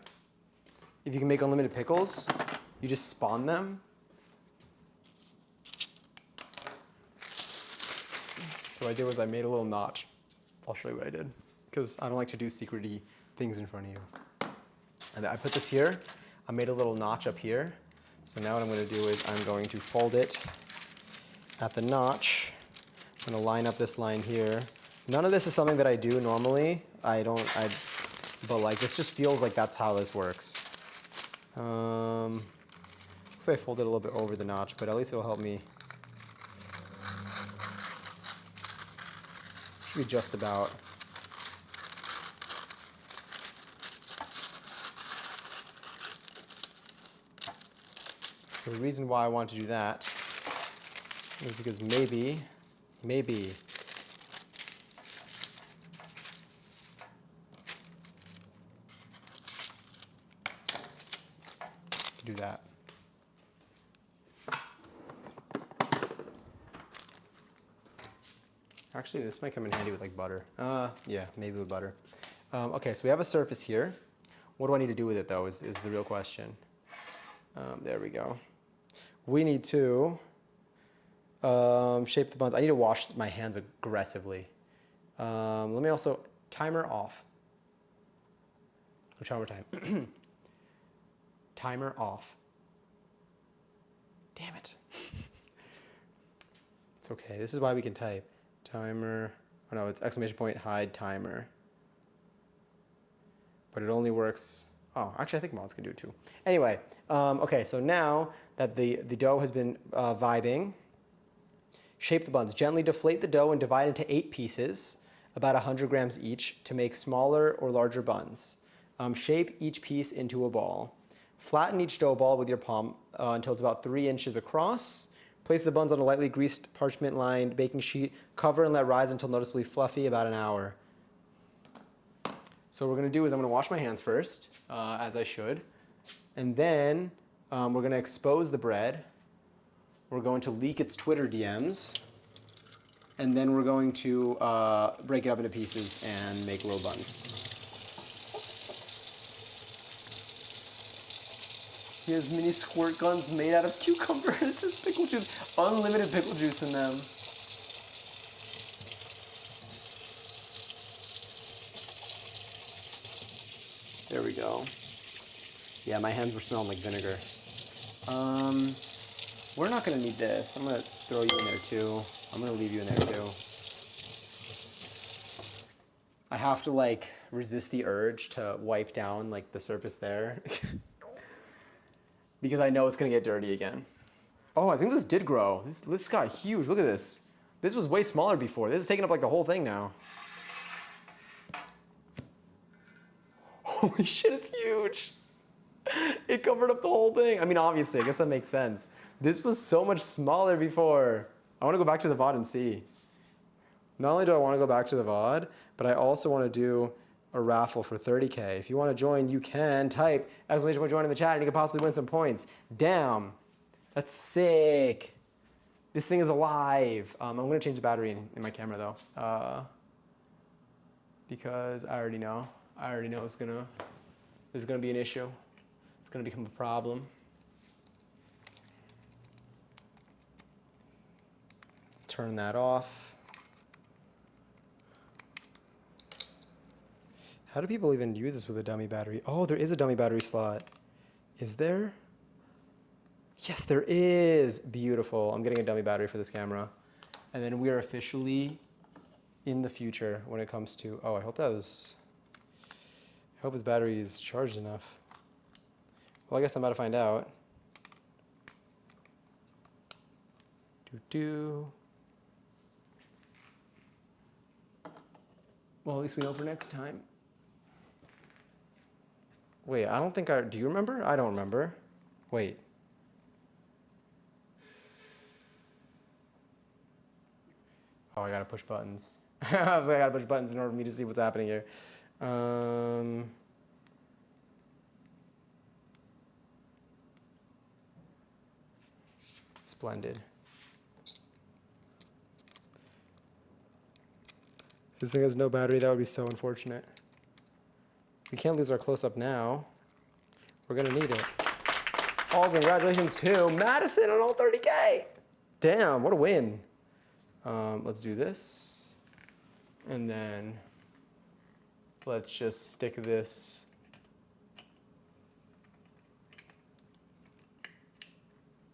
If you can make unlimited pickles, you just spawn them. So what I did was I made a little notch. I'll show you what I did, because I don't like to do secret-y things in front of you. And I put this here. I made a little notch up here. So now what I'm going to do is I'm going to fold it at the notch. I'm going to line up this line here. None of this is something that I do normally. But like this just feels like that's how this works. Looks like I folded a little bit over the notch, but at least it'll help me. Should be just about. So the reason why I want to do that is because maybe do that. Actually, this might come in handy with like butter. Yeah, maybe with butter. Okay, so we have a surface here. What do I need to do with it though is the real question. There we go. We need to shape the buns. I need to wash my hands aggressively. Let me also, timer off. I'll try one more time. Timer off. Damn it. It's okay, this is why we can type. Timer, oh no, it's exclamation point, hide timer. But it only works, oh, actually I think mods can do it too. Anyway, okay, so now that the dough has been vibing, shape the buns. Gently deflate the dough and divide into 8 pieces, about 100 grams each, to make smaller or larger buns. Shape each piece into a ball. Flatten each dough ball with your palm until it's about 3 inches across. Place the buns on a lightly greased parchment-lined baking sheet. Cover and let rise until noticeably fluffy, about an hour. So what we're going to do is I'm going to wash my hands first, as I should. And then we're going to expose the bread. We're going to leak its Twitter DMs. And then we're going to break it up into pieces and make little buns. He has mini squirt guns made out of cucumber. It's just pickle juice. Unlimited pickle juice in them. There we go. Yeah, my hands were smelling like vinegar. We're not gonna need this. I'm gonna throw you in there too. I'm gonna leave you in there too. I have to like resist the urge to wipe down like the surface there. Because I know it's gonna get dirty again. Oh, I think this did grow. This got huge, look at this. This was way smaller before. This is taking up like the whole thing now. Holy shit, it's huge. It covered up the whole thing. I mean, obviously, I guess that makes sense. This was so much smaller before. I wanna go back to the VOD and see. Not only do I wanna go back to the VOD, but I also wanna do a raffle for 30K. If you want to join, you can type exclamation point join in the chat and you can possibly win some points. Damn, that's sick. This thing is alive. I'm going to change the battery in my camera though, because I already know this is gonna be an issue. It's gonna become a problem. Turn that off. How do people even use this with a dummy battery? Oh, there is a dummy battery slot. Is there? Yes, there is. Beautiful. I'm getting a dummy battery for this camera. And then we are officially in the future when it comes to, oh, I hope his battery is charged enough. Well, I guess I'm about to find out. Well, at least we know for next time. Wait, I don't think do you remember? I don't remember. Wait. Oh, I gotta push buttons. I was like, I gotta push buttons in order for me to see what's happening here. Splendid. If this thing has no battery, that would be so unfortunate. We can't lose our close-up now. We're gonna need it. Also, congratulations to Madison on all 30K. Damn, what a win. Let's do this. And then let's just stick this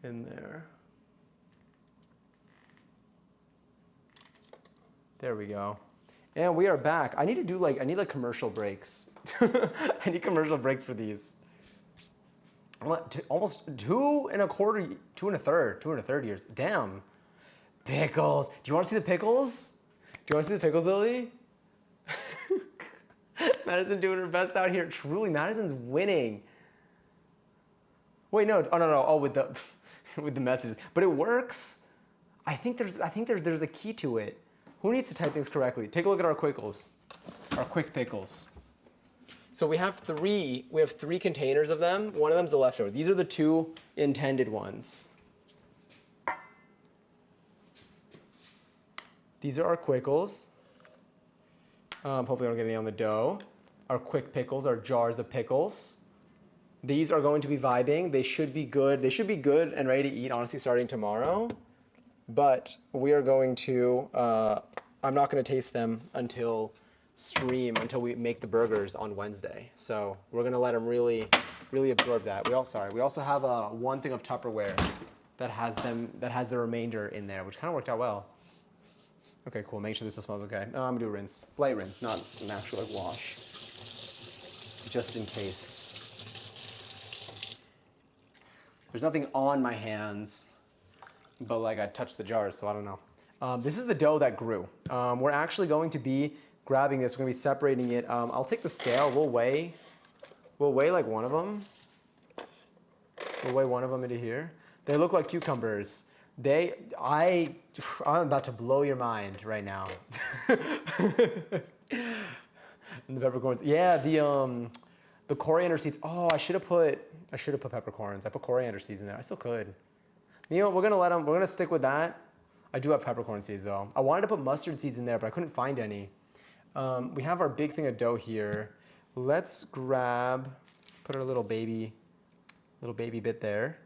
in there. There we go. And we are back. I need like commercial breaks. I need commercial breaks for these. Almost 2.25, 2.33 years. Damn. Pickles. Do you want to see the pickles? Do you want to see the pickles, Lily? Madison doing her best out here. Truly, Madison's winning. Wait, no. Oh, no, no. Oh, with the with the messages. But it works. I think there's a key to it. Who needs to type things correctly? Take a look at our quickles. Our quick pickles. So we have three containers of them. One of them's a leftover. These are the 2 intended ones. These are our quickles. Hopefully I don't get any on the dough. Our quick pickles, our jars of pickles. These are going to be vibing. They should be good. They should be good and ready to eat, honestly, starting tomorrow. But we are going to, I'm not going to taste them until we make the burgers on Wednesday. So we're going to let them really absorb that. We also have one thing of Tupperware that has the remainder in there, which kind of worked out well. Okay, cool. Make sure this still smells okay. I'm going to do a rinse. Light rinse, not an actual like wash. Just in case. There's nothing on my hands, but like I touched the jars, so I don't know. This is the dough that grew. We're actually going to be grabbing this. We're going to be separating it. I'll take the scale. We'll weigh like one of them. We'll weigh one of them into here. They look like cucumbers. I'm about to blow your mind right now. And the peppercorns. Yeah, the coriander seeds. Oh, I should have put peppercorns. I put coriander seeds in there. I still could. You know, we're gonna stick with that. I do have peppercorn seeds though. I wanted to put mustard seeds in there, but I couldn't find any. We have our big thing of dough here. Let's put our little baby bit there.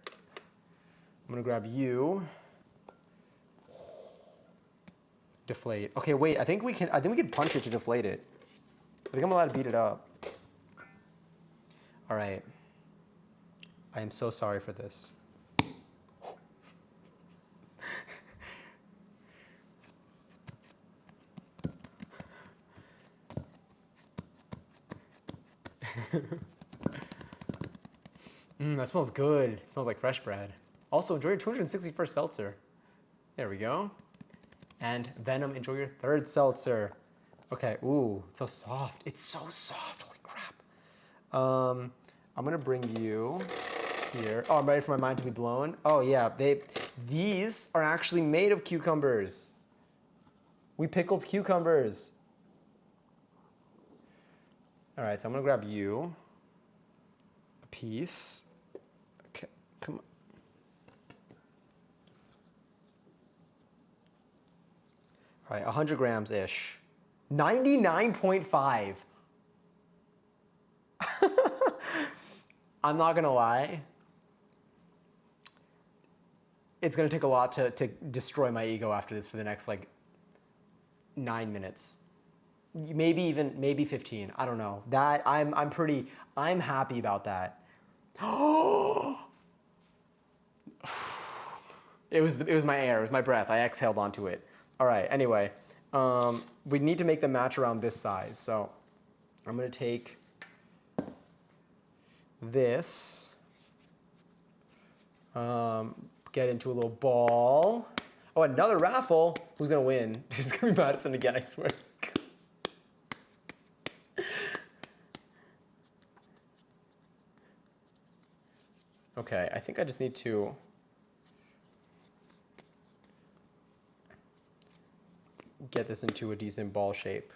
I'm gonna grab you. Deflate. Okay, wait. I think we can punch it to deflate it. I think I'm allowed to beat it up. All right. I am so sorry for this. That smells good. It smells like fresh bread. Also, enjoy your 261st seltzer. There we go. And Venom, enjoy your 3rd seltzer. Okay, ooh, it's so soft. It's so soft, holy crap. I'm gonna bring you here. Oh, I'm ready for my mind to be blown. Oh yeah, these are actually made of cucumbers. We pickled cucumbers. All right, so I'm gonna grab you a piece. Okay, come on. All right, 100 grams-ish. 99.5. I'm not gonna lie. It's gonna take a lot to destroy my ego after this for the next like 9 minutes. Maybe 15. I don't know. That I'm happy about that. It was my air. It was my breath. I exhaled onto it. All right. Anyway, we need to make the match around this size. So I'm gonna take this. Get into a little ball. Oh, another raffle. Who's gonna win? It's gonna be Madison again, I swear. Okay, I think I just need to get this into a decent ball shape.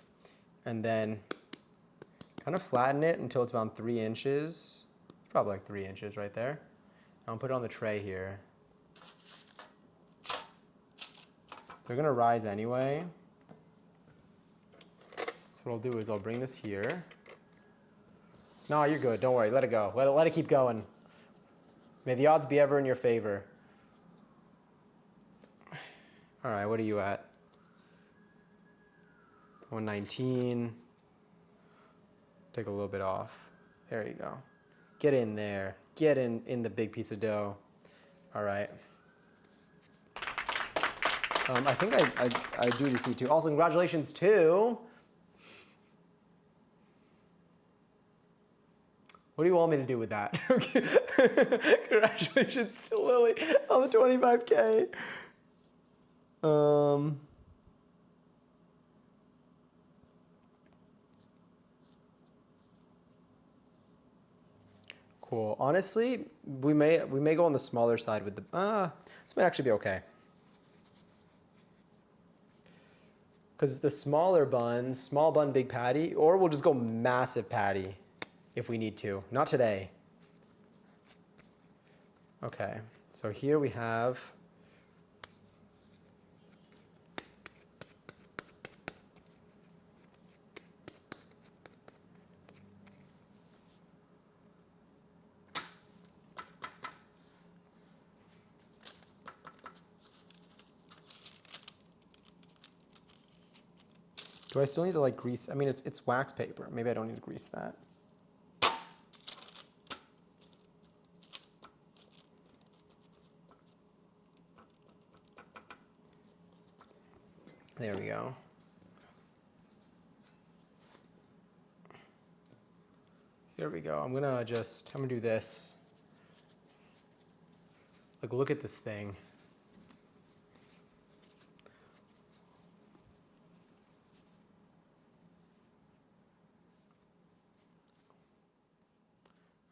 And then kind of flatten it until it's about 3 inches. It's probably like 3 inches right there. I'll put it on the tray here. They're gonna rise anyway. So what I'll do is I'll bring this here. No, you're good, don't worry, let it go. Let it keep going. May the odds be ever in your favor. All right, what are you at? 119. Take a little bit off. There you go. Get in there. Get in the big piece of dough. All right. I think I do this too. Also, congratulations to. What do you want me to do with that? Congratulations to Lily on the 25K. Cool. Honestly, we may go on the smaller side with the. This might actually be okay. Because the smaller buns, small bun, big patty, or we'll just go massive patty if we need to. Not today. Okay, so here we have do I still need to like grease? I mean, it's wax paper. Maybe I don't need to grease that. There we go. Here we go. I'm gonna do this. Like, look at this thing.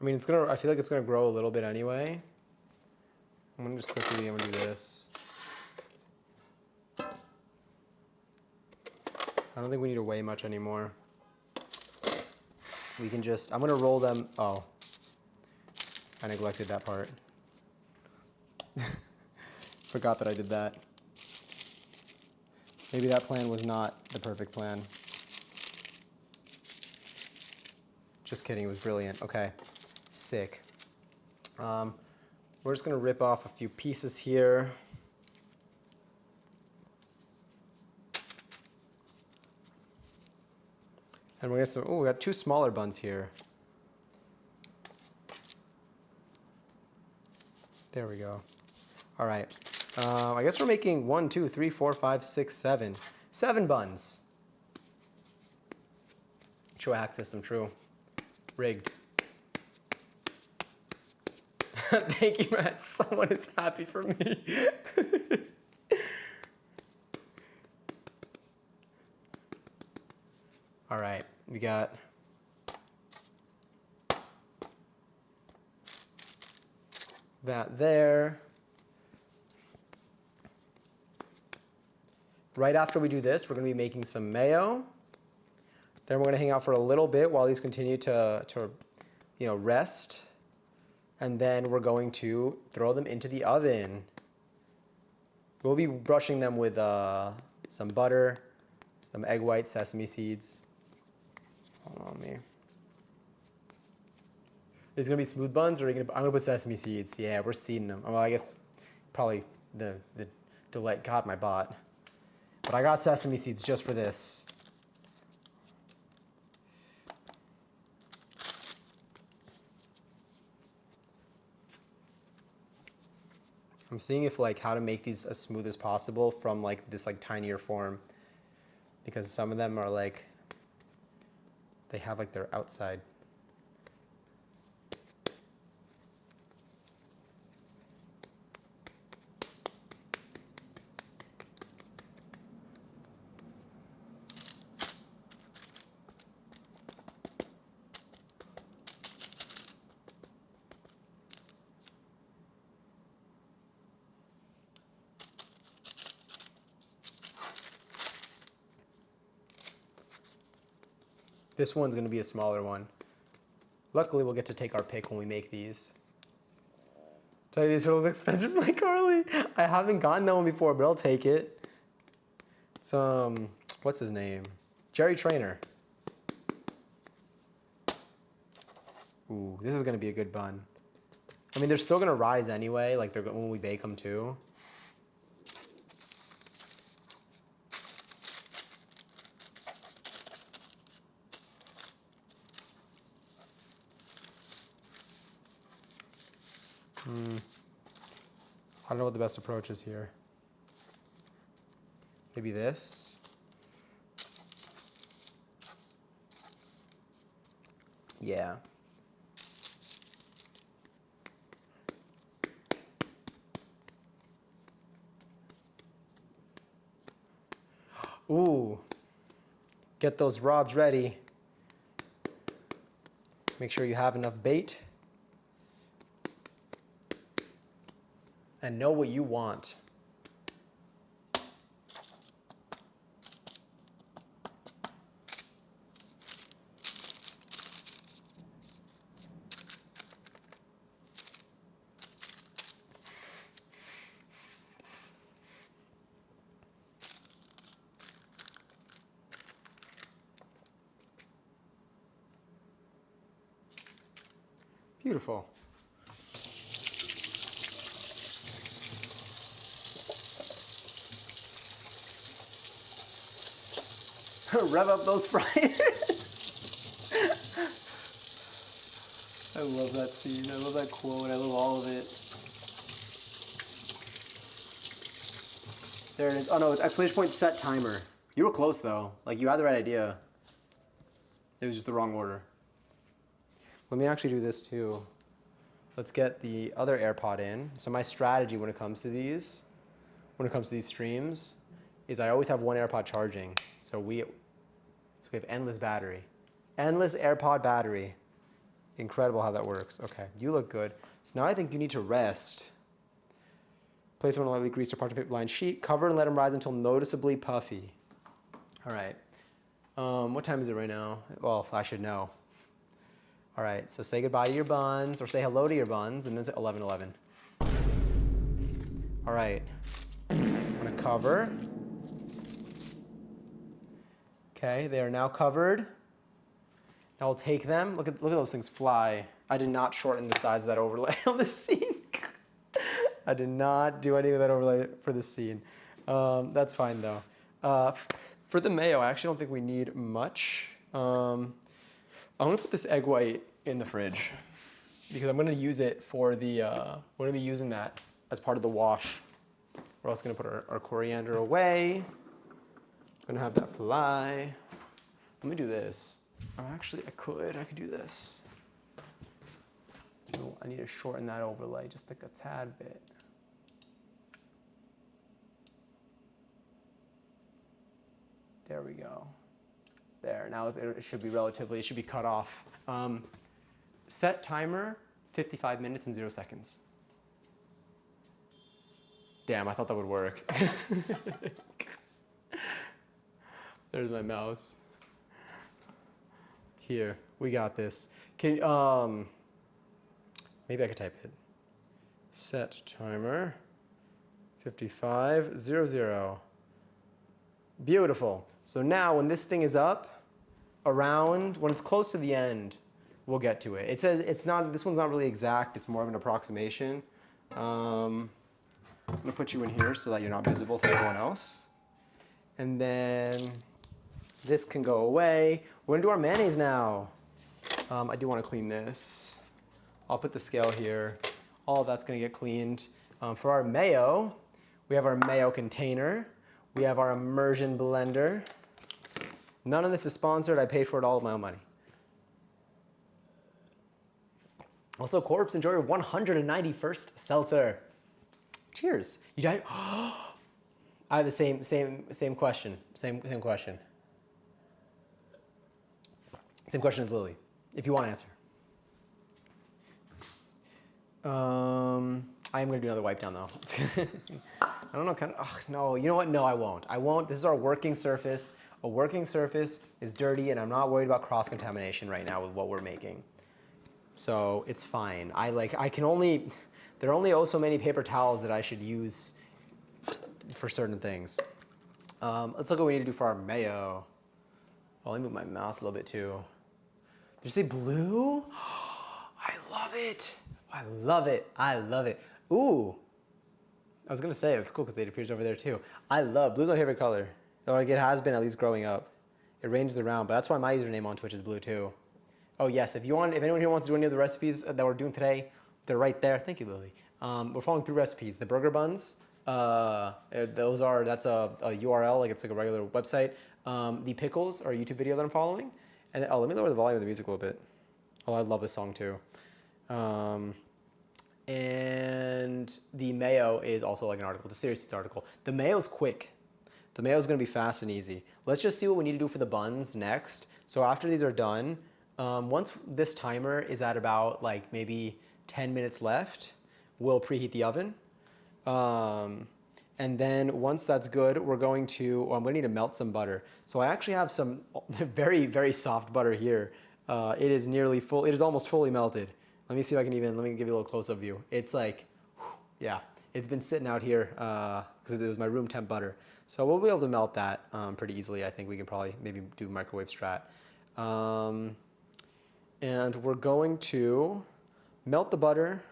I mean, I feel like it's gonna grow a little bit anyway. I'm gonna do this. I don't think we need to weigh much anymore. We can I'm gonna roll them. Oh, I neglected that part. Forgot that I did that. Maybe that plan was not the perfect plan. Just kidding, it was brilliant. Okay, sick. We're just gonna rip off a few pieces here. And we got two smaller buns here. There we go. All right. I guess we're making 1, 2, 3, 4, 5, 6, 7. 7 buns. True hack system, true. Rigged. Thank you, Matt. Someone is happy for me. All right, we got that there. Right after we do this, we're gonna be making some mayo. Then we're gonna hang out for a little bit while these continue to rest. And then we're going to throw them into the oven. We'll be brushing them with some butter, some egg whites, sesame seeds. Hold on me. Is it gonna be smooth buns, or I'm gonna put sesame seeds? Yeah, we're seeding them. Well, I guess probably the delay. God, my bot. But I got sesame seeds just for this. I'm seeing if how to make these as smooth as possible from this tinier form, because some of them are they have their outside. This one's gonna be a smaller one. Luckily, we'll get to take our pick when we make these. Tell you these are a little expensive, like Carly. I haven't gotten that one before, but I'll take it. It's what's his name? Jerry Trainer. Ooh, this is gonna be a good bun. I mean, they're still gonna rise anyway, when we bake them too. don't know what the best approach is here. Maybe this. Yeah. Ooh. Get those rods ready. Make sure you have enough bait. And know what you want. Beautiful. Rev up those fryers. I love that scene. I love that quote. I love all of it. There it is. Oh no, it's exclamation point set timer. You were close though. Like you had the right idea. It was just the wrong order. Let me actually do this too. Let's get the other AirPod in. So my strategy when it comes to these streams, is I always have one AirPod charging. So we have endless battery. Endless AirPod battery. Incredible how that works. Okay, you look good. So now I think you need to rest. Place them on a lightly greased or parchment paper lined sheet. Cover and let them rise until noticeably puffy. All right. What time is it right now? Well, I should know. All right, so say goodbye to your buns, or say hello to your buns, and then say 11:11. All right, I'm gonna cover. Okay, they are now covered. Now I'll take them. Look at those things fly. I did not shorten the size of that overlay on the scene. I did not do any of that overlay for the scene. That's fine though. For the mayo, I actually don't think we need much. I'm gonna put this egg white in the fridge because I'm gonna use it for the, we're gonna be using that as part of the wash. We're also gonna put our coriander away. Gonna have that fly. Let me do this. Actually, I could do this. I need to shorten that overlay just like a tad bit. There we go. There, now it should be it should be cut off. Set timer, 55 minutes and 0 seconds. Damn, I thought that would work. There's my mouse. Here, we got this. Can maybe I could type it. Set timer, 55:00. Beautiful. So now when this thing is up, when it's close to the end, we'll get to it. It says this one's not really exact, it's more of an approximation. I'm gonna put you in here so that you're not visible to everyone else. And then this can go away. We're gonna do our mayonnaise now. I do wanna clean this. I'll put the scale here. All of that's gonna get cleaned. For our mayo, we have our mayo container. We have our immersion blender. None of this is sponsored. I paid for it all with my own money. Also, Corpse, enjoy your 191st seltzer. Cheers. You died? I have the same question. Same question. Same question as Lily, if you want to answer. I am going to do another wipe down though. I don't know, no, you know what? No, I won't. I won't. This is our working surface. A working surface is dirty and I'm not worried about cross-contamination right now with what we're making. So it's fine. There are only so many paper towels that I should use for certain things. Let's look at what we need to do for our mayo. Oh, let me move my mouse a little bit too. Did you say blue? I love it. I love it. I love it. Ooh. I was gonna say, it's cool because it appears over there too. Blue's my favorite color. Or like it has been at least growing up. It ranges around, but that's why my username on Twitch is blue too. Oh yes, if anyone here wants to do any of the recipes that we're doing today, They're right there. Thank you, Lily. We're following 3 recipes. The burger buns, that's a URL, like it's like a regular website. The pickles are a YouTube video that I'm following. And let me lower the volume of the music a little bit. Oh, I love this song too. And the mayo is also like an article. It's a Serious Eats article. The mayo's quick. The mayo's gonna be fast and easy. Let's just see what we need to do for the buns next. So after these are done, once this timer is at about like maybe 10 minutes left, we'll preheat the oven. And then once that's good, I'm going to need to melt some butter. So I actually have some very, very soft butter here. It is nearly full, it is almost fully melted. Let me see if I can let me give you a little close-up view. It's like, yeah, it's been sitting out here because it was my room temp butter. So we'll be able to melt that pretty easily. I think we can probably maybe do microwave strat. And we're going to melt the butter.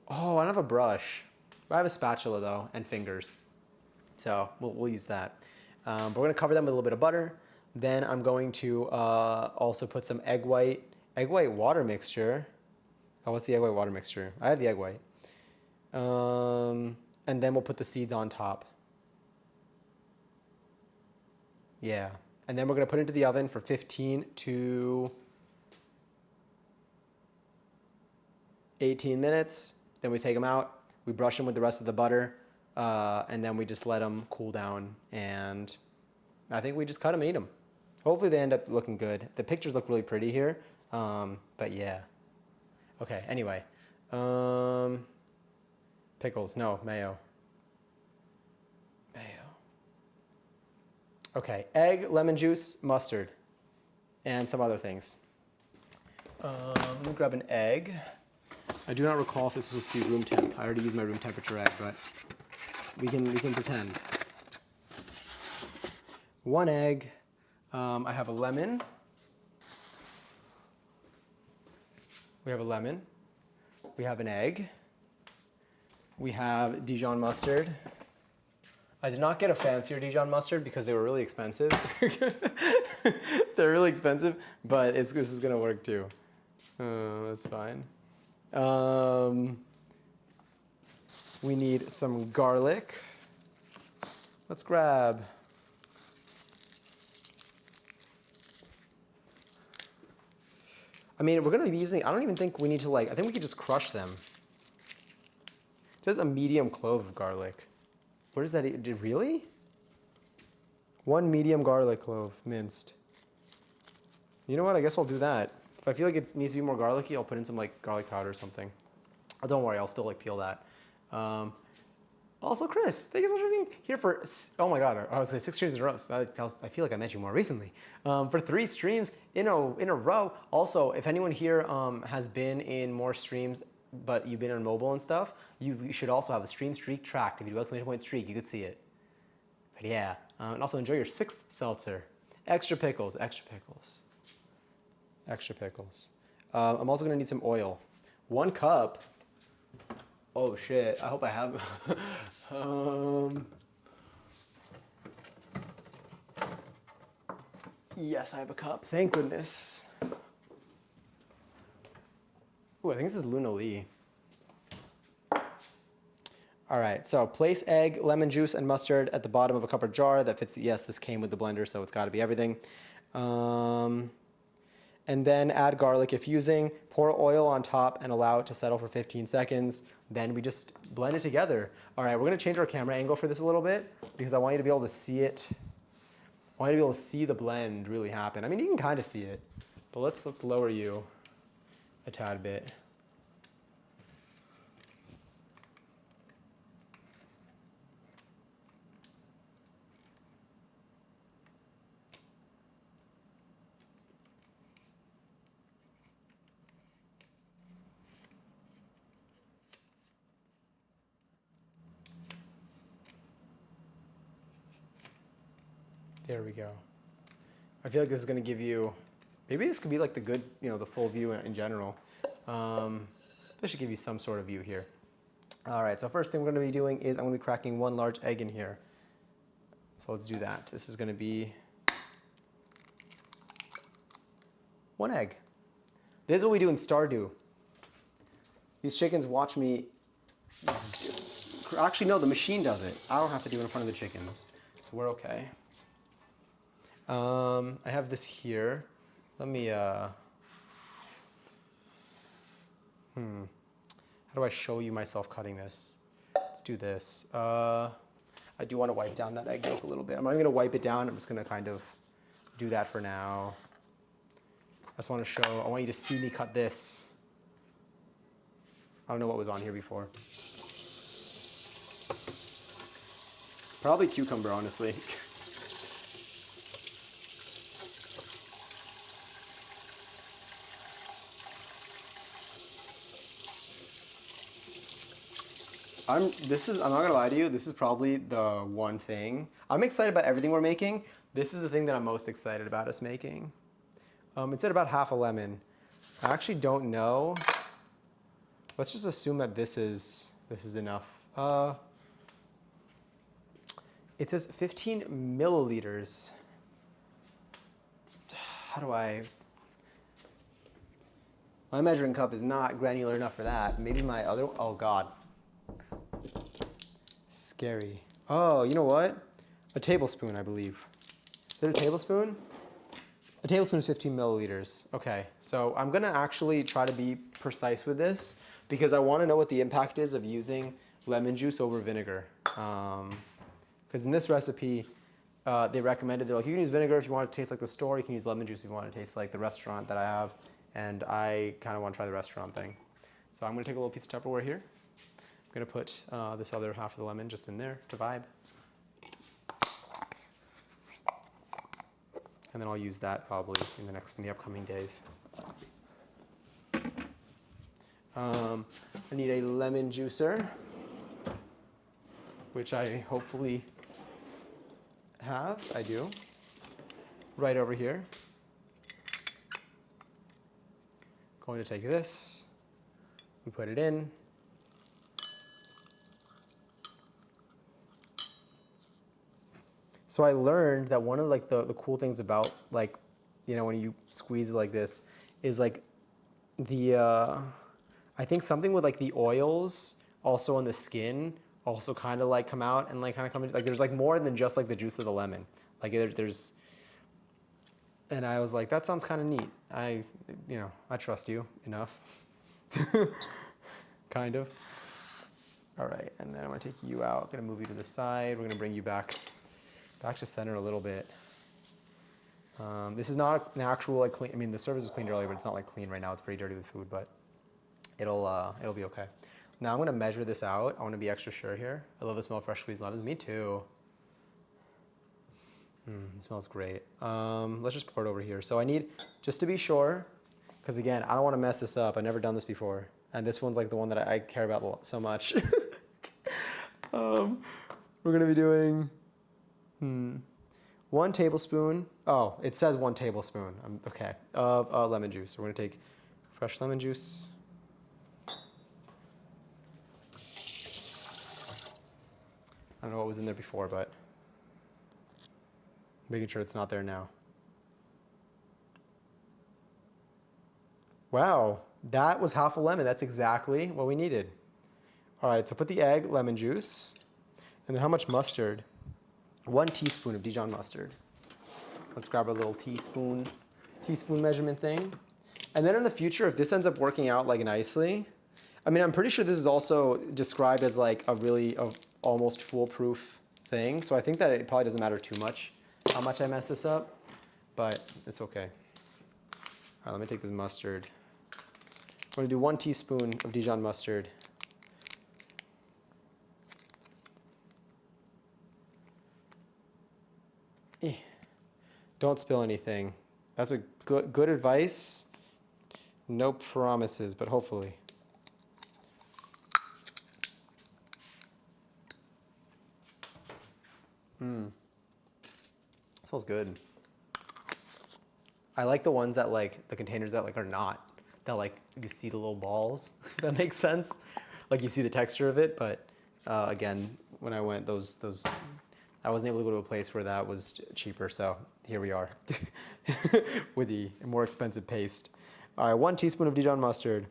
Oh, I don't have a brush. I have a spatula though, and fingers. So we'll use that. But we're gonna cover them with a little bit of butter. Then I'm going to also put some egg white water mixture. Oh, what's the egg white water mixture? I have the egg white. And then we'll put the seeds on top. Yeah. And then we're gonna put it into the oven for 15 to 18 minutes. Then we take them out. We brush them with the rest of the butter. And then we just let them cool down. And I think we just cut them and eat them. Hopefully they end up looking good. The pictures look really pretty here. But yeah. Okay, anyway. Pickles, no, mayo. Mayo. Okay, egg, lemon juice, mustard, and some other things. Let me grab an egg. I do not recall if this was supposed to be room temp. I already used my room temperature egg, but we can pretend. 1 egg. I have a lemon. We have a lemon. We have an egg. We have Dijon mustard. I did not get a fancier Dijon mustard because they were really expensive. They're really expensive, but this is gonna work too. That's fine. We need some garlic. Let's grab. I mean, we're gonna be using, I don't even think we need to I think we could just crush them. Just a medium clove of garlic. What is that? Really? 1 medium garlic clove, minced. You know what? I guess I'll do that. If I feel like it needs to be more garlicky, I'll put in some garlic powder or something. Oh, don't worry, I'll still peel that. Also, Chris, thank you so much for being here for, oh my God, I was saying 6 streams in a row. So I feel like I met you more recently. For 3 streams in a row. Also, if anyone here has been in more streams, but you've been on mobile and stuff, you should also have a stream streak tracked. If you do exclamation point streak, you could see it. But yeah, and also enjoy your 6th seltzer. Extra pickles, extra pickles. Extra pickles. I'm also gonna need some oil. 1 cup. Oh shit, I hope I have. Yes, I have a cup. Thank goodness. Ooh, I think this is Luna Lee. All right, so place egg, lemon juice, and mustard at the bottom of a cup or jar that fits. Yes, this came with the blender, so it's got to be everything. And then add garlic if using. Pour oil on top and allow it to settle for 15 seconds. Then we just blend it together. All right, we're gonna change our camera angle for this a little bit because I want you to be able to see it. I want you to be able to see the blend really happen. I mean, you can kind of see it, but let's lower you a tad bit. There we go. I feel like this is going to give you, maybe this could be like the good, the full view in general. This should give you some sort of view here. All right, so first thing we're going to be doing is I'm going to be cracking 1 large egg in here. So let's do that. This is going to be 1 egg. This is what we do in Stardew. These chickens watch me. Actually, no, the machine does it. I don't have to do it in front of the chickens. So we're okay. I have this here. Let me, how do I show you myself cutting this? Let's do this. I do want to wipe down that egg yolk a little bit. I'm not even going to wipe it down. I'm just going to kind of do that for now. I just want to show, I want you to see me cut this. I don't know what was on here before. Probably cucumber, honestly. I'm not gonna lie to you, this is probably the one thing. I'm excited about everything we're making. This is the thing that I'm most excited about us making. It's at about half a lemon. I actually don't know. Let's just assume that this is enough. It says 15 milliliters. How do I? My measuring cup is not granular enough for that. Maybe my other, oh God. Scary. Oh, you know what? A tablespoon, I believe. Is it a tablespoon? A tablespoon is 15 milliliters. Okay, so I'm gonna actually try to be precise with this because I wanna know what the impact is of using lemon juice over vinegar. Because in this recipe, they recommended, they're like, you can use vinegar if you want it to taste like the store, you can use lemon juice if you want it to taste like the restaurant that I have, and I kind of want to try the restaurant thing. So I'm gonna take a little piece of Tupperware here. I'm gonna put this other half of the lemon just in there to vibe. And then I'll use that probably in the upcoming days. I need a lemon juicer, which I hopefully have. I do. Right over here. Going to take this. We put it in. So I learned that one of like the cool things about like, you know, when you squeeze it like this is like the, I think something with like the oils also on the skin also kind of like come out and like kind of come in, like there's like more than just like the juice of the lemon. Like there's, and I was like, that sounds kind of neat. I trust you enough. Kind of. All right, and then I'm gonna take you out. I'm gonna move you to the side. We're gonna bring you back to center a little bit. This is not an actual like clean, I mean the surface was cleaned earlier, but it's not like clean right now. It's pretty dirty with food, but it'll be okay. Now I'm gonna measure this out. I wanna be extra sure here. I love the smell of fresh squeezed lemons. Me too. It smells great. Let's just pour it over here. So I need, just to be sure, because again, I don't wanna mess this up. I've never done this before. And this one's like the one that I care about so much. We're gonna be doing, 1 tablespoon. Oh, it says 1 tablespoon. Okay, of lemon juice. So we're gonna take fresh lemon juice. I don't know what was in there before, but making sure it's not there now. Wow, that was half a lemon. That's exactly what we needed. All right, so put the egg, lemon juice, and then how much mustard? 1 teaspoon of Dijon mustard. Let's grab our little teaspoon measurement thing. And then in the future, if this ends up working out like nicely, I mean, I'm pretty sure this is also described as like a really almost foolproof thing. So I think that it probably doesn't matter too much how much I mess this up, but it's okay. All right, let me take this mustard. I'm gonna do 1 teaspoon of Dijon mustard. Don't spill anything. That's a good advice. No promises, but hopefully. Smells good. I like the ones that like, the containers that like are not, that like you see the little balls, if that makes sense. Like you see the texture of it, but again, when I went, I wasn't able to go to a place where that was cheaper, so here we are with the more expensive paste. All right, 1 teaspoon of Dijon mustard.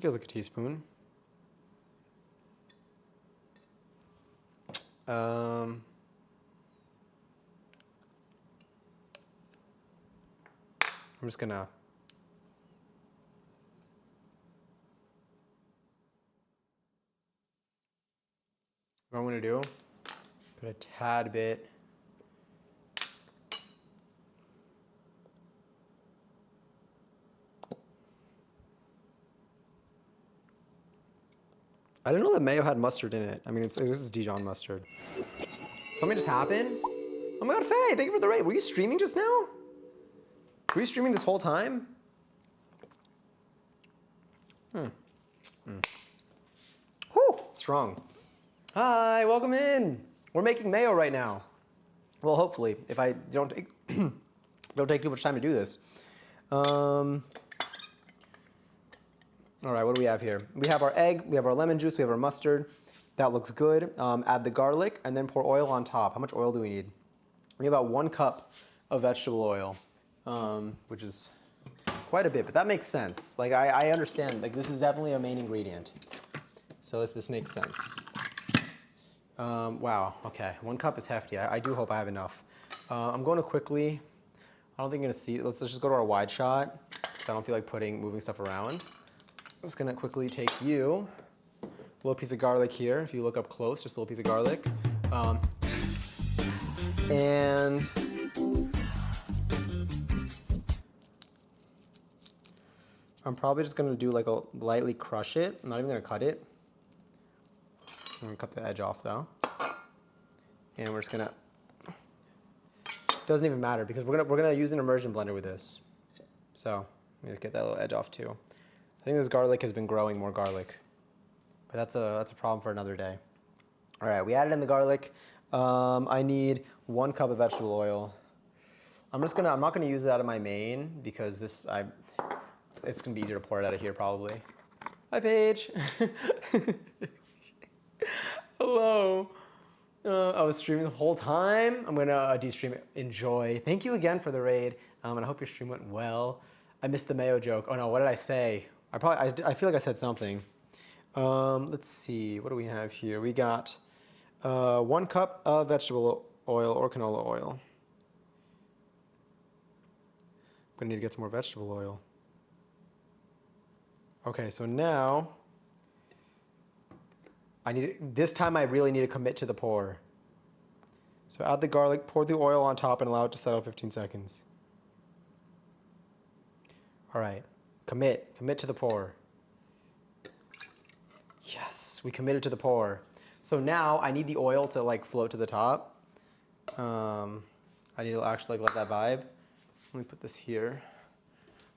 That feels like a teaspoon. I'm just gonna what I'm gonna do, put a tad bit. I didn't know that mayo had mustard in it. I mean, this is Dijon mustard. Something just happened? Oh my God, Faye, thank you for the raid. Were you streaming just now? Were you streaming this whole time? Whew, strong. Hi, welcome in. We're making mayo right now. Well, hopefully, if I don't take, don't take too much time to do this. All right, what do we have here? We have our egg, we have our lemon juice, we have our mustard. That looks good. Add the garlic and then pour oil on top. How much oil do we need? We have about 1 cup of vegetable oil, which is quite a bit, but that makes sense. Like I understand, like this is definitely a main ingredient. So this makes sense. Wow, okay, 1 cup is hefty. I do hope I have enough. I'm going to quickly, I don't think you're gonna see, let's just go to our wide shot, because I don't feel like moving stuff around. I'm just gonna quickly take you, a little piece of garlic here. If you look up close, just a little piece of garlic. And I'm probably just gonna do like a lightly crush it. I'm not even gonna cut it. I'm gonna cut the edge off though. And we're just gonna, doesn't even matter because we're gonna use an immersion blender with this. So let me get that little edge off too. I think this garlic has been growing more garlic, but that's a problem for another day. All right, we added in the garlic. I need 1 cup of vegetable oil. I'm not gonna use it out of my main because it's gonna be easier to pour it out of here probably. Hi, Paige. Hello. I was streaming the whole time. I'm gonna de-stream it. Enjoy. Thank you again for the raid, and I hope your stream went well. I missed the mayo joke. Oh no, what did I say? I feel like I said something. Let's see, what do we have here? We got 1 cup of vegetable oil or canola oil. I'm gonna need to get some more vegetable oil. Okay, so now this time I really need to commit to the pour. So add the garlic, pour the oil on top and allow it to settle 15 seconds. All right, commit to the pour. Yes, we committed to the pour. So now I need the oil to like float to the top. I need to actually like let that vibe. Let me put this here.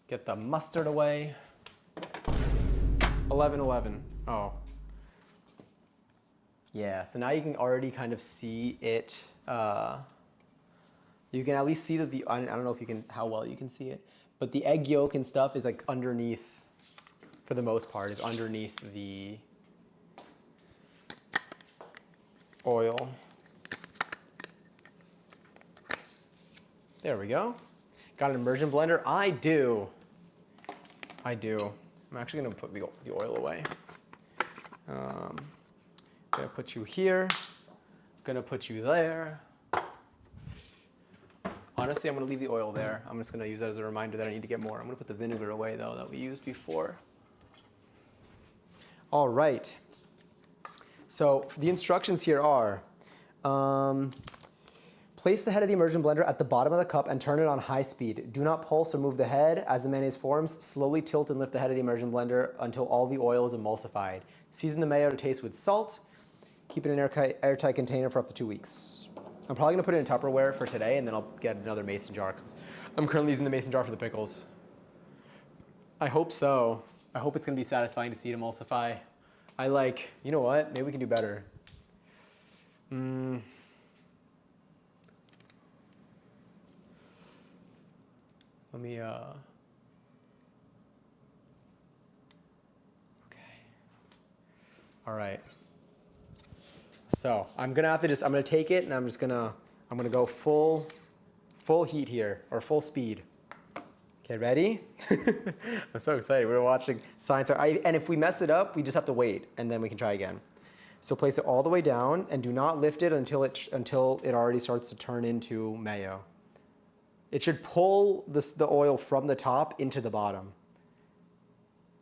Get the mustard away. 11:11. Oh. Yeah, so now you can already kind of see it. You can at least see that I don't know if you can, how well you can see it, but the egg yolk and stuff is like underneath, for the most part, is underneath the oil. There we go. Got an immersion blender? I do. I'm actually gonna put the oil away. Gonna put you here. Gonna put you there. Honestly, I'm gonna leave the oil there. I'm just gonna use that as a reminder that I need to get more. I'm gonna put the vinegar away though that we used before. All right. So the instructions here are, place the head of the immersion blender at the bottom of the cup and turn it on high speed. Do not pulse or move the head. As the mayonnaise forms, slowly tilt and lift the head of the immersion blender until all the oil is emulsified. Season the mayo to taste with salt. Keep it in an airtight container for up to 2 weeks. I'm probably gonna put it in Tupperware for today and then I'll get another mason jar because I'm currently using the mason jar for the pickles. I hope so. I hope it's gonna be satisfying to see it emulsify. You know what? Maybe we can do better. Let me, okay. All right. So I'm gonna take it and I'm gonna go full heat here, or full speed. Okay, ready? I'm so excited. We're watching science. And if we mess it up, we just have to wait, and then we can try again. So place it all the way down, and do not lift it until it already starts to turn into mayo. It should pull the oil from the top into the bottom.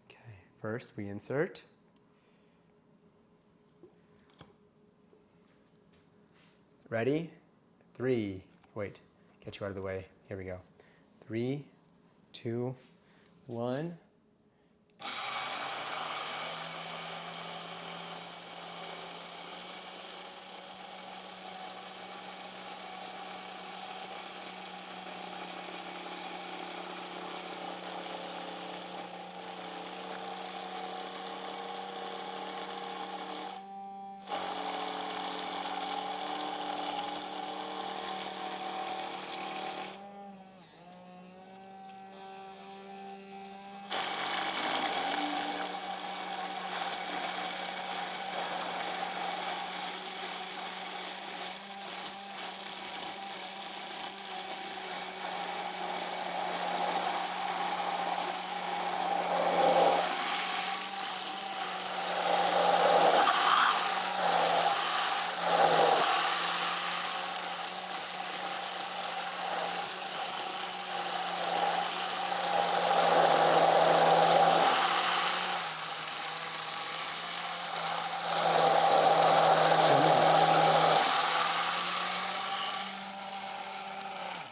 Okay, first we insert. Ready? 3. Wait, get you out of the way. Here we go. 3, 2, 1.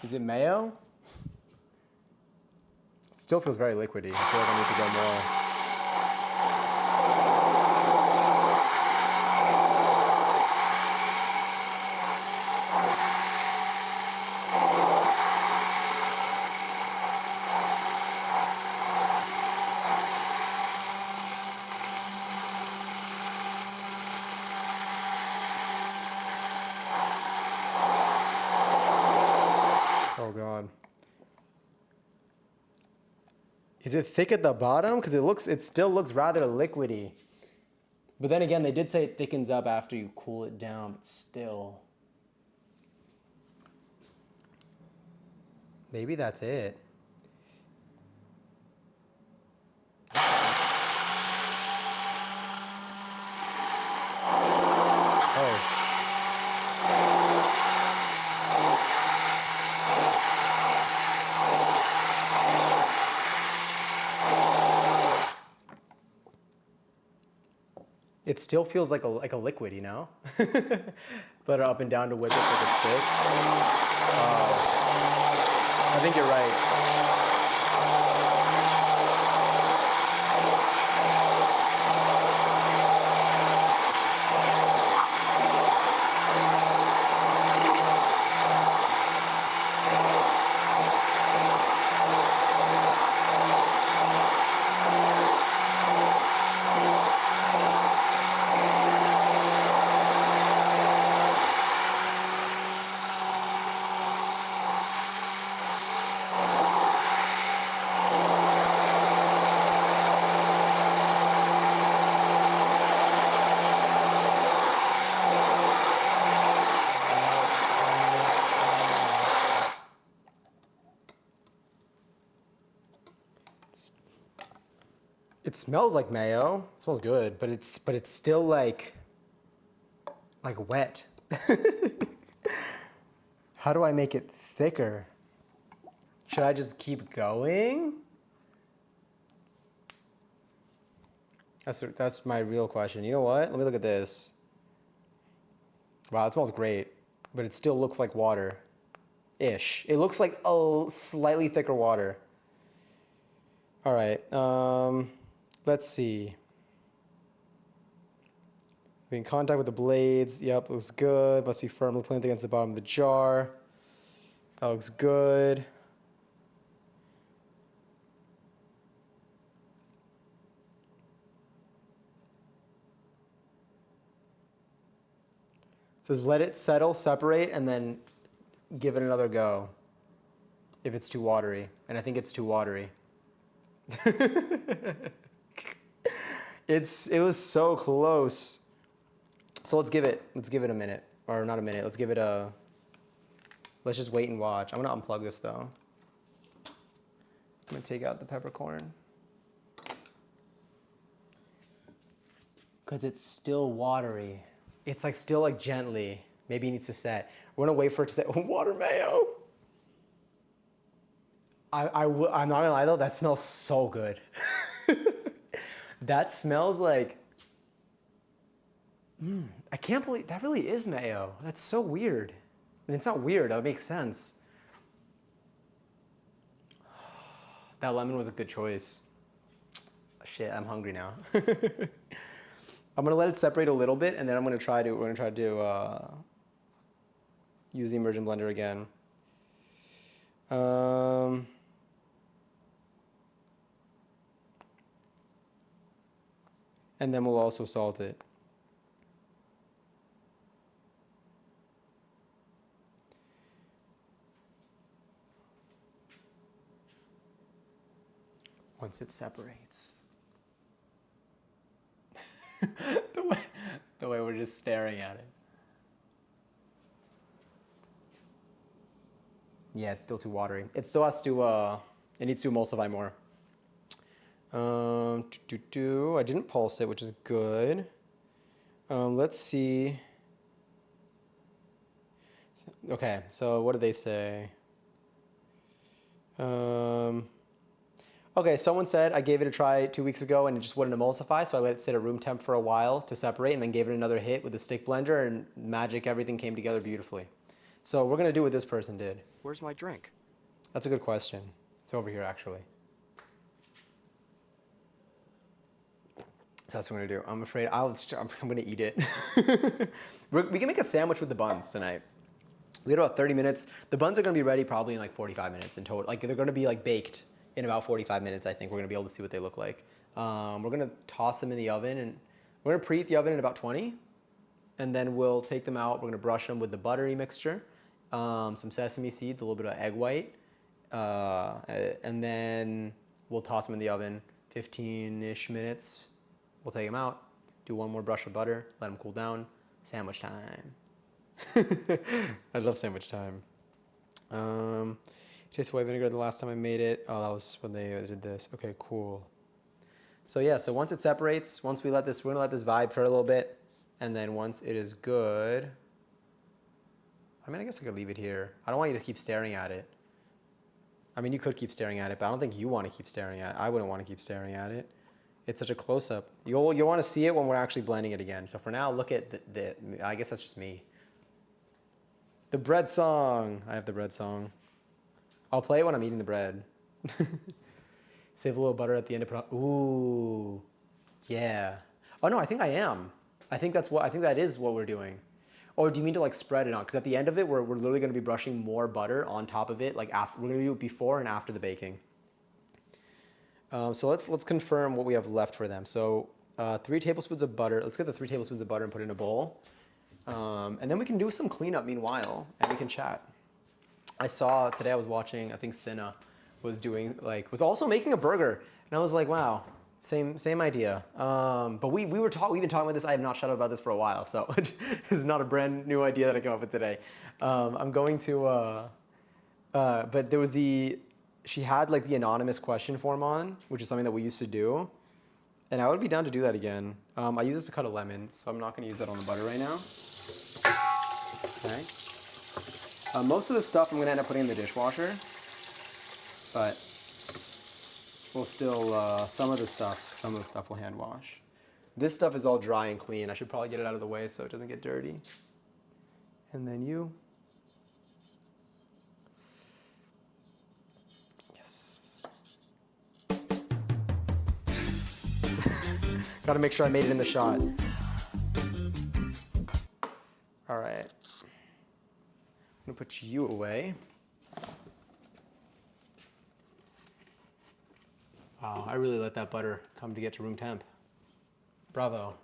Is it mayo? It still feels very liquidy. I feel like I need to go more. Oh God. Is it thick at the bottom? Because it still looks rather liquidy. But then again, they did say it thickens up after you cool it down, but still. Maybe that's it. Oh. It still feels like a liquid, you know? But up and down to whip it like it's thick. I think you're right. It smells like mayo. It smells good, but it's still like wet. How do I make it thicker? Should I just keep going? That's my real question. You know what? Let me look at this. Wow, it smells great, but it still looks like water-ish. It looks like a slightly thicker water. All right, let's see. Be in contact with the blades. Yep, looks good. Must be firmly planted against the bottom of the jar. That looks good. It says let it settle, separate, and then give it another go if it's too watery. And I think it's too watery. It was so close. So let's give it a minute, or not a minute. Let's just wait and watch. I'm gonna unplug this though. gonna take out the peppercorn. Because it's still watery. It's like still like gently. Maybe it needs to set. We're gonna wait for it to set. Water mayo. I'm not gonna lie though, that smells so good. That smells like, I can't believe, that really is mayo. That's so weird. I mean, it's not weird, that makes sense. That lemon was a good choice. Shit, I'm hungry now. I'm gonna let it separate a little bit, and then we're gonna try to use the immersion blender again. And then we'll also salt it. Once it separates. the way we're just staring at it. Yeah, it's still too watery. It still has to, it needs to emulsify more. I didn't pulse it, which is good. Let's see. Okay, so what did they say? Okay, someone said I gave it a try 2 weeks ago and it just wouldn't emulsify, so I let it sit at room temp for a while to separate and then gave it another hit with the stick blender, and magic, everything came together beautifully. So we're gonna do what this person did. Where's my drink? That's a good question. It's over here, actually. So that's what I'm gonna do. I'm afraid I'm gonna eat it. We can make a sandwich with the buns tonight. We got about 30 minutes. The buns are gonna be ready probably in like 45 minutes in total. Like they're gonna be like baked in about 45 minutes, I think. We're gonna be able to see what they look like. We're gonna toss them in the oven, and we're gonna preheat the oven at about 20. And then we'll take them out. We're gonna brush them with the buttery mixture, some sesame seeds, a little bit of egg white. And then we'll toss them in the oven 15-ish minutes. We'll take them out, do one more brush of butter, let them cool down. Sandwich time. I love sandwich time. Tasted white vinegar the last time I made it. Oh, that was when they did this. Okay, cool. So yeah, so once it separates, once we let this, we're gonna let this vibe for a little bit. And then once it is good, I mean, I guess I could leave it here. I don't want you to keep staring at it. I mean, you could keep staring at it, but I don't think you want to keep staring at it. I wouldn't want to keep staring at it. It's such a close-up. You'll want to see it when we're actually blending it again. So for now, look at I guess that's just me. The bread song. I have the bread song. I'll play it when I'm eating the bread. Save a little butter at the end of ooh, yeah. Oh no, I think I am. I think that is what we're doing. Or do you mean to like spread it on? Because at the end of it, we're literally going to be brushing more butter on top of it. Like after, we're going to do it before and after the baking. So let's confirm what we have left for them. So 3 tablespoons of butter. Let's get the 3 tablespoons of butter and put it in a bowl. And then we can do some cleanup meanwhile, and we can chat. I saw today, I was watching, I think Cinna was also making a burger. And I was like, wow, same idea. But we've been talking about this. I have not shut up about this for a while. So this is not a brand new idea that I came up with today. I'm going to, but there was she had like the anonymous question form on, which is something that we used to do. And I would be down to do that again. I use this to cut a lemon, so I'm not gonna use that on the butter right now. Okay. Most of the stuff I'm gonna end up putting in the dishwasher, but we'll still, some of the stuff we'll hand wash. This stuff is all dry and clean. I should probably get it out of the way so it doesn't get dirty. And then you. Got to make sure I made it in the shot. All right. I'm gonna put you away. Wow, I really let that butter come to get to room temp. Bravo.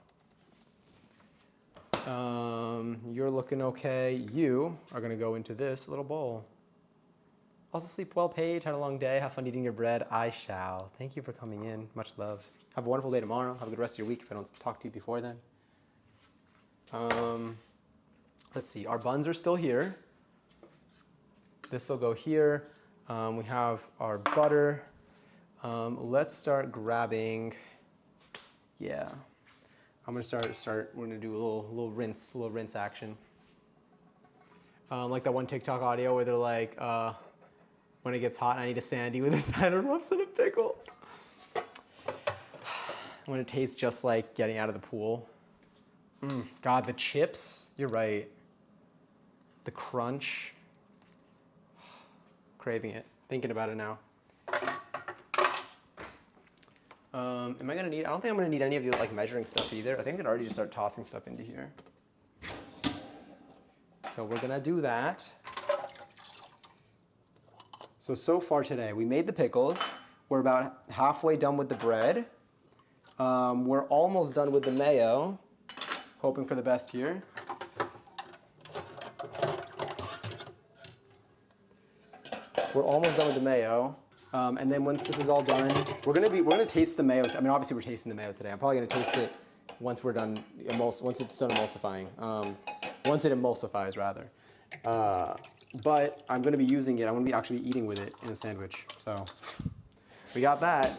You're looking okay. You are gonna go into this little bowl. Also sleep well, Paige. Had a long day. Have fun eating your bread. I shall. Thank you for coming in. Much love. Have a wonderful day tomorrow. Have a good rest of your week if I don't talk to you before then. Let's see. Our buns are still here. This will go here. We have our butter. Let's start grabbing, yeah. I'm gonna start, we're gonna do a little rinse action. Like that one TikTok audio where they're like, when it gets hot, I need a sandy with a side of rough and a pickle. When it tastes just like getting out of the pool. God, the chips, you're right. The crunch. Craving it, thinking about it now. Am I gonna need, I don't think I'm gonna need any of the like measuring stuff either. I think I can already just start tossing stuff into here. So we're gonna do that. So far today, we made the pickles. We're about halfway done with the bread. We're almost done with the mayo. Hoping for the best here. We're almost done with the mayo. And then once this is all done, we're gonna taste the mayo. I mean, obviously we're tasting the mayo today. I'm probably gonna taste it once we're done, once it's done emulsifying. Once it emulsifies, rather. But I'm gonna be using it. I'm gonna be actually eating with it in a sandwich. So we got that.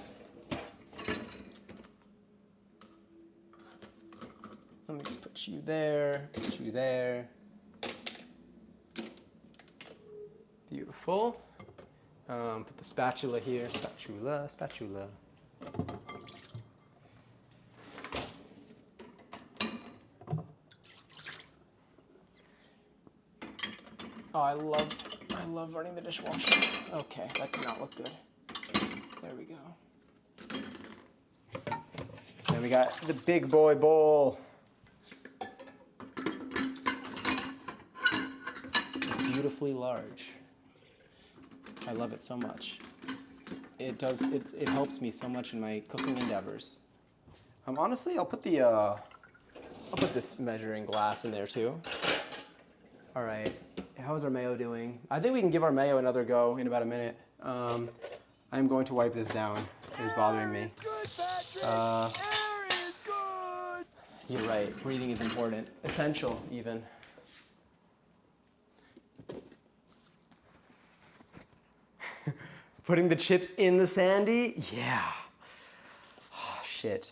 Let me just put you there, put you there. Beautiful. Put the spatula here, spatula. Oh, I love running the dishwasher. Okay, that did not look good. There we go. Then we got the big boy bowl. It's beautifully large. I love it so much. It helps me so much in my cooking endeavors. Honestly, I'll put this measuring glass in there too. All right, how's our mayo doing? I think we can give our mayo another go in about a minute. I'm going to wipe this down. It is bothering me. Air is good. You're right, breathing is important. Essential, even. Putting the chips in the sandy? Yeah. Oh, shit.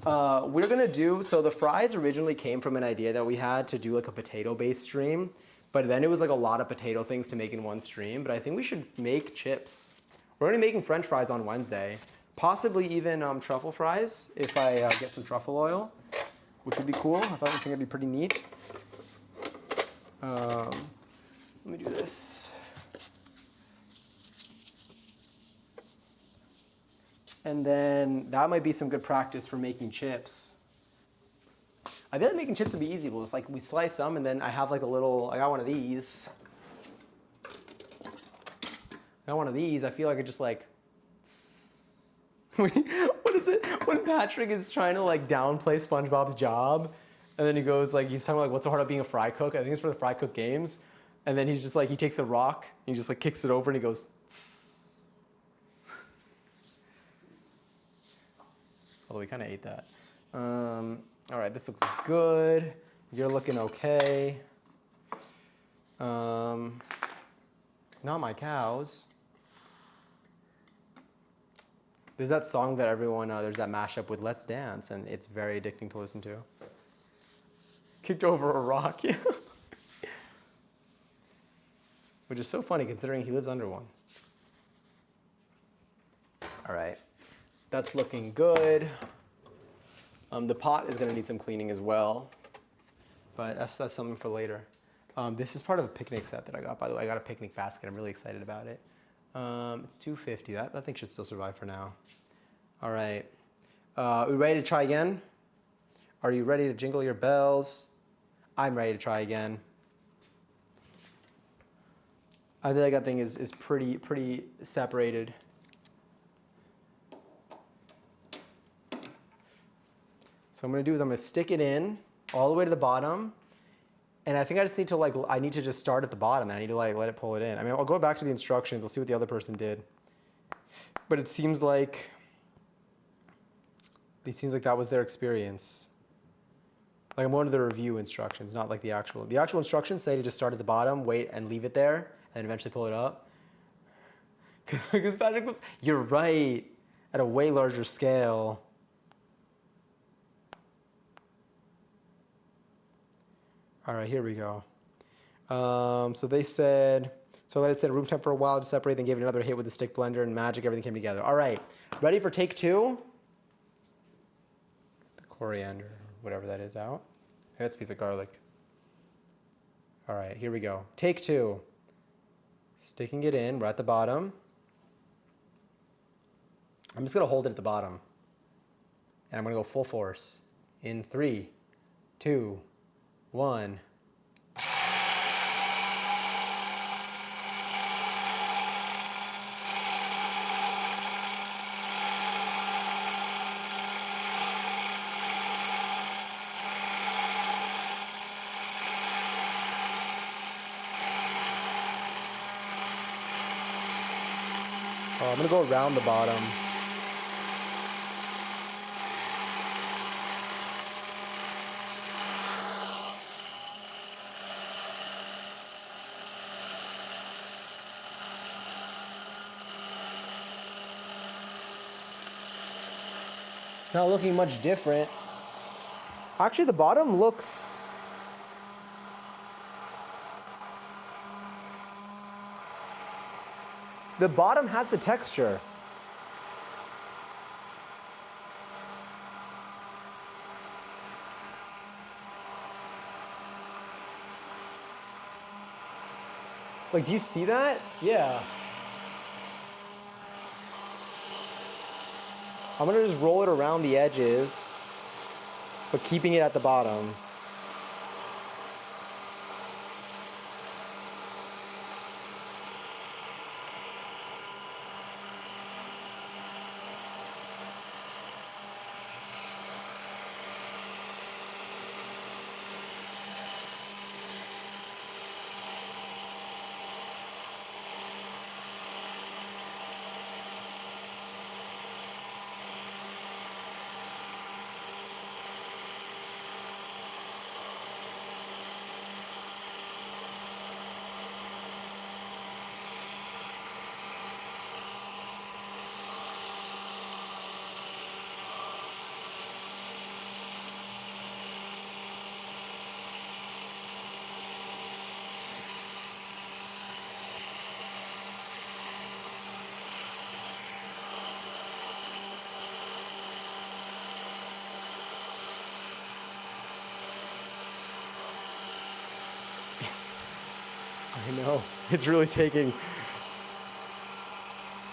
We're gonna do, so the fries originally came from an idea that we had to do like a potato-based stream, but then it was like a lot of potato things to make in one stream, but I think we should make chips. We're gonna be making French fries on Wednesday, possibly even truffle fries if I get some truffle oil, which would be cool. I think it'd be pretty neat. Let me do this. And then that might be some good practice for making chips. I feel like making chips would be easy. Well, it's like we slice them and then I have like a little, I got one of these. I got one of these. I feel like it just like, what is it? When Patrick is trying to like downplay SpongeBob's job and then he goes like, he's talking like, what's so hard about being a fry cook? I think it's for the Fry Cook Games. And then he's just like, he takes a rock and he just like kicks it over and he goes, although we kind of ate that. All right, this looks good. You're looking okay. Not my cows. There's that song that everyone, there's that mashup with Let's Dance, and it's very addicting to listen to. Kicked over a rock, yeah. Which is so funny considering he lives under one. All right. That's looking good. The pot is gonna need some cleaning as well, but that's something for later. This is part of a picnic set that I got, by the way. I got a picnic basket. I'm really excited about it. It's $2.50. That thing should still survive for now. All right. Are we ready to try again? Are you ready to jingle your bells? I'm ready to try again. I feel like that thing is pretty separated. So what I'm gonna do is I'm gonna stick it in all the way to the bottom. And I think I just need to I need to just start at the bottom and I need to let it pull it in. I mean, I'll go back to the instructions. We'll see what the other person did. But it seems like that was their experience. Like I'm going to the review instructions, not like the actual. The actual instructions say to just start at the bottom, wait and leave it there, and eventually pull it up. Because Patrick, you're right. at a way larger scale. All right, here we go. So they said, so let it sit at room temp for a while to separate, then gave it another hit with the stick blender, and magic, everything came together. All right, ready for take two? The coriander, whatever that is, out. That's a piece of garlic. All right, here we go. Take two. Sticking it in, we're at the bottom. I'm just gonna hold it at the bottom. And I'm gonna go full force. In 3, 2, 1. I'm gonna go around the bottom. It's not looking much different. Actually, the bottom looks... The bottom has the texture. Like, do you see that? Yeah. I'm gonna just roll it around the edges, but keeping it at the bottom. I know, it's really taking... It's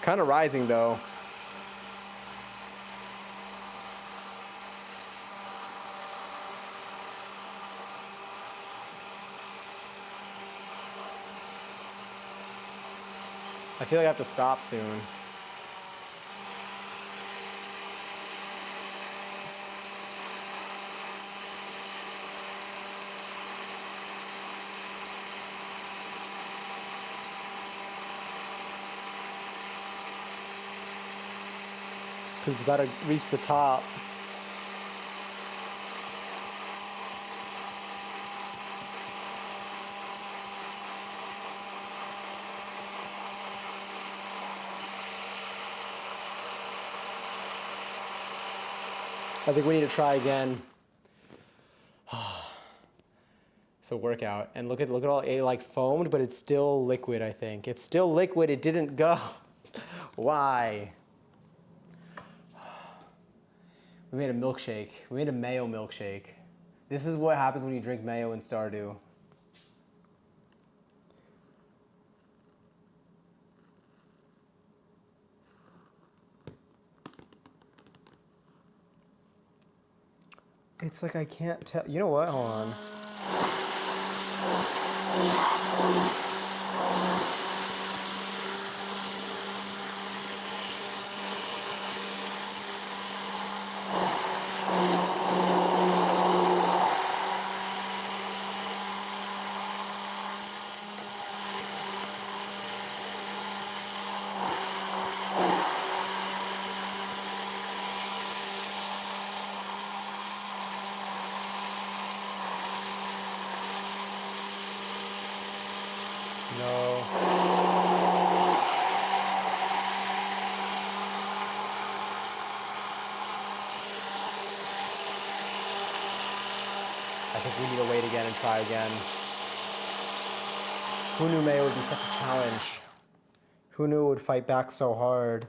kind of rising though. I feel like I have to stop soon. Because it's got to reach the top. I think we need to try again. It's a workout. And look at all, it like foamed, but it's still liquid, I think. It's still liquid, it didn't go. Why? We made a milkshake. We made a mayo milkshake. This is what happens when you drink mayo in Stardew. It's like I can't tell. You know what? Hold on. I think we need to wait again and try again. Who knew mayo would be such a challenge? Who knew it would fight back so hard?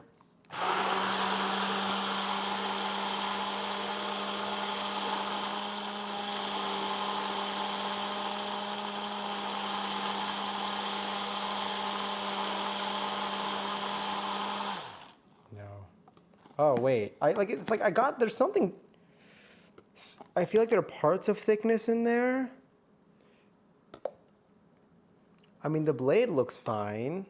No. Oh wait, it's like there's something. I feel like there are parts of thickness in there. I mean, the blade looks fine.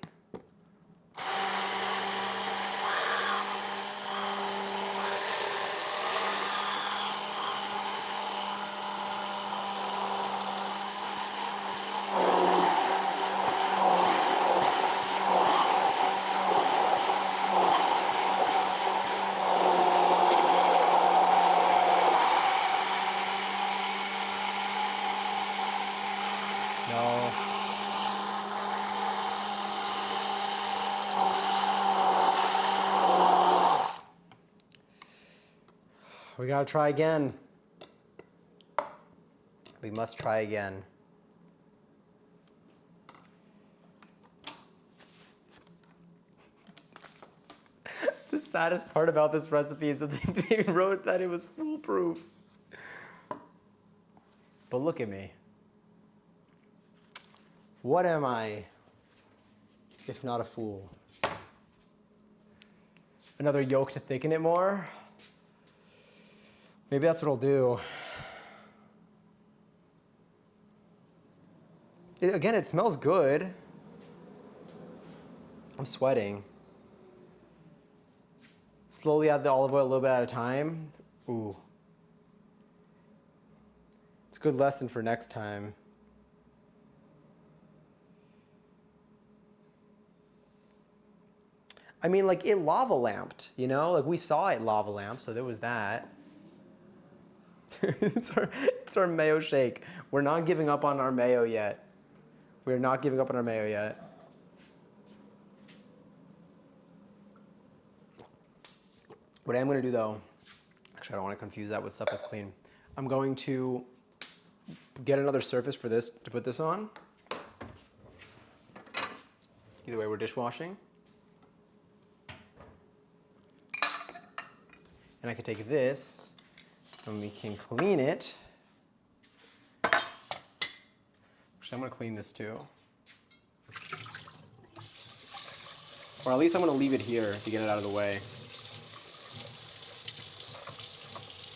No. We gotta try again. We must try again. The saddest part about this recipe is that they wrote that it was foolproof. But look at me. What am I, if not a fool? Another yolk to thicken it more? Maybe that's what I'll do. Again, it smells good. I'm sweating. Slowly add the olive oil a little bit at a time. Ooh. It's a good lesson for next time. I mean, like, it lava lamped, you know? Like, we saw it lava lamp, so there was that. It's our mayo shake. We're not giving up on our mayo yet. We're not giving up on our mayo yet. What I am going to do, though, actually, I don't want to confuse that with stuff that's clean. I'm going to get another surface for this, to put this on. Either way, we're dishwashing. And I can take this, and we can clean it. Actually, I'm going to clean this too. Or at least I'm going to leave it here to get it out of the way.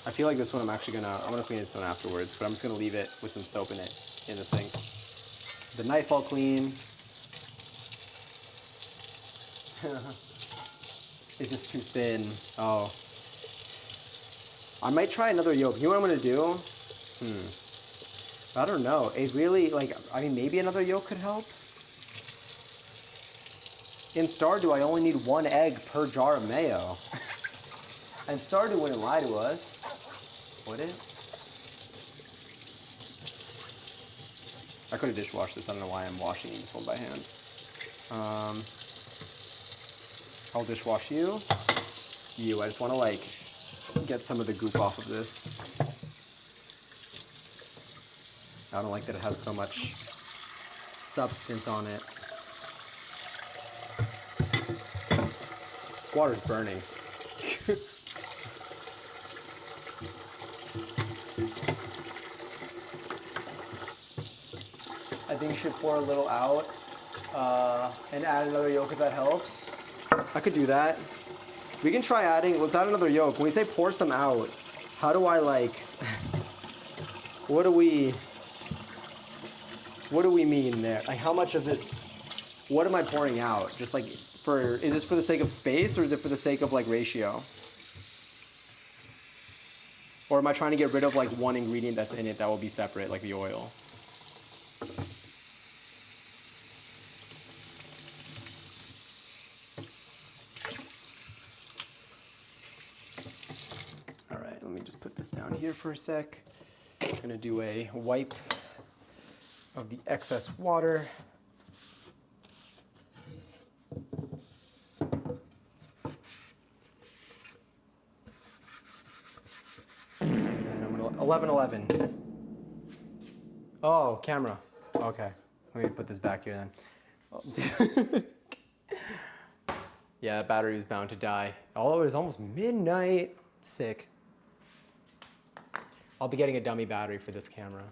I feel like this one I'm going to clean this one afterwards, but I'm just going to leave it with some soap in it in the sink. The knife all clean. It's just too thin. Oh. I might try another yolk. You know what I'm going to do? I don't know. It really, I mean, maybe another yolk could help. In Stardew, I only need 1 egg per jar of mayo. And Stardew wouldn't lie to us, would it? I could have dishwashed this. I don't know why I'm washing this one by hand. I'll dishwash you. I just want to, get some of the goop off of this. I don't like that it has so much substance on it. This water's burning. I think you should pour a little out and add another yolk if that helps. I could do that. We can try adding, let's add another yolk. When we say pour some out, how do I what do we mean there? Like, how much of this, what am I pouring out? Just is this for the sake of space, or is it for the sake of ratio? Or am I trying to get rid of one ingredient that's in it that will be separate, like the oil? All right, let me just put this down here for a sec. I'm gonna do a wipe of the excess water. And I'm gonna 11. Oh, camera. Okay. Let me put this back here then. Oh. Yeah, battery is bound to die. Although it is almost midnight. Sick. I'll be getting a dummy battery for this camera.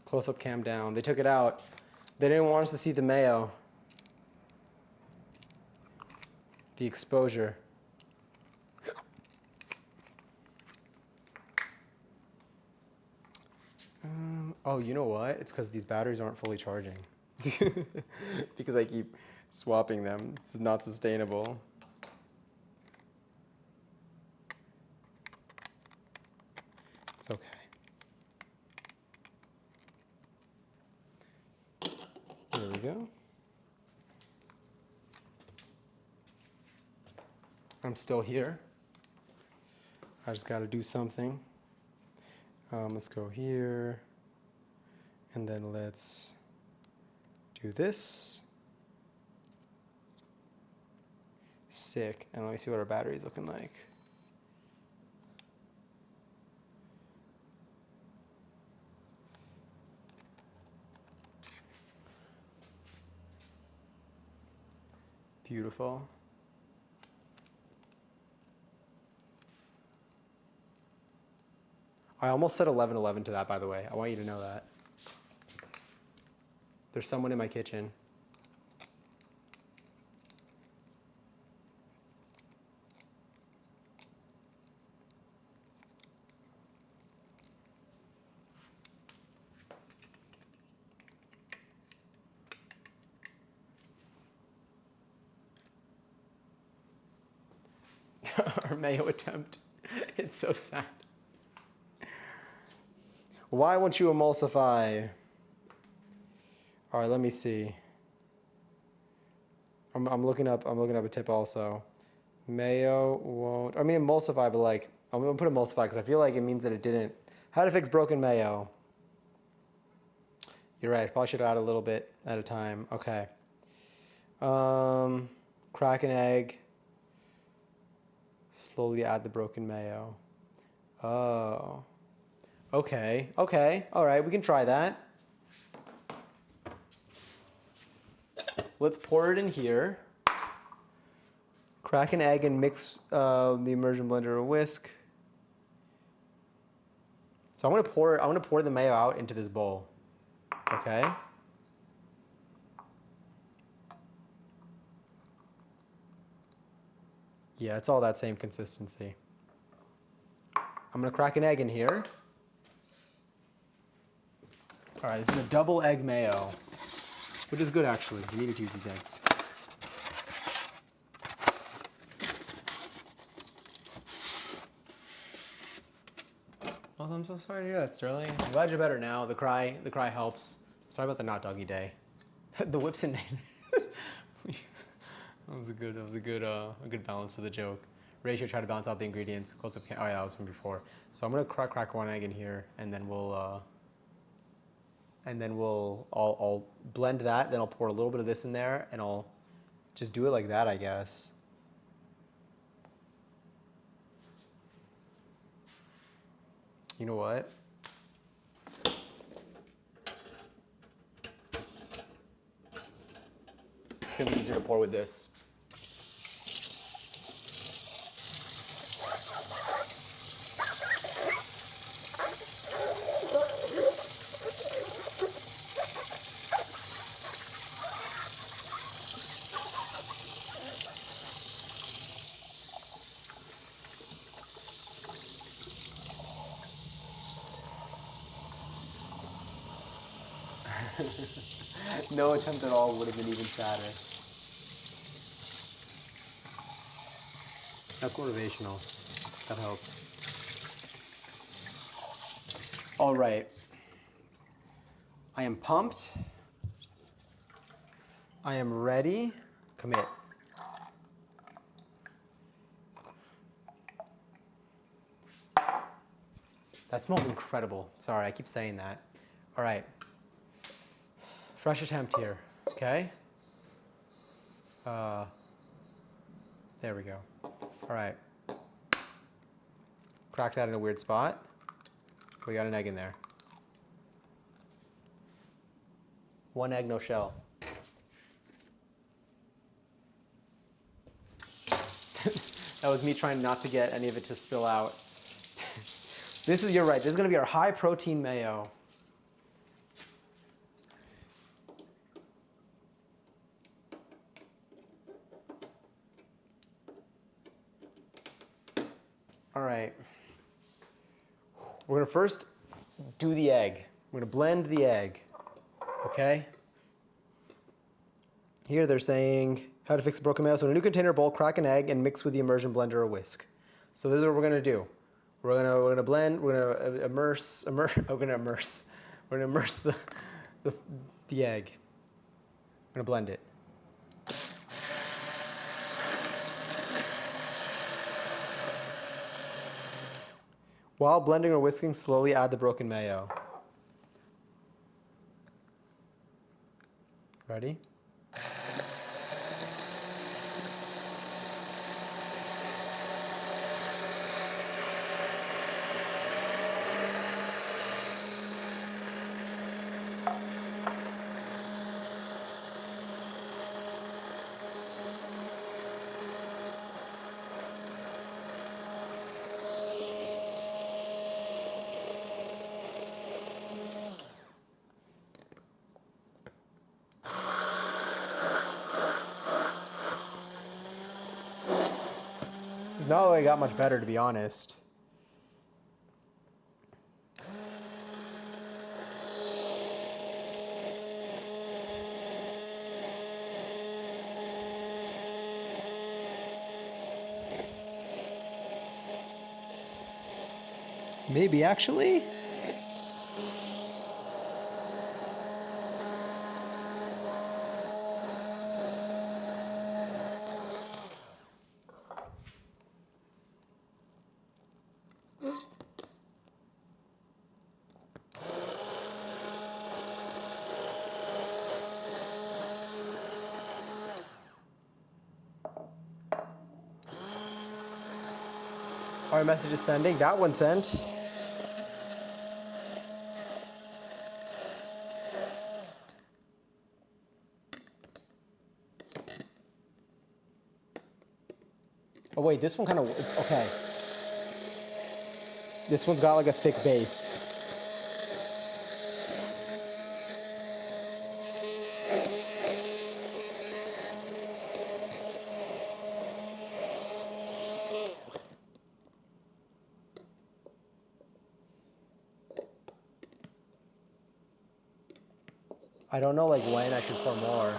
Close-up cam down. They took it out. They didn't want us to see the mayo. The exposure. Oh, you know what? It's because these batteries aren't fully charging. Because I keep swapping them. This is not sustainable. It's okay. There we go. I'm still here. I just got to do something. Let's go here. And then let's do this. Sick. And let me see what our battery's looking like. Beautiful. I almost said 11:11 to that, by the way. I want you to know that. There's someone in my kitchen. Our mayo attempt. It's so sad. Why won't you emulsify? All right, let me see. I'm looking up a tip also. Mayo won't. I mean emulsify, but like I'm gonna put emulsify because I feel like it means that it didn't. How to fix broken mayo? You're right. Probably should add a little bit at a time. Okay. Crack an egg. Slowly add the broken mayo. Oh. Okay. Okay. All right. We can try that. Let's pour it in here. Crack an egg and mix the immersion blender or whisk. So I'm gonna pour the mayo out into this bowl. Okay. Yeah, it's all that same consistency. I'm gonna crack an egg in here. All right, this is a double egg mayo, which is good actually. You needed to use these eggs. Well, I'm so sorry to hear that, Sterling. I'm glad you're better now. The cry helps. Sorry about the not doggy day. The whips and that was a good balance of the joke. Ratio, try to balance out the ingredients. Close up. Oh yeah, that was from before. So I'm gonna crack one egg in here, and then I'll blend that. Then I'll pour a little bit of this in there, and I'll just do it like that, I guess. You know what? It's gonna be easier to pour with this. No attempt at all would have been even sadder. That's motivational. That helps. All right. I am pumped. I am ready. Commit. That smells incredible. Sorry, I keep saying that. All right. Fresh attempt here, okay? There we go. All right. Crack that in a weird spot. We got an egg in there. 1 egg, no shell. That was me trying not to get any of it to spill out. You're right, this is gonna be our high protein mayo. All right. We're gonna first do the egg. We're gonna blend the egg, okay? Here they're saying how to fix a broken mayo. So in a new container bowl, crack an egg and mix with the immersion blender or whisk. So this is what we're gonna do. We're gonna blend. We're gonna immerse. We're gonna immerse the egg. We're gonna blend it. While blending or whisking, slowly add the broken mayo. Ready? It's not really got much better, to be honest. Maybe actually. Our message is sending. That one sent. Oh wait, this one kind of, it's okay. This one's got like a thick base. I don't know like when I should pour more.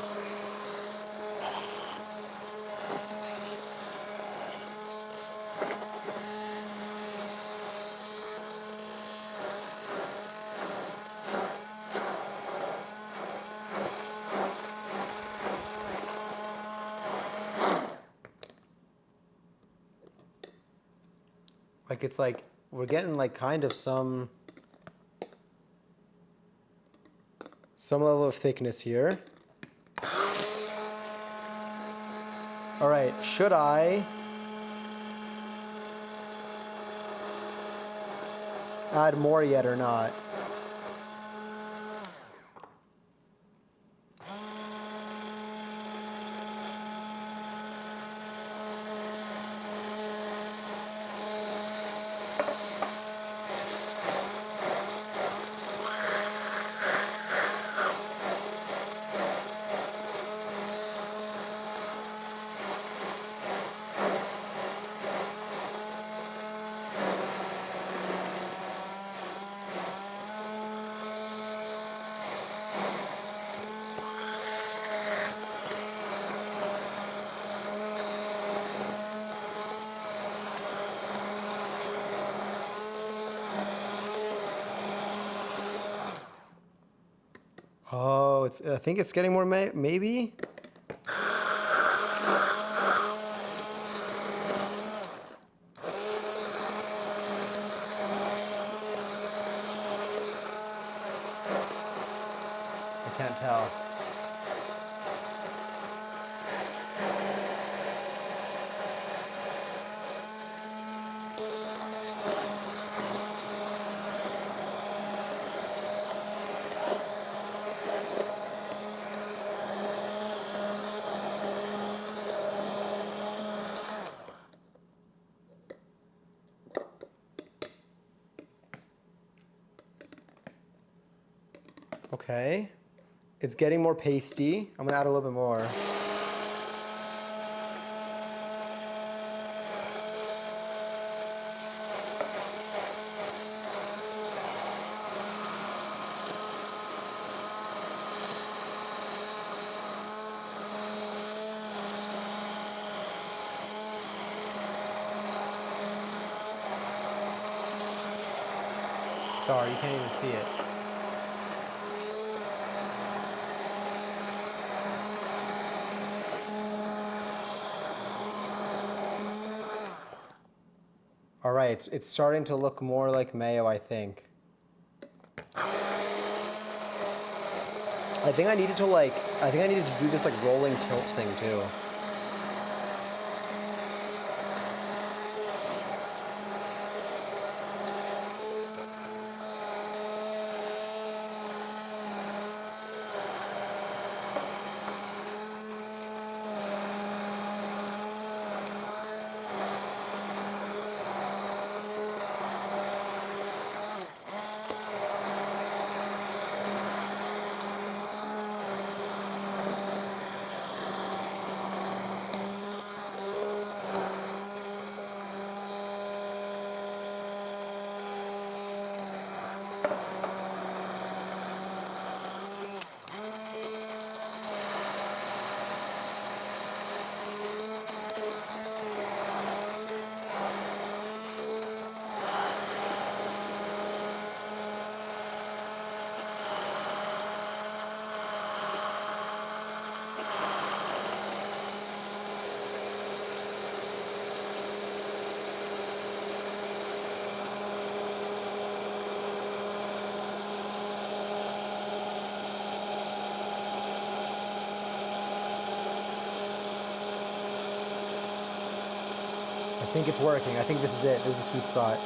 Like it's like, we're getting like kind of some level of thickness here. All right, should I add more yet or not? Oh, I think it's getting more maybe? I can't tell. Okay. It's getting more pasty. I'm gonna add a little bit more. Sorry, you can't even see it. All right, it's starting to look more like mayo, I think. I think I needed to do this like rolling tilt thing too. I think it's working. I think this is it. This is the sweet spot.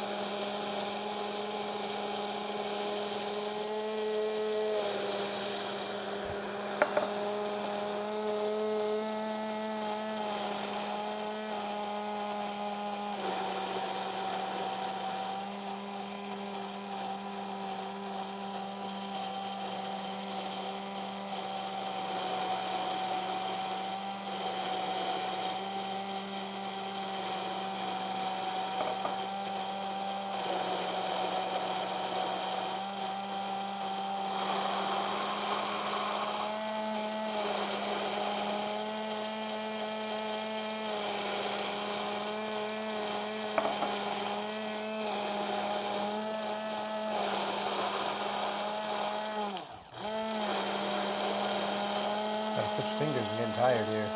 Gotta switch fingers. I'm getting tired here.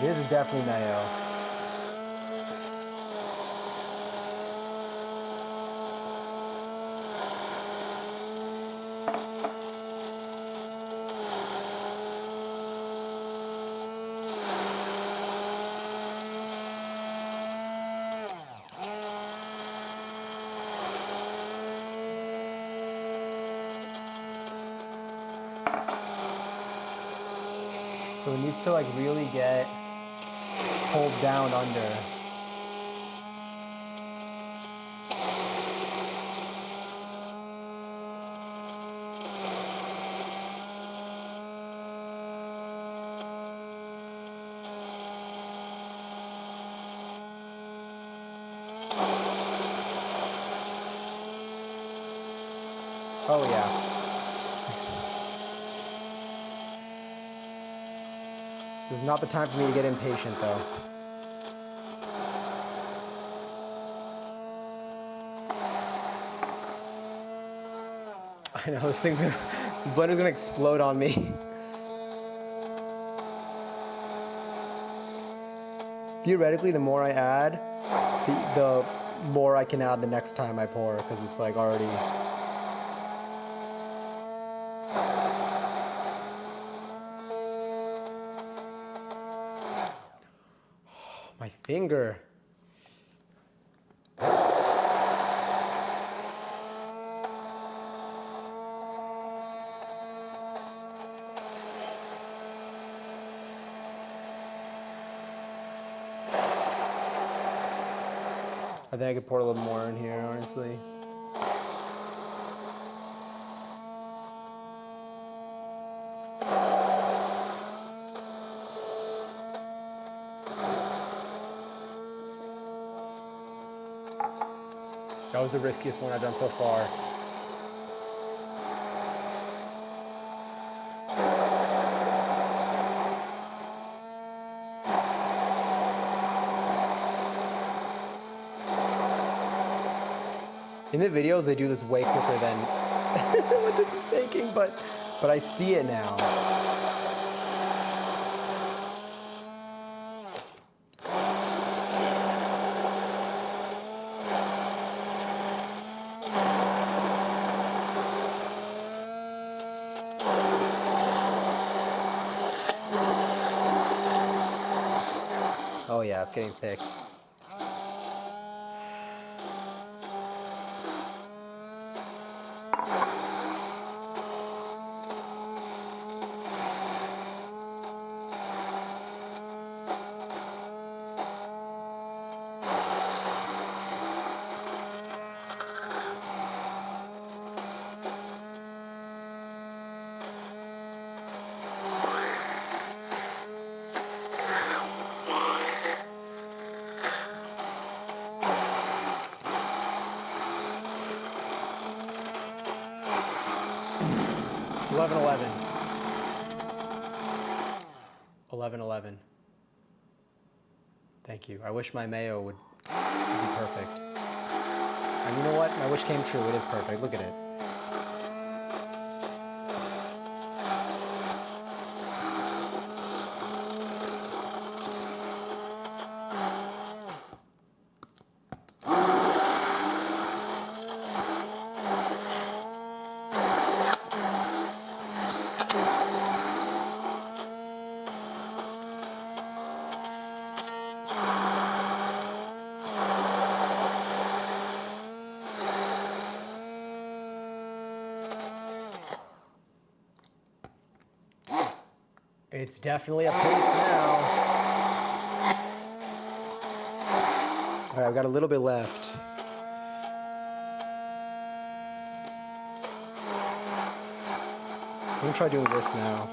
This is definitely mayo. So it needs to like really get pulled down under. Oh yeah. This is not the time for me to get impatient though. I know this blender's gonna explode on me. Theoretically, the more I add, the more I can add the next time I pour, because it's like already. My finger. I think I could pour a little more in here, honestly. That was the riskiest one I've done so far. In the videos, they do this way quicker than what this is taking, but I see it now. Oh yeah, it's getting thick. $11.11. $11.11. Thank you. I wish my mayo would be perfect. And you know what? My wish came true. It is perfect. Look at it. It's definitely a pace now. All right, I've got a little bit left. I'm gonna try doing this now.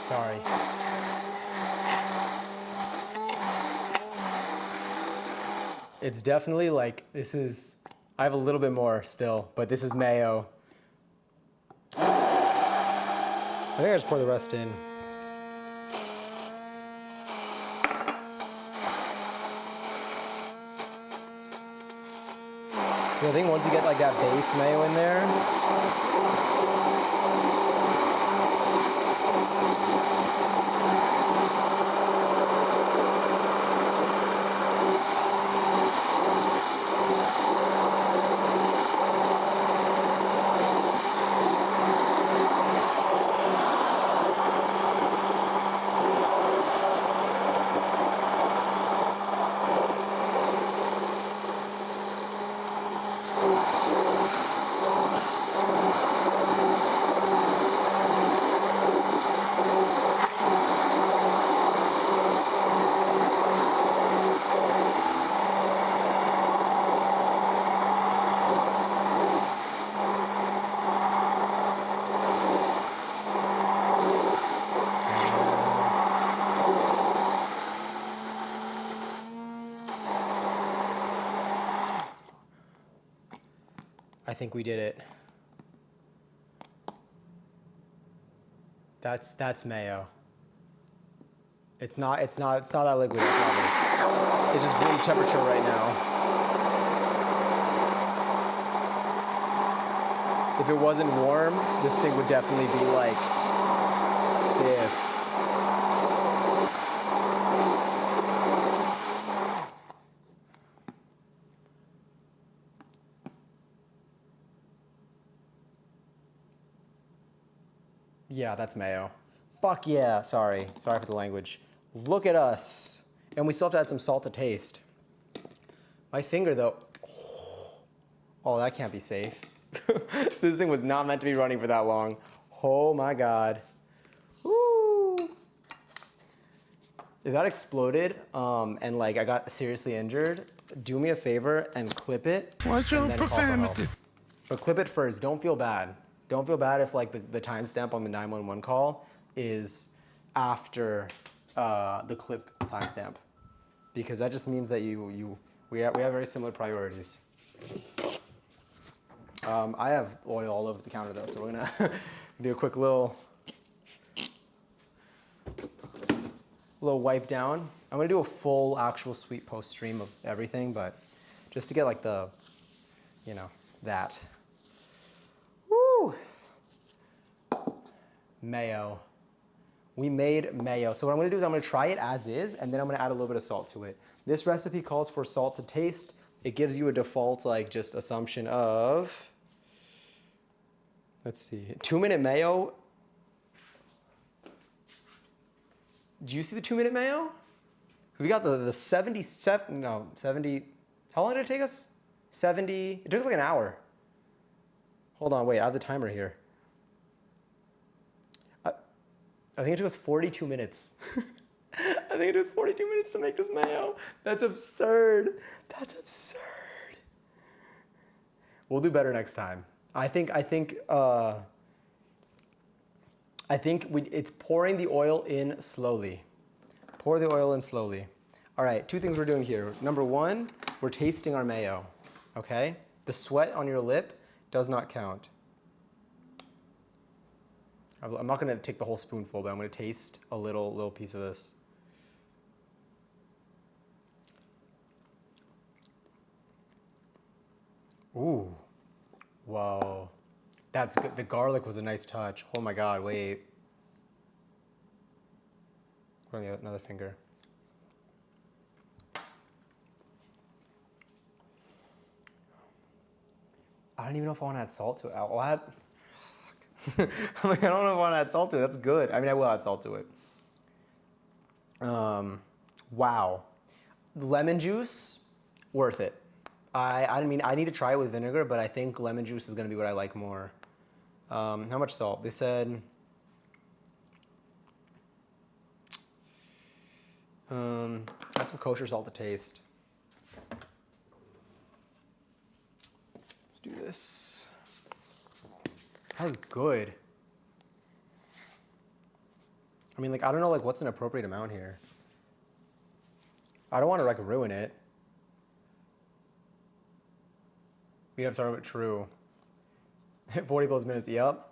Sorry. It's definitely like, this is, I have a little bit more still, but this is mayo. I think I just pour the rest in. Yeah, I think once you get like that base mayo in there, I think we did it. That's mayo. It's not that liquid, I promise. It's just room temperature right now. If it wasn't warm, this thing would definitely be like stiff. Yeah, that's mayo. Fuck yeah, sorry. Sorry for the language. Look at us. And we still have to add some salt to taste. My finger though, oh, that can't be safe. This thing was not meant to be running for that long. Oh my God. Woo. If that exploded and like I got seriously injured, do me a favor and clip it. What's your and then call for help. profanity? But clip it first, don't feel bad. Don't feel bad if like the timestamp on the 911 call is after the clip timestamp. Because that just means that we have very similar priorities. I have oil all over the counter though, so we're gonna do a quick little wipe down. I'm gonna do a full actual sweet post stream of everything, but just to get like the, you know, that. Woo! Mayo. We made mayo. So what I'm gonna do is I'm gonna try it as is, and then I'm gonna add a little bit of salt to it. This recipe calls for salt to taste. It gives you a default like just assumption of, let's see, 2-minute mayo. Do you see the 2-minute mayo? We got the 70, how long did it take us? 70, it took us like an hour. Hold on, wait, I have the timer here. I think it took us 42 minutes. I think it took us 42 minutes to make this mayo. That's absurd. That's absurd. We'll do better next time. I think it's pouring the oil in slowly. Pour the oil in slowly. All right, 2 things we're doing here. Number 1, we're tasting our mayo, okay? The sweat on your lip does not count. I'm not gonna take the whole spoonful, but I'm gonna taste a little piece of this. Ooh, whoa. That's good. The garlic was a nice touch. Oh my God, wait. Put on another finger. I don't even know if I want to add salt to it. I'll add, I'm like, I don't know if I want to add salt to it. That's good. I mean, I will add salt to it. Wow. Lemon juice, worth it. I mean, I need to try it with vinegar, but I think lemon juice is going to be what I like more. How much salt? They said, add some kosher salt to taste. Let's do this. That was good. I mean, like, I don't know, like, what's an appropriate amount here? I don't want to, like, ruin it. We have to start with true. 40 plus minutes, yep.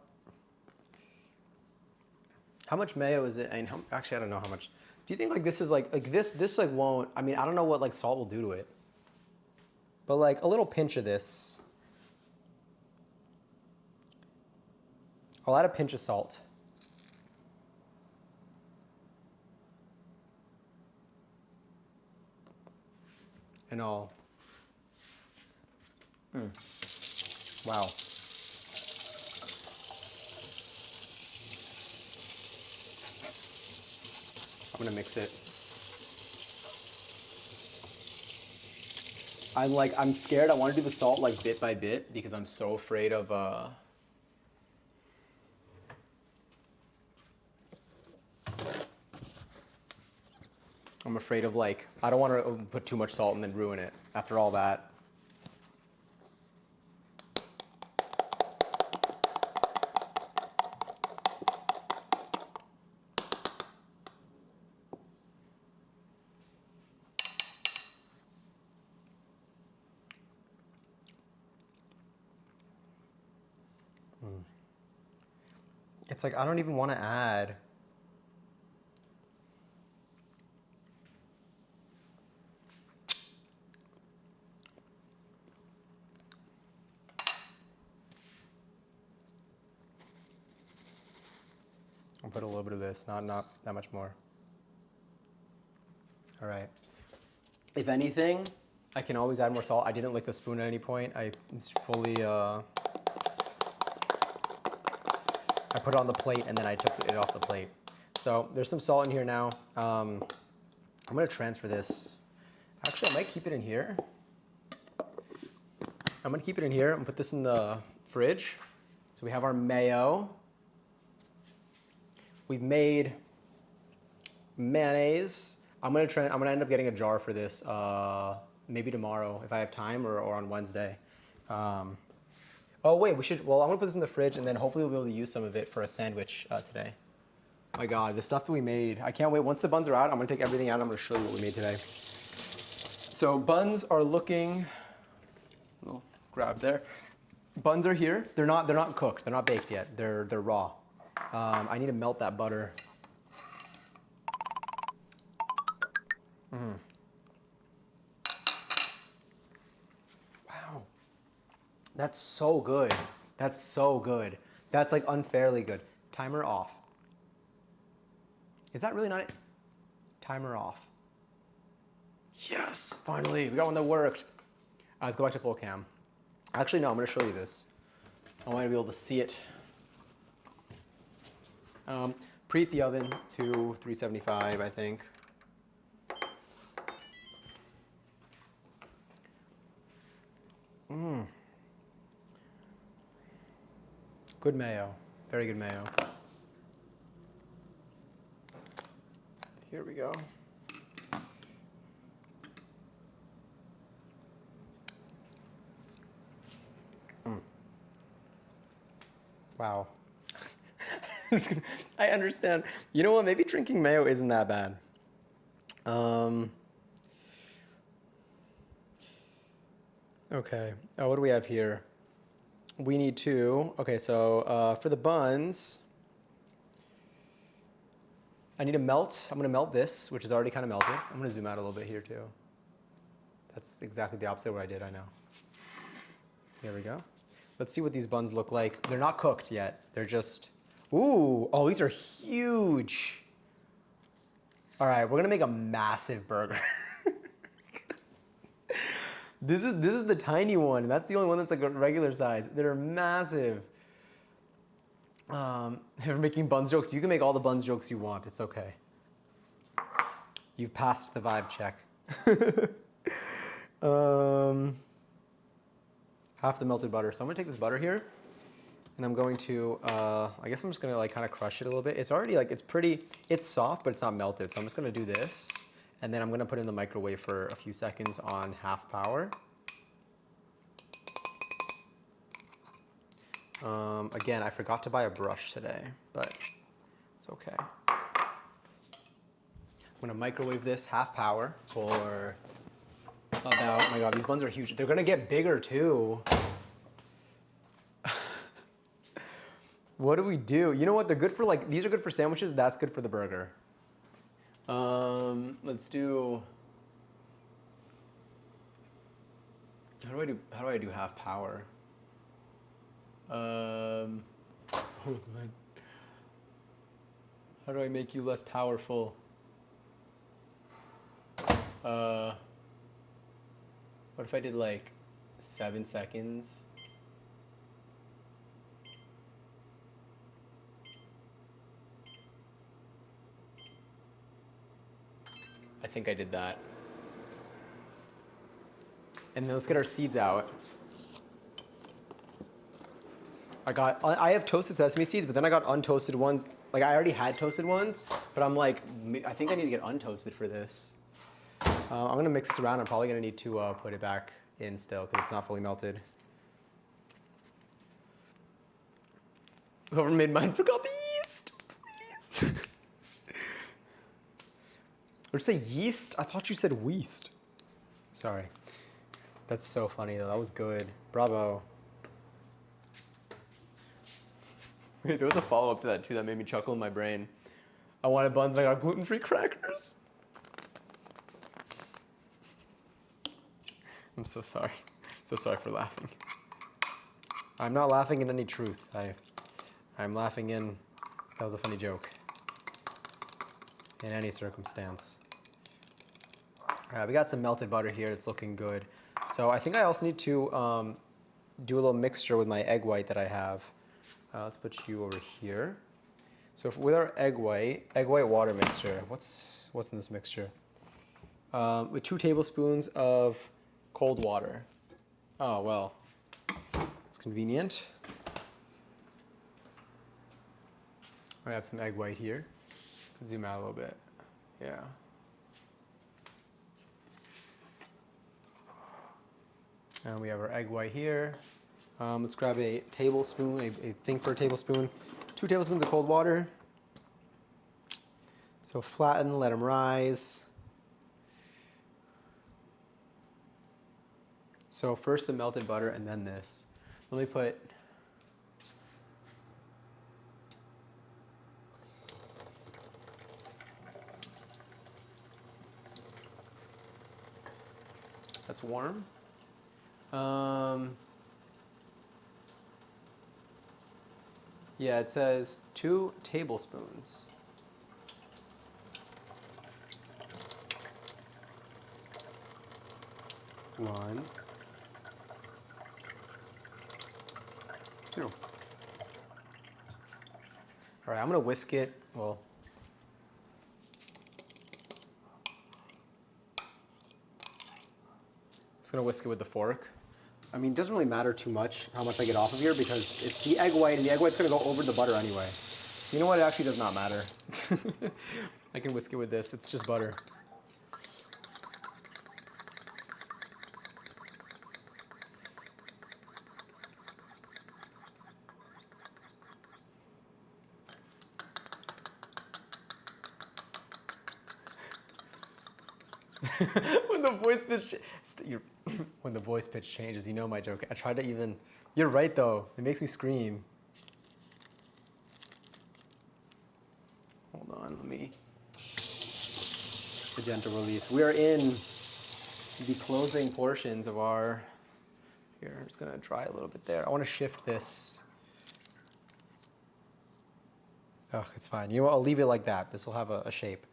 How much mayo is it? And actually, I don't know how much. Do you think, like, this is, like this, like, won't, I mean, I don't know what, like, salt will do to it. But, like, a little pinch of this. I'll add a pinch of salt. And I'll, wow. I'm gonna mix it. I'm scared. I want to do the salt like bit by bit because I'm so afraid of, I'm afraid of like, I don't want to put too much salt and then ruin it after all that. It's like, I don't even want to add. I'll put a little bit of this, not that much more. All right. If anything, I can always add more salt. I didn't lick the spoon at any point. I fully, I put it on the plate and then I took it off the plate. So there's some salt in here now. I'm gonna transfer this. Actually, I might keep it in here. I'm gonna keep it in here. I'm gonna put this in the fridge. So we have our mayo. We've made mayonnaise. I'm gonna end up getting a jar for this maybe tomorrow if I have time or on Wednesday. Oh wait, well, I'm gonna put this in the fridge and then hopefully we'll be able to use some of it for a sandwich today. My God, the stuff that we made. I can't wait. Once the buns are out, I'm gonna take everything out and I'm gonna show you what we made today. So buns are looking, little grab there. Buns are here. They're not cooked. They're not baked yet. They're raw. I need to melt that butter. Wow. That's so good. That's so good. That's like unfairly good. Timer off. Is that really not it? Timer off. Yes, finally, we got one that worked. Let's go back to full cam. Actually, no, I'm gonna show you this. I want to be able to see it. Preheat the oven to 375, I think. Good mayo, very good mayo. Here we go. Wow. I understand. You know what? Maybe drinking mayo isn't that bad. Okay. Oh, what do we have here? We need to. Okay, so for the buns, I need to melt. I'm gonna melt this, which is already kind of melted. I'm gonna zoom out a little bit here too. That's exactly the opposite of what I did. I know. Here we go. Let's see what these buns look like. They're not cooked yet. They're just. Ooh, oh, these are huge. All right, we're gonna make a massive burger. This is the tiny one. That's the only one that's like a regular size. They're massive. If you're making buns jokes, you can make all the buns jokes you want. It's okay. You've passed the vibe check. Half the melted butter. So I'm gonna take this butter here, and I'm going to, I guess I'm just gonna like kind of crush it a little bit. It's already like, it's soft, but it's not melted. So I'm just gonna do this, and then I'm gonna put it in the microwave for a few seconds on half power. Again, I forgot to buy a brush today, but it's okay. I'm gonna microwave this half power for about, oh my God, these buns are huge. They're gonna get bigger too. What do we do? You know what? They're good for like, these are good for sandwiches. That's good for the burger. Let's do, how do I do half power? Hold on. How do I make you less powerful? What if I did like 7 seconds? I think I did that. And then let's get our seeds out. I have toasted sesame seeds, but then I got untoasted ones. Like I already had toasted ones, but I'm like, I think I need to get untoasted for this. I'm gonna mix this around. I'm probably gonna need to put it back in still because it's not fully melted. Whoever made mine forgot the yeast, please. Or say yeast? I thought you said weast. Sorry. That's so funny though. That was good. Bravo. Wait, there was a follow-up to that too that made me chuckle in my brain. I wanted buns and I got gluten-free crackers. I'm so sorry. So sorry for laughing. I'm not laughing in any truth. I'm laughing in, that was a funny joke. In any circumstance. All right, we got some melted butter here. It's looking good. So I think I also need to do a little mixture with my egg white that I have. Let's put you over here. So with our egg white water mixture, what's in this mixture? With 2 tablespoons of cold water. Oh, well, it's convenient. I have some egg white here. Zoom out a little bit. Yeah. And we have our egg white here. Let's grab a tablespoon, a thing for a tablespoon. 2 tablespoons of cold water. So flatten, let them rise. So first the melted butter and then this. Let me put that's warm. Yeah, it says 2 tablespoons. One, 2. All right, I'm gonna whisk it. Well, I'm just gonna whisk it with the fork. I mean, it doesn't really matter too much how much I get off of here because it's the egg white and the egg white's gonna go over the butter anyway. You know what? It actually does not matter. I can whisk it with this. It's just butter. When the voice pitch, when the voice pitch changes, you know my joke. I tried to even. You're right though. It makes me scream. Hold on, let me. The gentle release. We are in the closing portions of our. Here, I'm just gonna dry a little bit there. I want to shift this. Oh, it's fine. You know what? I'll leave it like that. This will have a shape.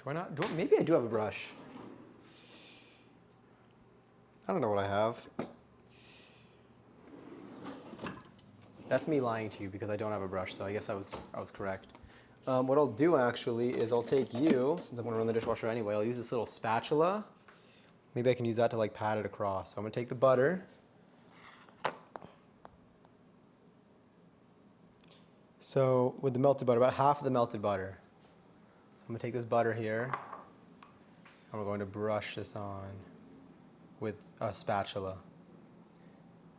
Do I not? Maybe I do have a brush. I don't know what I have. That's me lying to you because I don't have a brush, so I guess I was correct. What I'll do actually is I'll take you, since I'm gonna run the dishwasher anyway, I'll use this little spatula. Maybe I can use that to like pat it across. So I'm gonna take the butter. So with the melted butter, about half of the melted butter. So I'm gonna take this butter here, and we're going to brush this on with a spatula,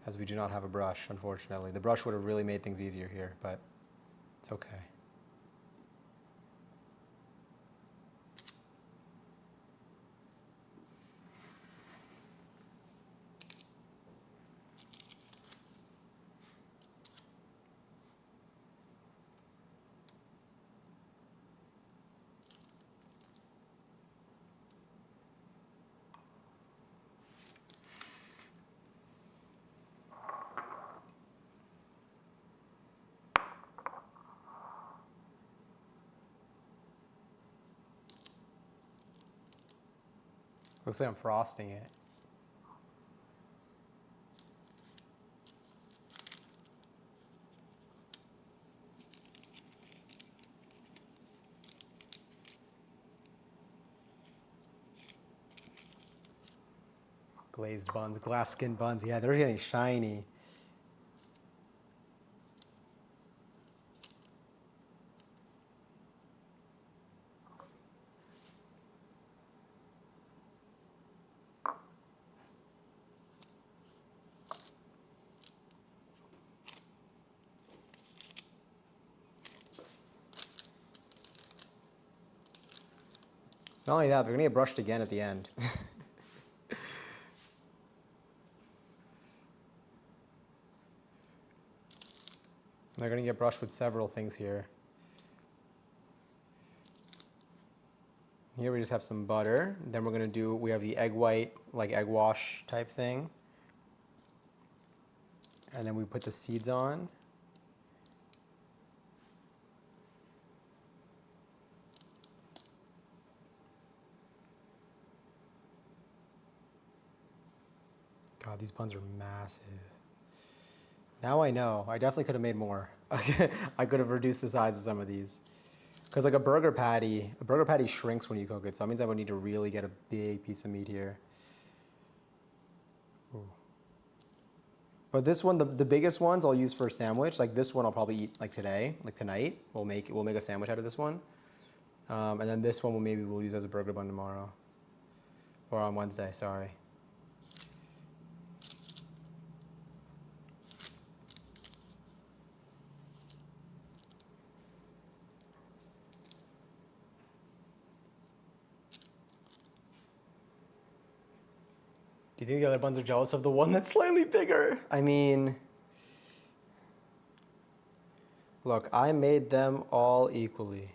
as we do not have a brush, unfortunately. The brush would have really made things easier here, but it's okay. Looks like I'm frosting it. Glazed buns, glass skin buns. Yeah, they're getting shiny. Not only that, they're gonna get brushed again at the end. They're gonna get brushed with several things here. Here we just have some butter. Then we're gonna do, we have the egg white, like egg wash type thing. And then we put the seeds on. God, these buns are massive. Now I know. I definitely could have made more. I could have reduced the size of some of these. Because like a burger patty shrinks when you cook it, so that means I would need to really get a big piece of meat here. Ooh. But this one, the biggest ones I'll use for a sandwich. Like this one I'll probably eat like today, like tonight. We'll make a sandwich out of this one. And then this one we'll use as a burger bun tomorrow. Or on Wednesday, sorry. Do you think the other buns are jealous of the one that's slightly bigger? I mean, look, I made them all equally.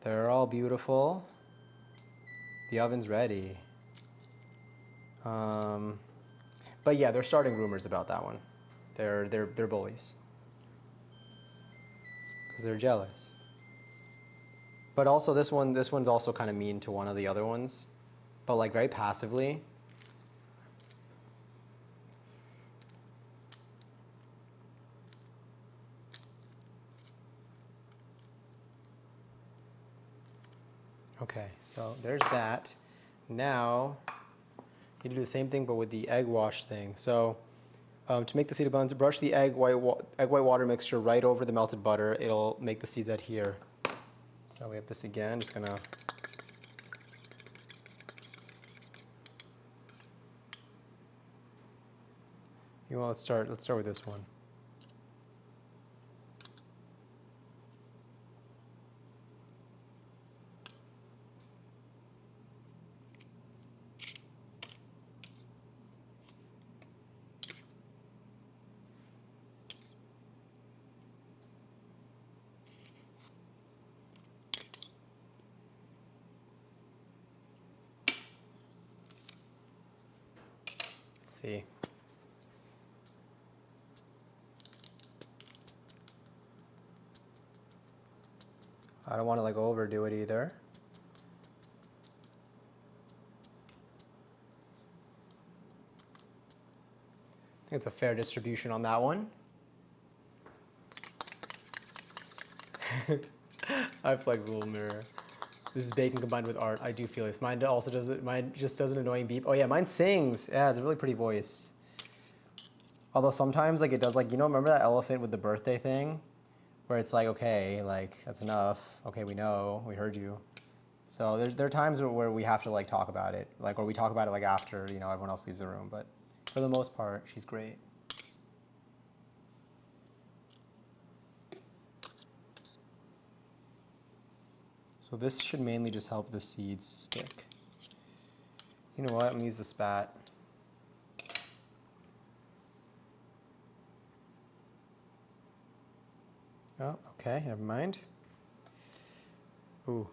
They're all beautiful. The oven's ready. But yeah, they're starting rumors about that one. They're bullies. Because they're jealous. But also this one's also kind of mean to one of the other ones. But like very passively. Okay, so there's that. Now, you need to do the same thing but with the egg wash thing. So to make the seeded buns, brush the egg white water mixture right over the melted butter. It'll make the seeds adhere. So we have this again, just gonna. You know, let's start with this one. Let's see. I don't want to like overdo it either. I think it's a fair distribution on that one. I have flexible mirror. This is bacon combined with art. I do feel this. Mine also does it. Mine just does an annoying beep. Oh yeah, mine sings. Yeah, it's a really pretty voice. Although sometimes like it does like, you know, remember that elephant with the birthday thing? Where it's like, okay, like that's enough. Okay, we know, we heard you. So there are times where we have to like talk about it, like, or we talk about it like after, you know, everyone else leaves the room. But for the most part, she's great. So this should mainly just help the seeds stick. You know what, I'm gonna use the spat. Oh, okay, never mind. Ooh.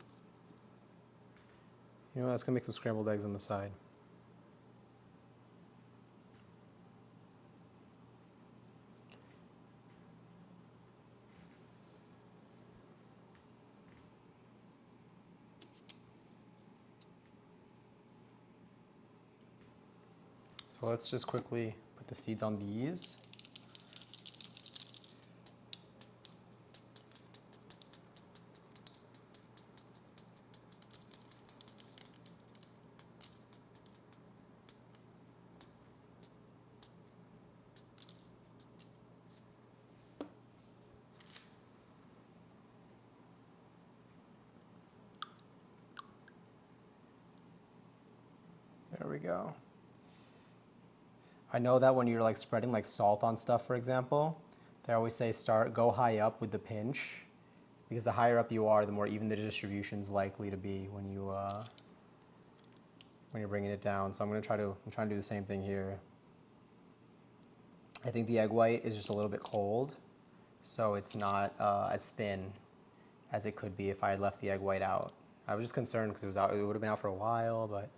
You know what, that's gonna make some scrambled eggs on the side. So let's just quickly put the seeds on these. There we go. I know that when you're like spreading like salt on stuff, for example, they always say go high up with the pinch, because the higher up you are, the more even the distribution's likely to be when you're bringing it down. So I'm trying to do the same thing here. I think the egg white is just a little bit cold, so it's not as thin as it could be if I had left the egg white out. I was just concerned because it would have been out for a while, but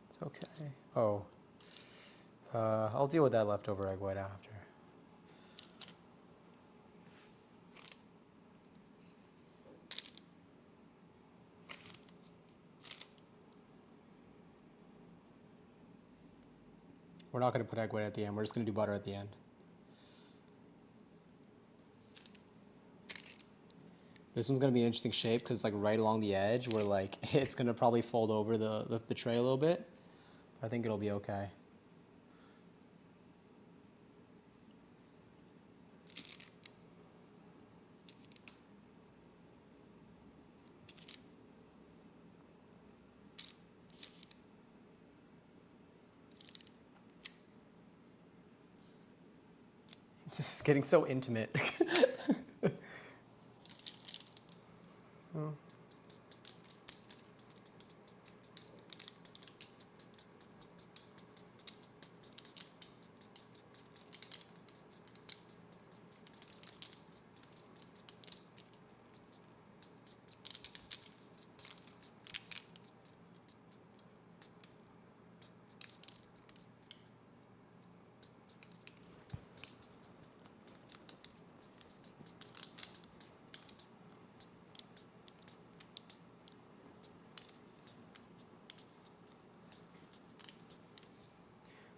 it's okay. Oh. I'll deal with that leftover egg white after. We're not gonna put egg white at the end. We're just gonna do butter at the end. This one's gonna be an interesting shape because it's like right along the edge where like it's gonna probably fold over the tray a little bit. But I think it'll be okay. This is getting so intimate. Oh.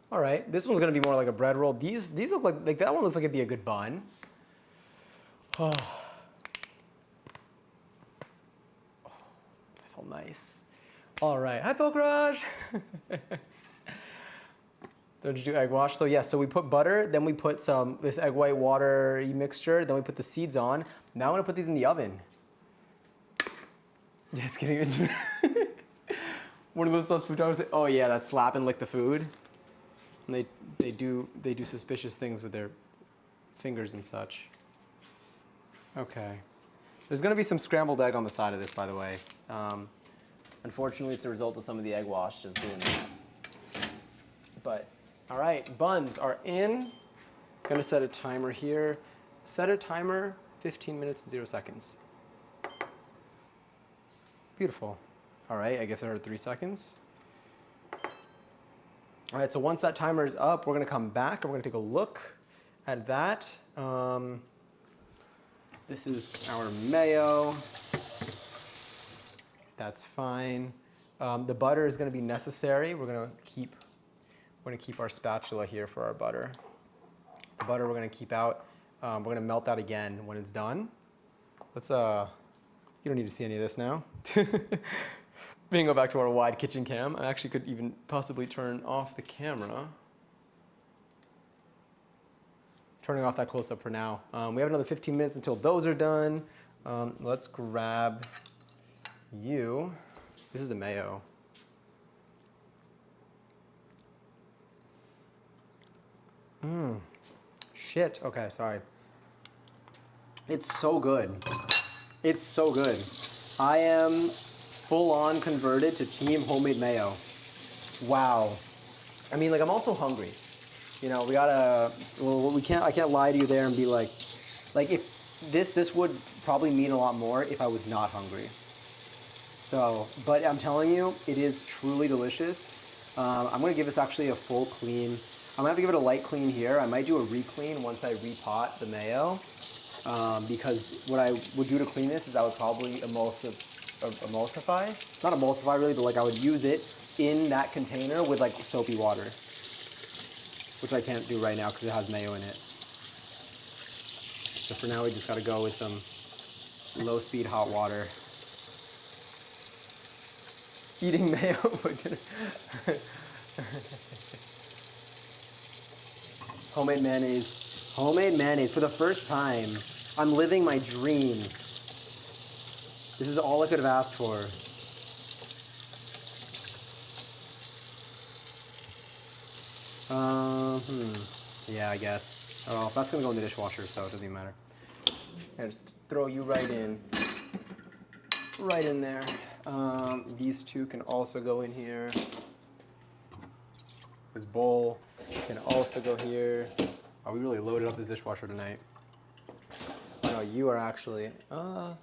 All right, this one's gonna be more like a bread roll. These look like that one looks like it'd be a good bun. Oh, that felt nice. All right, hi Pokraj. Don't you do egg wash? So yeah, so we put butter, then we put this egg white water mixture, then we put the seeds on. Now I'm gonna put these in the oven. Just kidding. One of those food talkers say, oh yeah, that slap and lick the food. And they do suspicious things with their fingers and such. Okay. There's gonna be some scrambled egg on the side of this, by the way. Unfortunately, it's a result of some of the egg wash just doing that. But, all right, buns are in. Gonna set a timer here. Set a timer, 15 minutes and 0 seconds. Beautiful. All right, I guess I heard 3 seconds. All right, so once that timer is up, we're gonna come back and we're gonna take a look at that. This is our mayo. That's fine. The butter is gonna be necessary. We're gonna keep our spatula here for our butter. The butter we're gonna keep out. We're gonna melt that again when it's done. Let's, you don't need to see any of this now. We can go back to our wide kitchen cam. I actually could even possibly turn off the camera. Turning off that close-up for now. We have another 15 minutes until those are done. Let's grab you. This is the mayo. Shit. Okay, sorry. It's so good. It's so good. I am full-on converted to team homemade mayo. Wow. I mean, like, I'm also hungry. You know, I can't lie to you there and be like if this would probably mean a lot more if I was not hungry. So, but I'm telling you, it is truly delicious. I'm gonna give this actually a full clean. I'm gonna have to give it a light clean here. I might do a re-clean once I repot the mayo. Because what I would do to clean this is I would probably emulsify. Not emulsify really, but like I would use it in that container with like soapy water. Which I can't do right now because it has mayo in it. So for now we just gotta go with some low speed hot water. Eating mayo. Homemade mayonnaise. Homemade mayonnaise for the first time. I'm living my dream. This is all I could have asked for. Yeah, I guess. Oh, that's gonna go in the dishwasher, so it doesn't even matter. I just throw you right in there. These two can also go in here. This bowl can also go here. Oh, we really loaded up this dishwasher tonight. Oh no, you are actually, I'll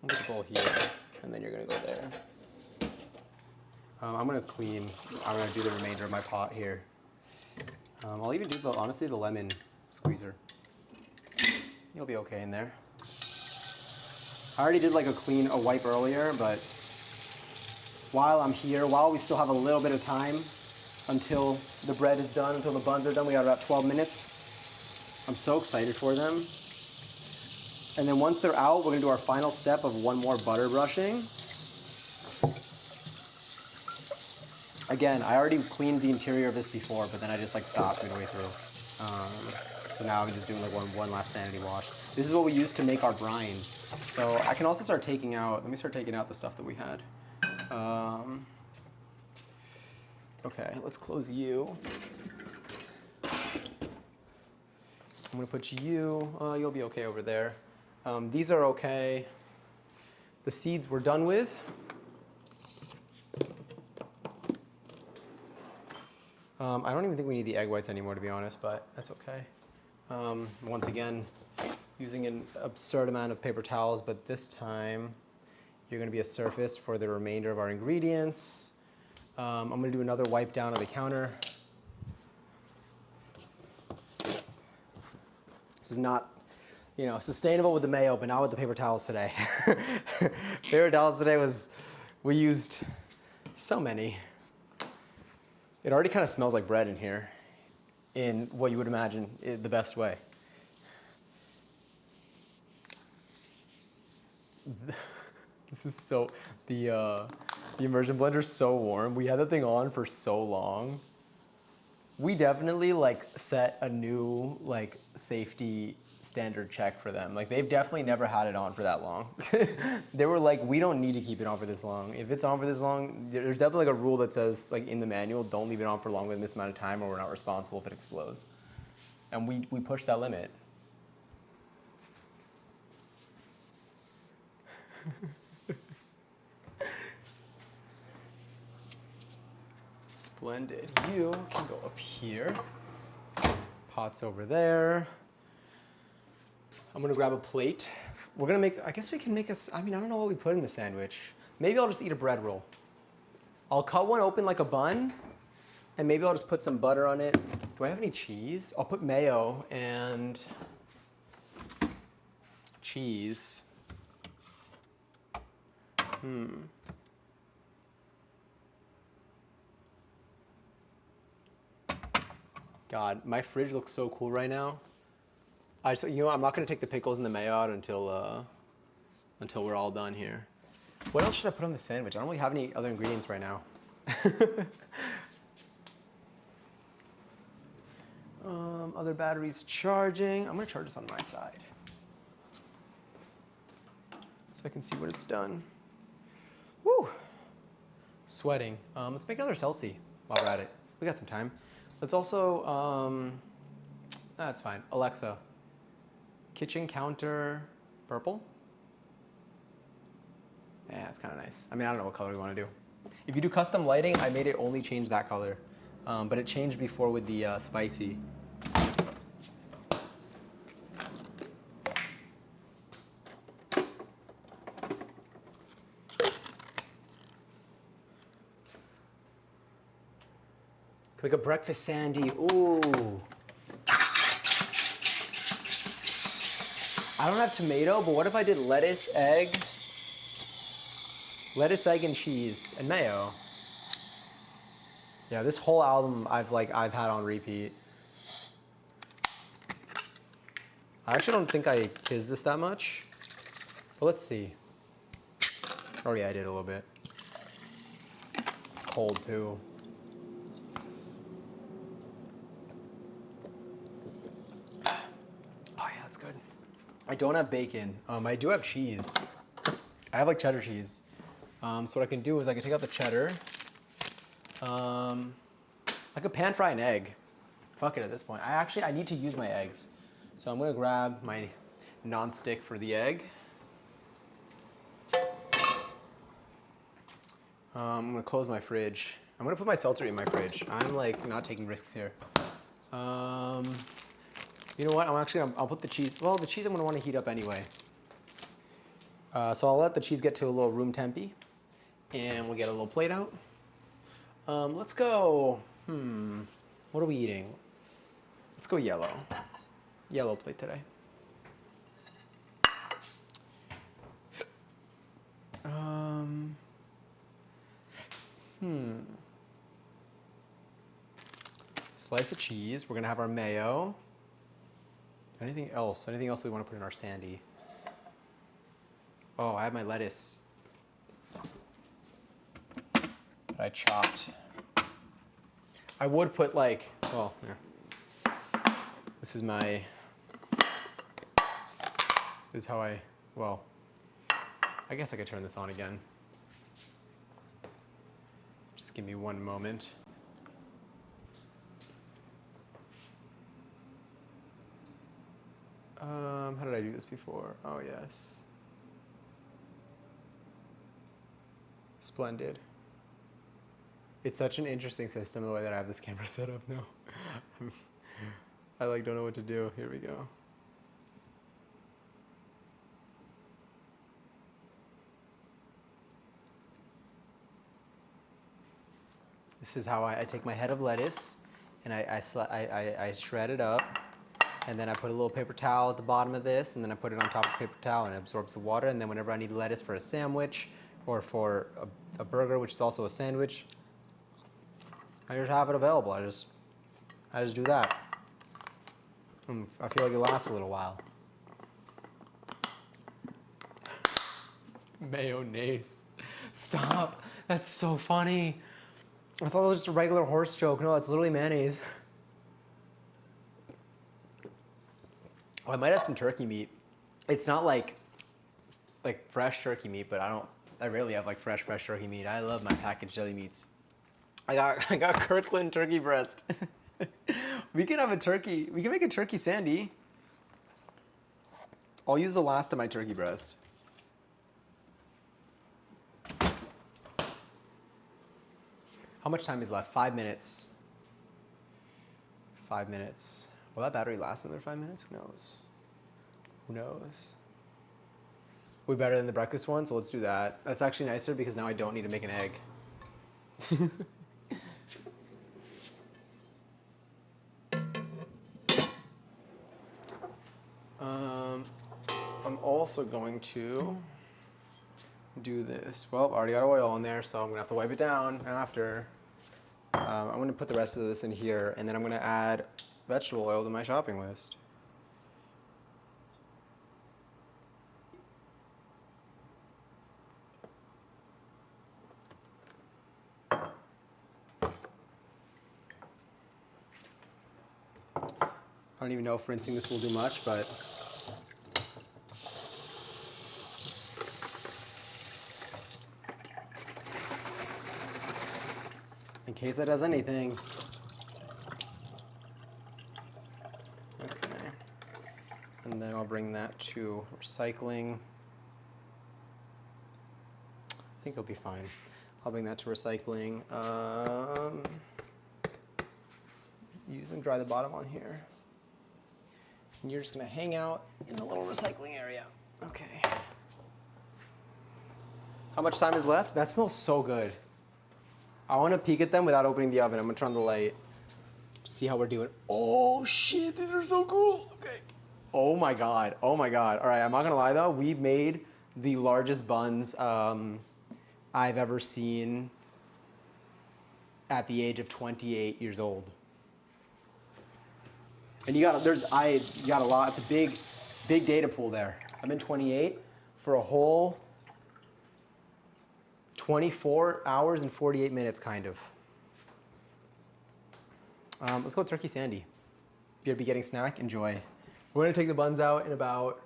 put the bowl here, and then you're gonna go there. I'm gonna do the remainder of my pot here. I'll even do honestly the lemon squeezer. You'll be okay in there. I already did like a wipe earlier, but while I'm here, while we still have a little bit of time, until the bread is done, until the buns are done. We got about 12 minutes. I'm so excited for them. And then once they're out, we're gonna do our final step of one more butter brushing. Again, I already cleaned the interior of this before, but then I just like stopped midway through. So now I'm just doing like one last sanity wash. This is what we use to make our brine. So I can also start taking out, let me start taking out the stuff that we had. Okay, let's close you. I'm gonna put you, you'll be okay over there. These are okay. The seeds we're done with. I don't even think we need the egg whites anymore, to be honest, but that's okay. Once again, using an absurd amount of paper towels, but this time you're gonna be a surface for the remainder of our ingredients. I'm gonna do another wipe down of the counter. This is not, sustainable with the mayo, but not with the paper towels today. Paper towels today we used so many. It already kind of smells like bread in here, in what you would imagine the best way. This is so, the immersion blender is so warm. We had that thing on for so long. We definitely set a new safety standard check for them. They've definitely never had it on for that long. They were like, we don't need to keep it on for this long. If it's on for this long, there's definitely a rule that says in the manual, don't leave it on for longer than this amount of time or we're not responsible if it explodes. And we pushed that limit. Splendid. You can go up here. Pot's over there. I'm gonna grab a plate. We're gonna make, I guess we can make I don't know what we put in the sandwich. Maybe I'll just eat a bread roll. I'll cut one open like a bun, and maybe I'll just put some butter on it. Do I have any cheese? I'll put mayo and cheese. God, my fridge looks so cool right now. I'm not gonna take the pickles and the mayo out until we're all done here. What else should I put on the sandwich? I don't really have any other ingredients right now. Other batteries charging. I'm gonna charge this on my side so I can see what it's done. Woo! Sweating. Let's make another seltzy while we're at it. We got some time. Let's also, that's fine. Alexa, kitchen counter purple. Yeah, that's kind of nice. I don't know what color we want to do. If you do custom lighting, I made it only change that color. But it changed before with the spicy. Like a breakfast sandy. Ooh. I don't have tomato, but what if I did lettuce, egg, and cheese, and mayo? Yeah, this whole album I've had on repeat. I actually don't think I fizzed this that much, but let's see. Oh yeah, I did a little bit. It's cold too. I don't have bacon. I do have cheese. I have cheddar cheese. So what I can do is I can take out the cheddar. I could pan fry an egg. Fuck it at this point. I need to use my eggs. So I'm gonna grab my non-stick for the egg. I'm gonna close my fridge. I'm gonna put my seltzer in my fridge. I'm not taking risks here. You know what? I'll put the cheese. Well, the cheese I'm gonna want to heat up anyway. So I'll let the cheese get to a little room tempy, and we'll get a little plate out. Let's go. What are we eating? Let's go yellow. Yellow plate today. slice of cheese. We're gonna have our mayo. Anything else? Anything else we want to put in our sandy? Oh, I have my lettuce that I chopped. I would put like, well, yeah. This is my, this is how I, well, I guess I could turn this on again. Just give me one moment. How did I do this before? Oh, yes. Splendid. It's such an interesting system, the way that I have this camera set up now. I like don't know what to do. Here we go. This is how I take my head of lettuce and I shred it up, and then I put a little paper towel at the bottom of this, and then I put it on top of the paper towel and it absorbs the water, and then whenever I need lettuce for a sandwich or for a burger, which is also a sandwich, I just have it available. I just do that. I feel like it lasts a little while. Mayonnaise. Stop. That's so funny. I thought it was just a regular horse joke. No, it's literally mayonnaise. Oh, I might have some turkey meat. It's not like fresh turkey meat, but I rarely have like fresh turkey meat. I love my packaged deli meats. I got Kirkland turkey breast. We can have a turkey. We can make a turkey sandy. I'll use the last of my turkey breast. How much time is left? 5 minutes. 5 minutes. Will that battery last another 5 minutes? Who knows? Who knows? Way better than the breakfast one, so let's do that. That's actually nicer because now I don't need to make an egg. I'm also going to do this. Well, I already got oil in there, so I'm gonna have to wipe it down after. I'm gonna put the rest of this in here, and then I'm gonna add vegetable oil to my shopping list. I don't even know if rinsing this will do much, but in case that does anything. Okay. And then I'll bring that to recycling. I think it'll be fine. I'll bring that to recycling. Use and dry the bottom on here. And you're just gonna hang out in the little recycling area. Okay. How much time is left? That smells so good. I wanna peek at them without opening the oven. I'm gonna turn on the light. See how we're doing. Oh shit, these are so cool. Okay. Oh my God, oh my God. All right, I'm not gonna lie though, we made the largest buns I've ever seen at the age of 28 years old. And you got a lot. It's a big data pool there. I'm in 28 for a whole 24 hours and 48 minutes, kind of. Let's go turkey sandy. BRB getting snack, enjoy. We're gonna take the buns out in about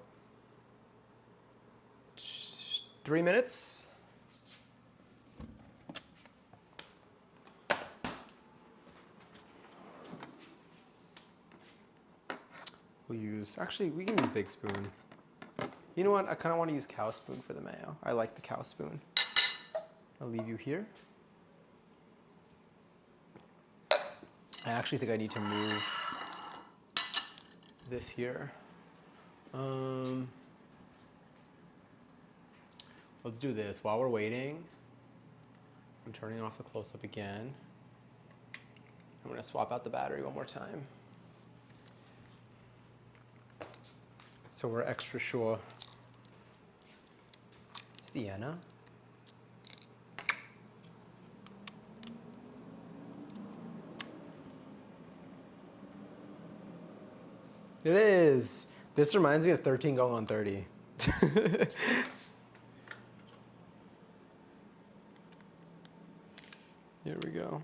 3 minutes. We'll use, actually, we can use big spoon. You know what? I kind of want to use cow spoon for the mayo. I like the cow spoon. I'll leave you here. I actually think I need to move this here. Let's do this. While we're waiting, I'm turning off the close-up again. I'm going to swap out the battery one more time, so we're extra sure. It's Vienna. It is. This reminds me of 13 going on 30. Here we go.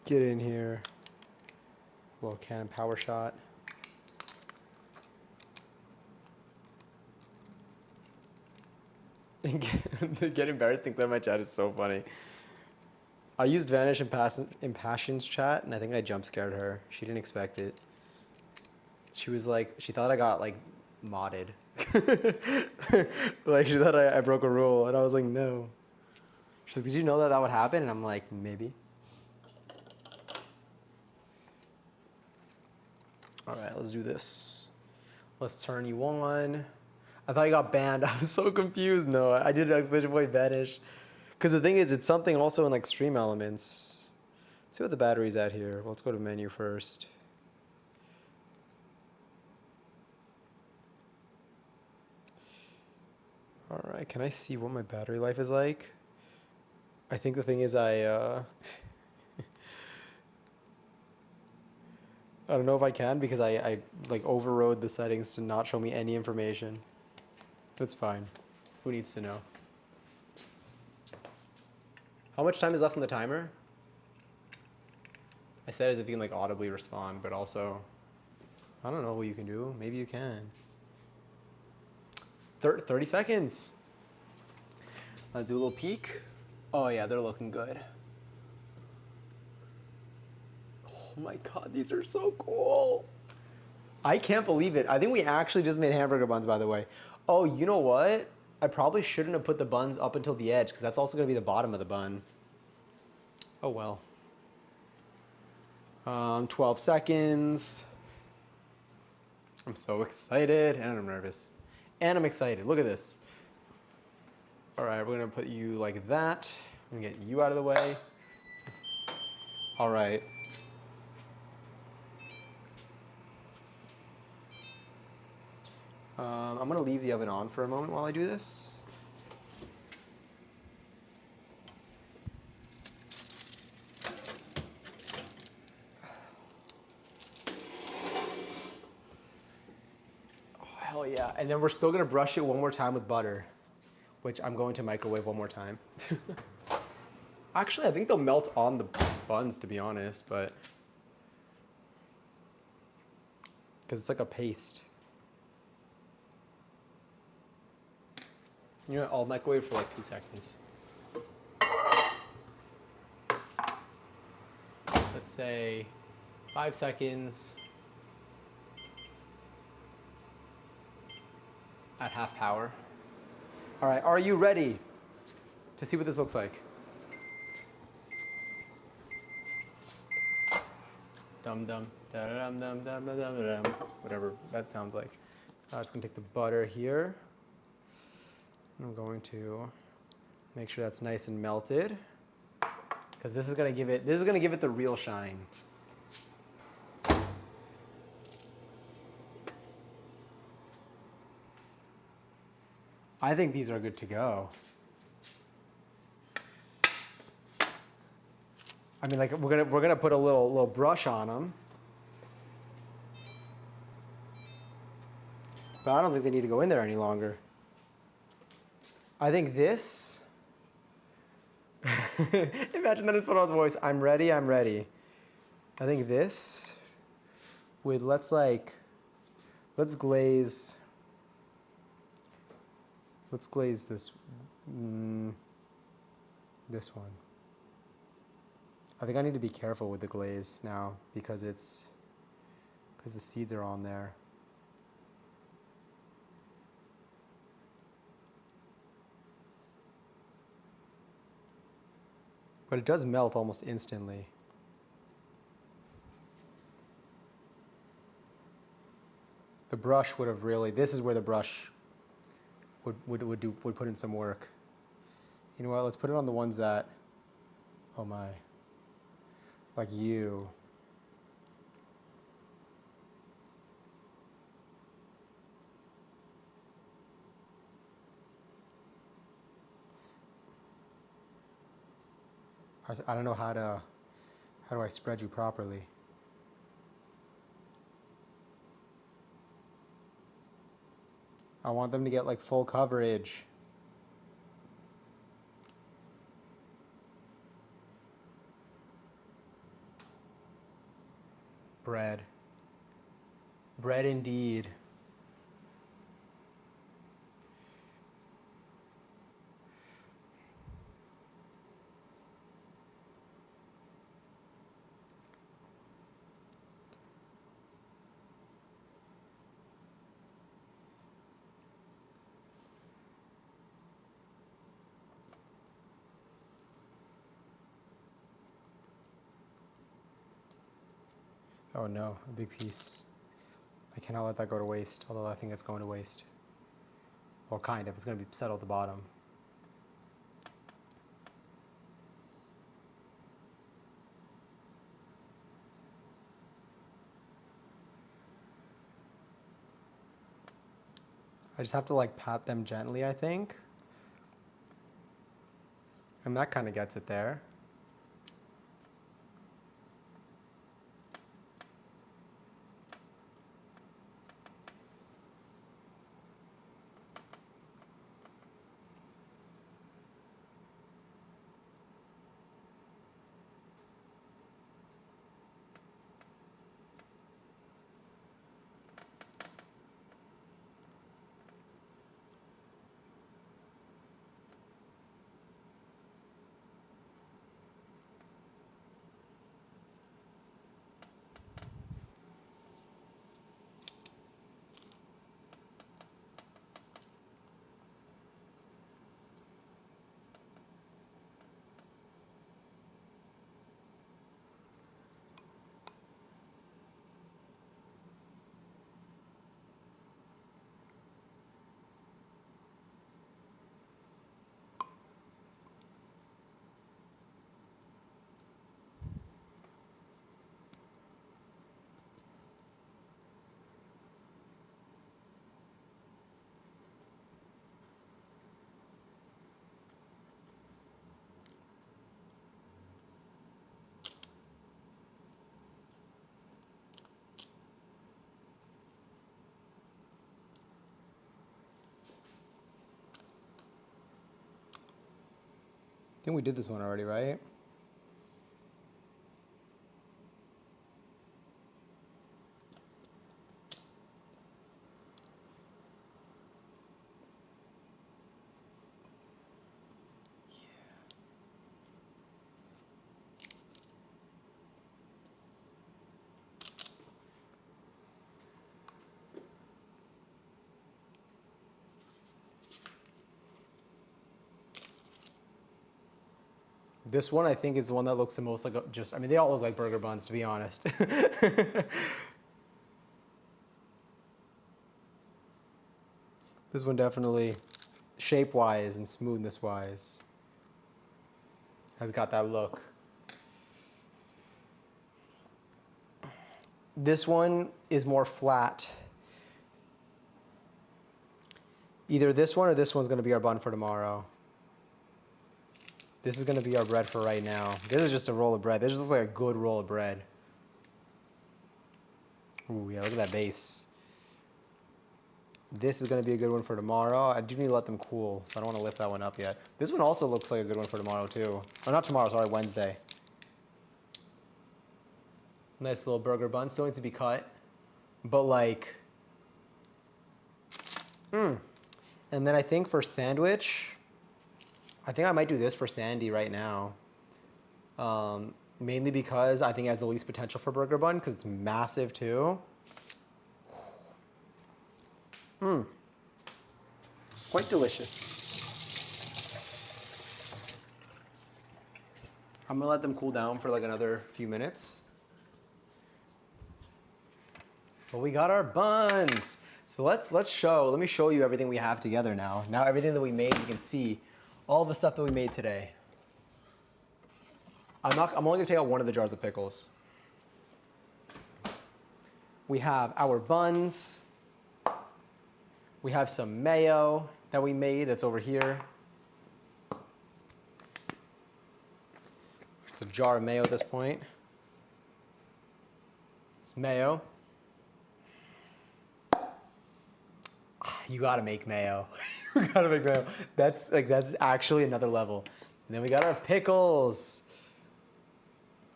Get in here. Little cannon power shot. Get embarrassed and clear my chat is so funny. I used Vanish in Passion's chat, and I think I jump scared her. She didn't expect it. She was like, she thought I got like modded. Like she thought I broke a rule, and I was like, no. She's like, did you know that would happen? And I'm like, maybe. All right, let's do this. Let's turn you on. I thought you got banned. I was so confused. No, I did exclamation point Vanish. Because the thing is, it's something also in like stream elements. Let's see what the battery's at here. Well, let's go to menu first. All right, can I see what my battery life is like? I think the thing is I don't know if I can because I like overrode the settings to not show me any information. That's fine. Who needs to know? How much time is left on the timer? I said as if you can like audibly respond, but also, I don't know what you can do. Maybe you can. 30 seconds. Let's do a little peek. Oh yeah, they're looking good. Oh my God, these are so cool. I can't believe it. I think we actually just made hamburger buns, by the way. Oh, you know what? I probably shouldn't have put the buns up until the edge because that's also gonna be the bottom of the bun. Oh well. 12 seconds. I'm so excited and I'm nervous. And I'm excited. Look at this. All right, we're gonna put you like that. I'm gonna get you out of the way. All right. I'm gonna leave the oven on for a moment while I do this. Oh, hell yeah. And then we're still gonna brush it one more time with butter, which I'm going to microwave one more time. Actually, I think they'll melt on the buns, to be honest, but because it's like a paste. You know, I'll microwave for like 2 seconds. Let's say 5 seconds at half power. All right, are you ready to see what this looks like? Dum dum da dum dum dum dum dum dum, whatever that sounds like. I'm just gonna take the butter here. I'm going to make sure that's nice and melted, because this is gonna give it the real shine. I think these are good to go. I mean, like we're gonna put a little brush on them, but I don't think they need to go in there any longer. I think this. Imagine that in Spano's voice. I'm ready. I'm ready. I think this with let's glaze. Let's glaze this. This one. I think I need to be careful with the glaze now because the seeds are on there. But it does melt almost instantly. The brush would have really, this is where the brush would put in some work. You know what, let's put it on the ones that, oh my, like you. I don't know how do I spread you properly. I want them to get like full coverage. Bread. Bread indeed. Oh no, a big piece. I cannot let that go to waste, although I think it's going to waste. Well, kind of. It's going to be settled at the bottom. I just have to like pat them gently, I think. And that kind of gets it there. I think we did this one already, right? This one I think is the one that looks the most like I mean, they all look like burger buns, to be honest. This one definitely, shape-wise and smoothness-wise, has got that look. This one is more flat. Either this one or this one's gonna be our bun for tomorrow. This is gonna be our bread for right now. This is just a roll of bread. This just looks like a good roll of bread. Ooh, yeah, look at that base. This is gonna be a good one for tomorrow. I do need to let them cool, so I don't wanna lift that one up yet. This one also looks like a good one for tomorrow too. Or not tomorrow, sorry, Wednesday. Nice little burger bun, still needs to be cut. But like, And then I think for sandwich, I think I might do this for Sandy right now. Mainly because I think it has the least potential for burger bun because it's massive too. Quite delicious. I'm gonna let them cool down for like another few minutes. But we got our buns. So let me show you everything we have together now. Now everything that we made, you can see all the stuff that we made today. I'm only gonna take out one of the jars of pickles. We have our buns. We have some mayo that we made that's over here. It's a jar of mayo at this point. It's mayo. You gotta make mayo. You gotta make mayo. That's actually another level. And then we got our pickles.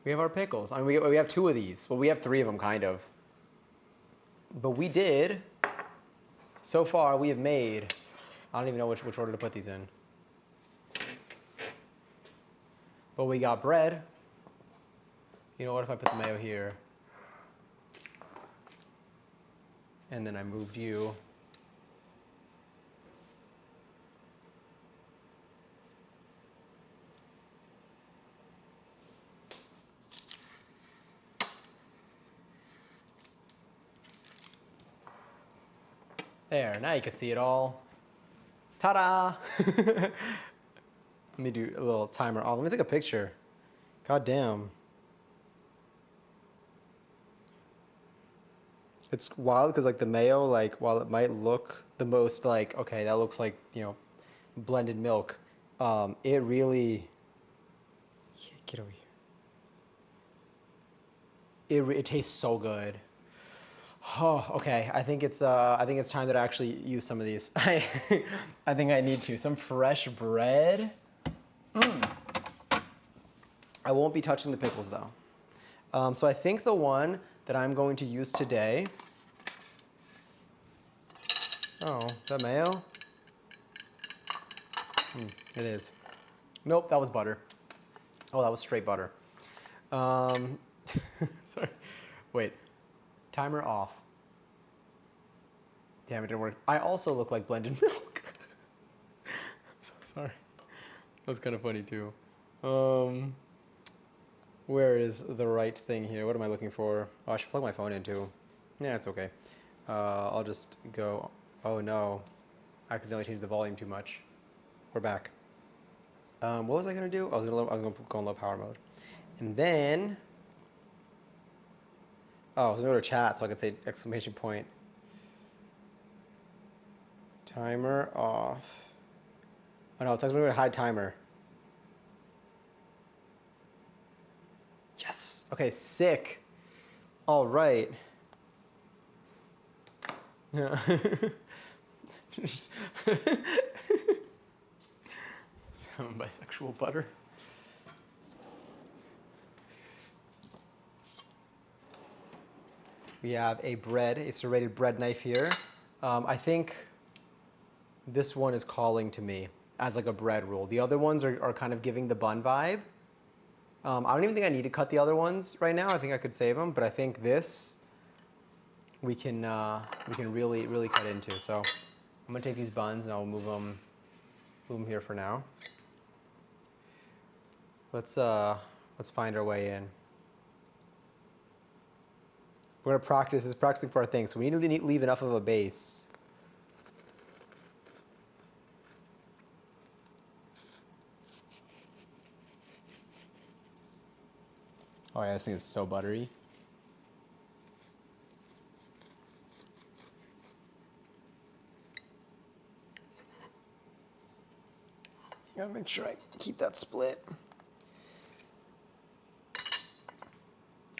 We have our pickles. I mean, we have two of these. Well, we have three of them, kind of. But we did, so far, we have made, I don't even know which order to put these in. But we got bread. You know what, if I put the mayo here, and then I moved you. There, now you can see it all. Ta-da! Let me do a little timer. Oh, let me take a picture. God damn. It's wild because like the mayo, like while it might look the most like, okay, that looks like, you know, blended milk, it really, get over here. It tastes so good. Oh, okay. I think it's time that I actually use some of these. I think I need to. Some fresh bread. I won't be touching the pickles though. So I think the one that I'm going to use today. Oh, is that mayo? It is. Nope, that was butter. Oh, that was straight butter. Sorry. Wait. Timer off. Damn, it didn't work. I also look like blended milk. I'm so sorry. That was kind of funny too. Where is the right thing here? What am I looking for? Oh, I should plug my phone in too. Yeah, it's okay. I'll just go. Oh no. I accidentally changed the volume too much. We're back. What was I gonna do? I was gonna go in low power mode. And then, oh, I was gonna go to chat so I could say exclamation point. Timer off. Oh no, it's actually going to hide timer. Yes. Okay, sick. All right. Yeah. Some bisexual butter. We have a serrated bread knife here. I think this one is calling to me as like a bread roll. The other ones are kind of giving the bun vibe. I don't even think I need to cut the other ones right now. I think I could save them, but I think this we can really cut into. So I'm gonna take these buns and I'll move them here for now. Let's find our way in. We're gonna practice. This is practicing for our thing, so we need to leave enough of a base. Oh yeah, this thing is so buttery. Gotta make sure I keep that split.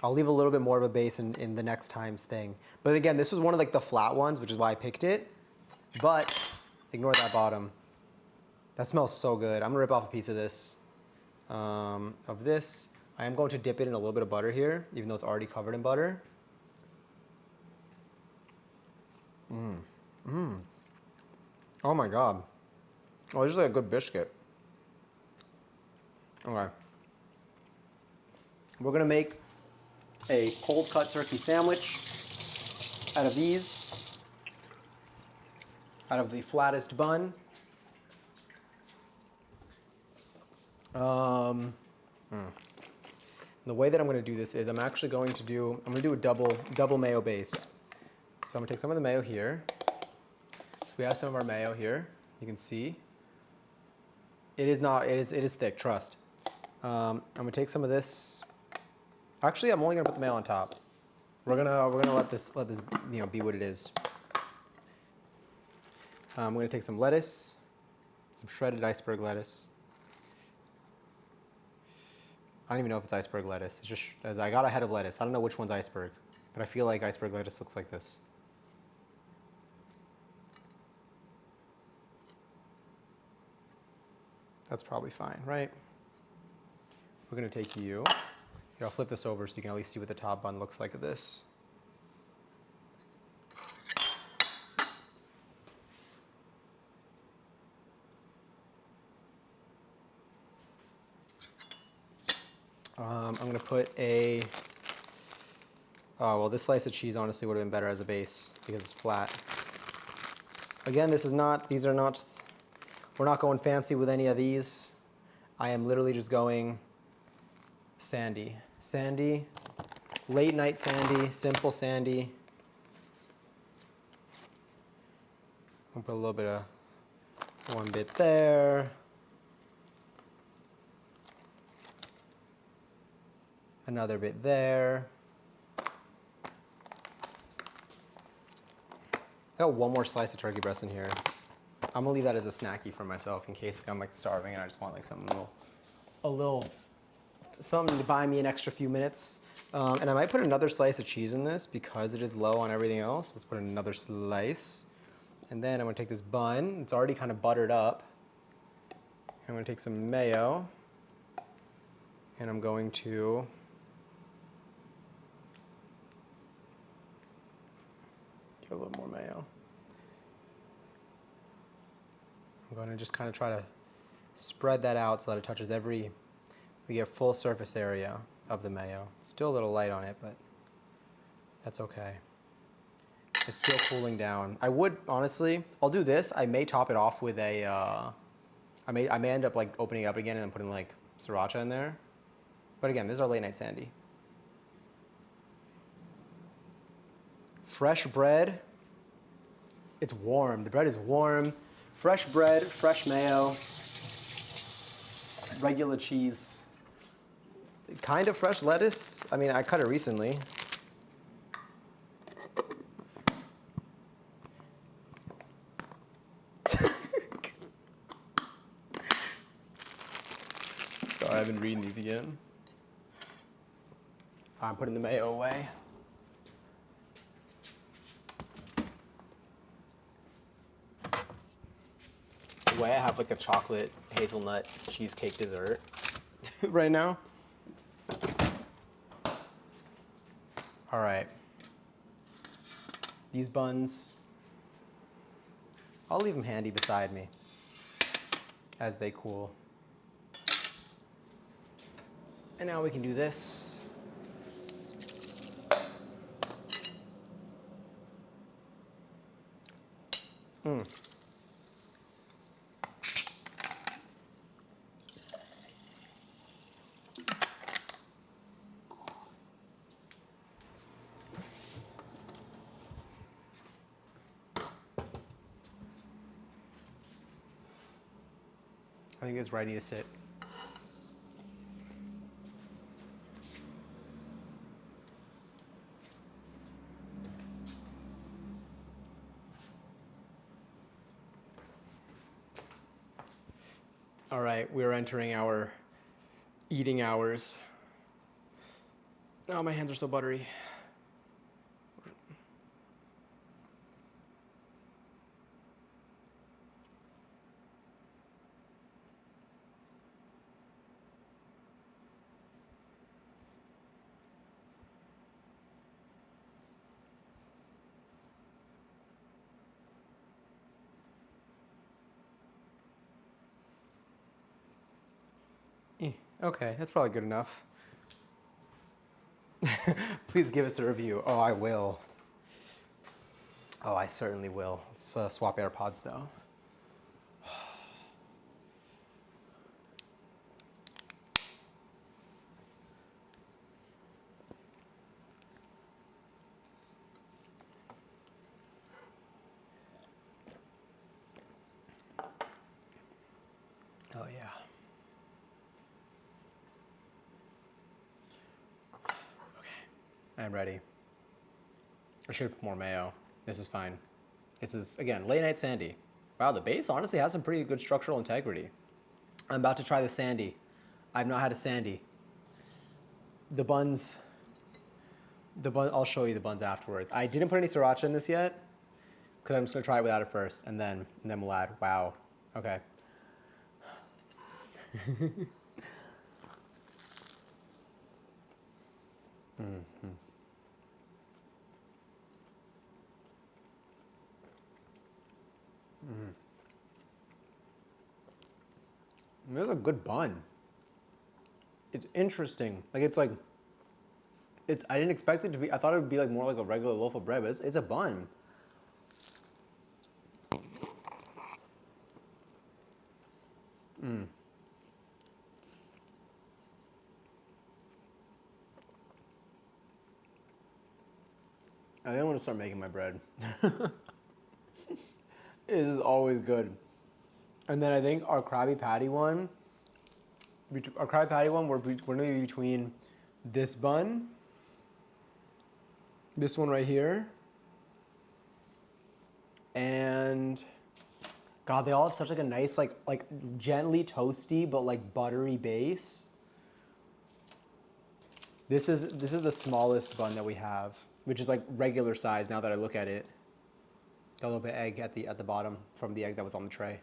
I'll leave a little bit more of a base in the next time's thing. But again, this was one of like the flat ones, which is why I picked it. But ignore that bottom. That smells so good. I'm gonna rip off a piece of this. I am going to dip it in a little bit of butter here, even though it's already covered in butter. Oh my God. Oh, this is like a good biscuit. Okay. We're gonna make a cold cut turkey sandwich out of these, out of the flattest bun. The way that I'm gonna do this is I'm gonna do a double mayo base. So I'm gonna take some of the mayo here. So we have some of our mayo here. You can see. It is thick, trust. I'm gonna take some of this. Actually, I'm only gonna put the mayo on top. We're gonna let this be what it is. I'm gonna take some lettuce, some shredded iceberg lettuce. I don't even know if it's iceberg lettuce. It's just as I got a head of lettuce. I don't know which one's iceberg, but I feel like iceberg lettuce looks like this. That's probably fine, right? We're gonna take you. Here, I'll flip this over so you can at least see what the top bun looks like of this. I'm gonna put a, oh, well, this slice of cheese honestly would have been better as a base because it's flat. Again, this is not, these are not, we're not going fancy with any of these. I am literally just going sandy. Sandy, late night sandy, simple sandy. I'll put a little bit of one bit there. Another bit there. Got one more slice of turkey breast in here. I'm gonna leave that as a snacky for myself in case I'm like starving and I just want like something something to buy me an extra few minutes. And I might put another slice of cheese in this because it is low on everything else. Let's put another slice. And then I'm gonna take this bun. It's already kind of buttered up. I'm gonna take some mayo. And I'm going to get a little more mayo. I'm going to just kind of try to spread that out so that it touches we get full surface area of the mayo. It's still a little light on it, but that's okay. It's still cooling down. I would, honestly, I'll do this. I may top it off with a, I may end up like opening it up again and then putting like sriracha in there. But again, this is our late night sandy. Fresh bread. It's warm. The bread is warm. Fresh bread, fresh mayo, regular cheese, kind of fresh lettuce. I mean, I cut it recently. Sorry, I've been reading these again. I'm putting the mayo away. The way I have like a chocolate hazelnut cheesecake dessert right now. All right. These buns, I'll leave them handy beside me as they cool. And now we can do this. I think it's ready to sit. All right, we're entering our eating hours. Oh, my hands are so buttery. Okay, that's probably good enough. Please give us a review. Oh, I will. Oh, I certainly will. Let's swap AirPods though. Oh yeah. I'm ready. I should put more mayo. This is fine. This is, again, late night sandy. Wow, the base honestly has some pretty good structural integrity. I'm about to try the sandy. I've not had a sandy. The buns, I'll show you the buns afterwards. I didn't put any sriracha in this yet because I'm just gonna try it without it first and then we'll add. Wow, okay. This is a good bun. It's interesting. It's. I didn't expect it to be. I thought it would be like more like a regular loaf of bread, but it's a bun. I think I'm gonna start making my bread. This is always good. And then I think our Krabby Patty one, we're gonna be between this bun, this one right here, and God, they all have such like a nice like gently toasty but like buttery base. This is the smallest bun that we have, which is like regular size now that I look at it. Got a little bit of egg at the bottom from the egg that was on the tray.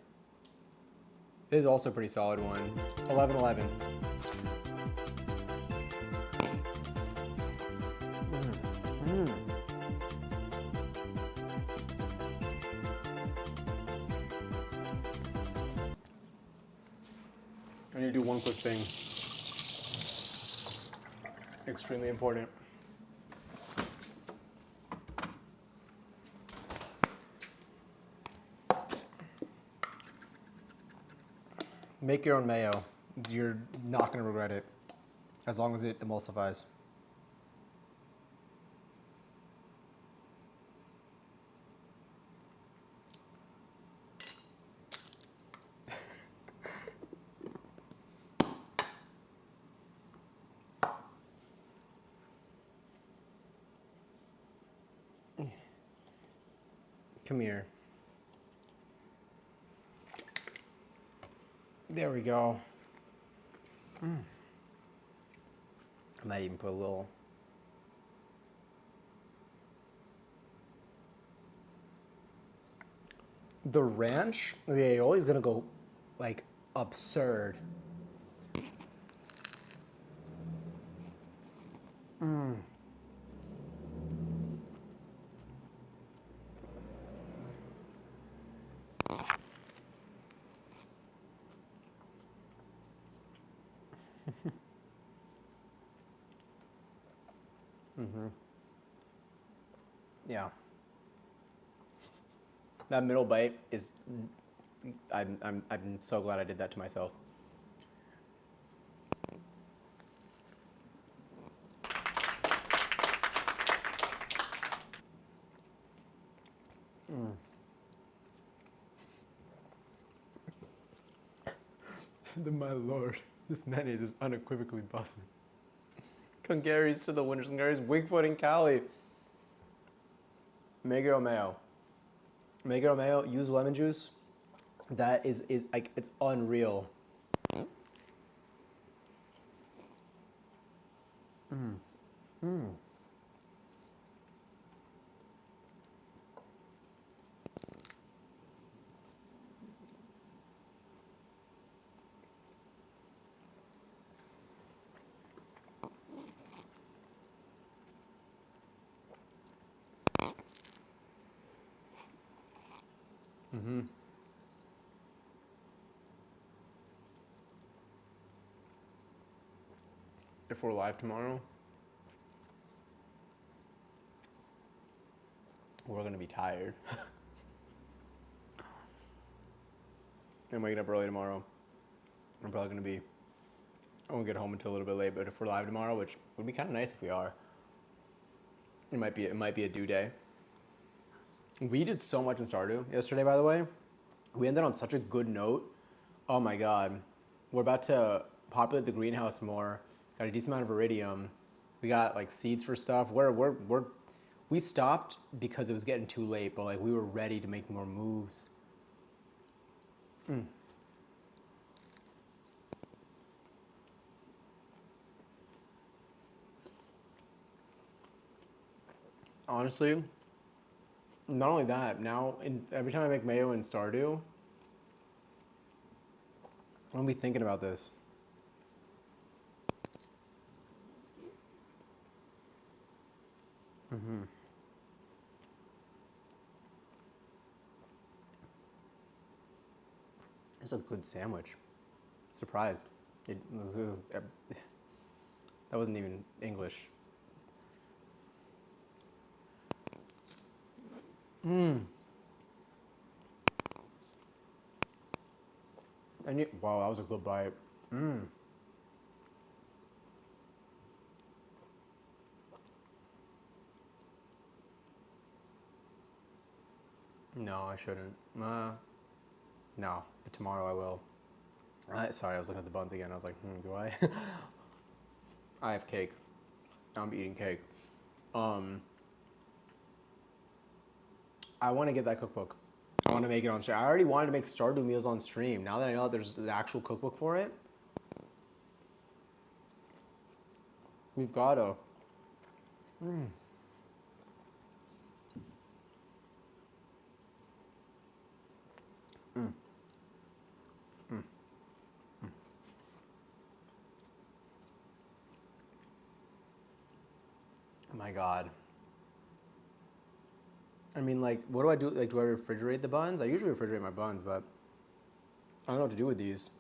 This is also a pretty solid one. 11-11. I need to do one quick thing. Extremely important. Make your own mayo. You're not going to regret it, as long as it emulsifies. Come here. There we go. I might even put a little. The ranch, the aioli is gonna go like absurd. Yeah. That middle bite is. I'm so glad I did that to myself. My lord, this mayonnaise is unequivocally busted. Congaries to the winners. Congaries, Wigfoot and Cali. Make your own mayo. Make your own mayo. Use lemon juice. That is like, it's unreal. If we're live tomorrow, we're gonna be tired. I'm waking up early tomorrow. I'm probably gonna be. I won't get home until a little bit late, but if we're live tomorrow, which would be kind of nice if we are, it might be a due day. We did so much in Stardew yesterday, by the way. We ended on such a good note. Oh my god, we're about to populate the greenhouse more. Got a decent amount of iridium. We got like seeds for stuff. We stopped because it was getting too late, but like we were ready to make more moves. Honestly, not only that, now every time I make mayo in Stardew, I'm gonna be thinking about this. It's a good sandwich. Surprised. That wasn't even English. Wow, that was a good bite. No, I shouldn't. No, but tomorrow I will. Sorry, I was looking at the buns again. I was like, do I? I have cake. I'm eating cake. I want to get that cookbook. I want to make it on stream. I already wanted to make Stardew meals on stream. Now that I know that there's an actual cookbook for it, we've got to. Oh my God. I mean, like, what do I do? Like, do I refrigerate the buns? I usually refrigerate my buns, but I don't know what to do with these.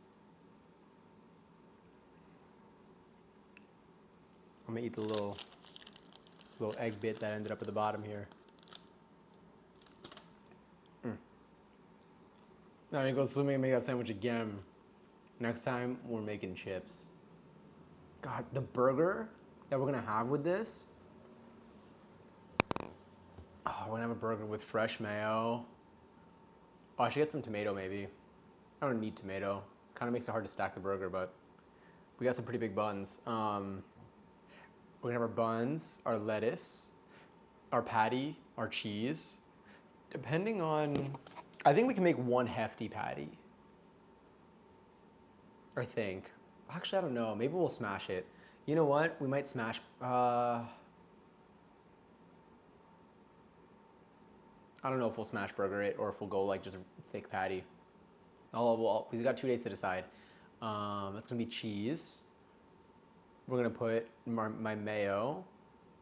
I'm gonna eat the little egg bit that ended up at the bottom here. Now I'm gonna go swimming and make that sandwich again. Next time, we're making chips. God, the burger that we're gonna have with this. Oh, we're gonna have a burger with fresh mayo. Oh, I should get some tomato maybe. I don't need tomato. Kind of makes it hard to stack the burger, but we got some pretty big buns. We're gonna have our buns, our lettuce, our patty, our cheese. Depending on, I think we can make one hefty patty. I think. Actually, I don't know. Maybe we'll smash it. You know what? We might smash. I don't know if we'll smash burger it or if we'll go like just a thick patty. Oh, well, we've got 2 days to decide. That's gonna be cheese. We're gonna put my mayo.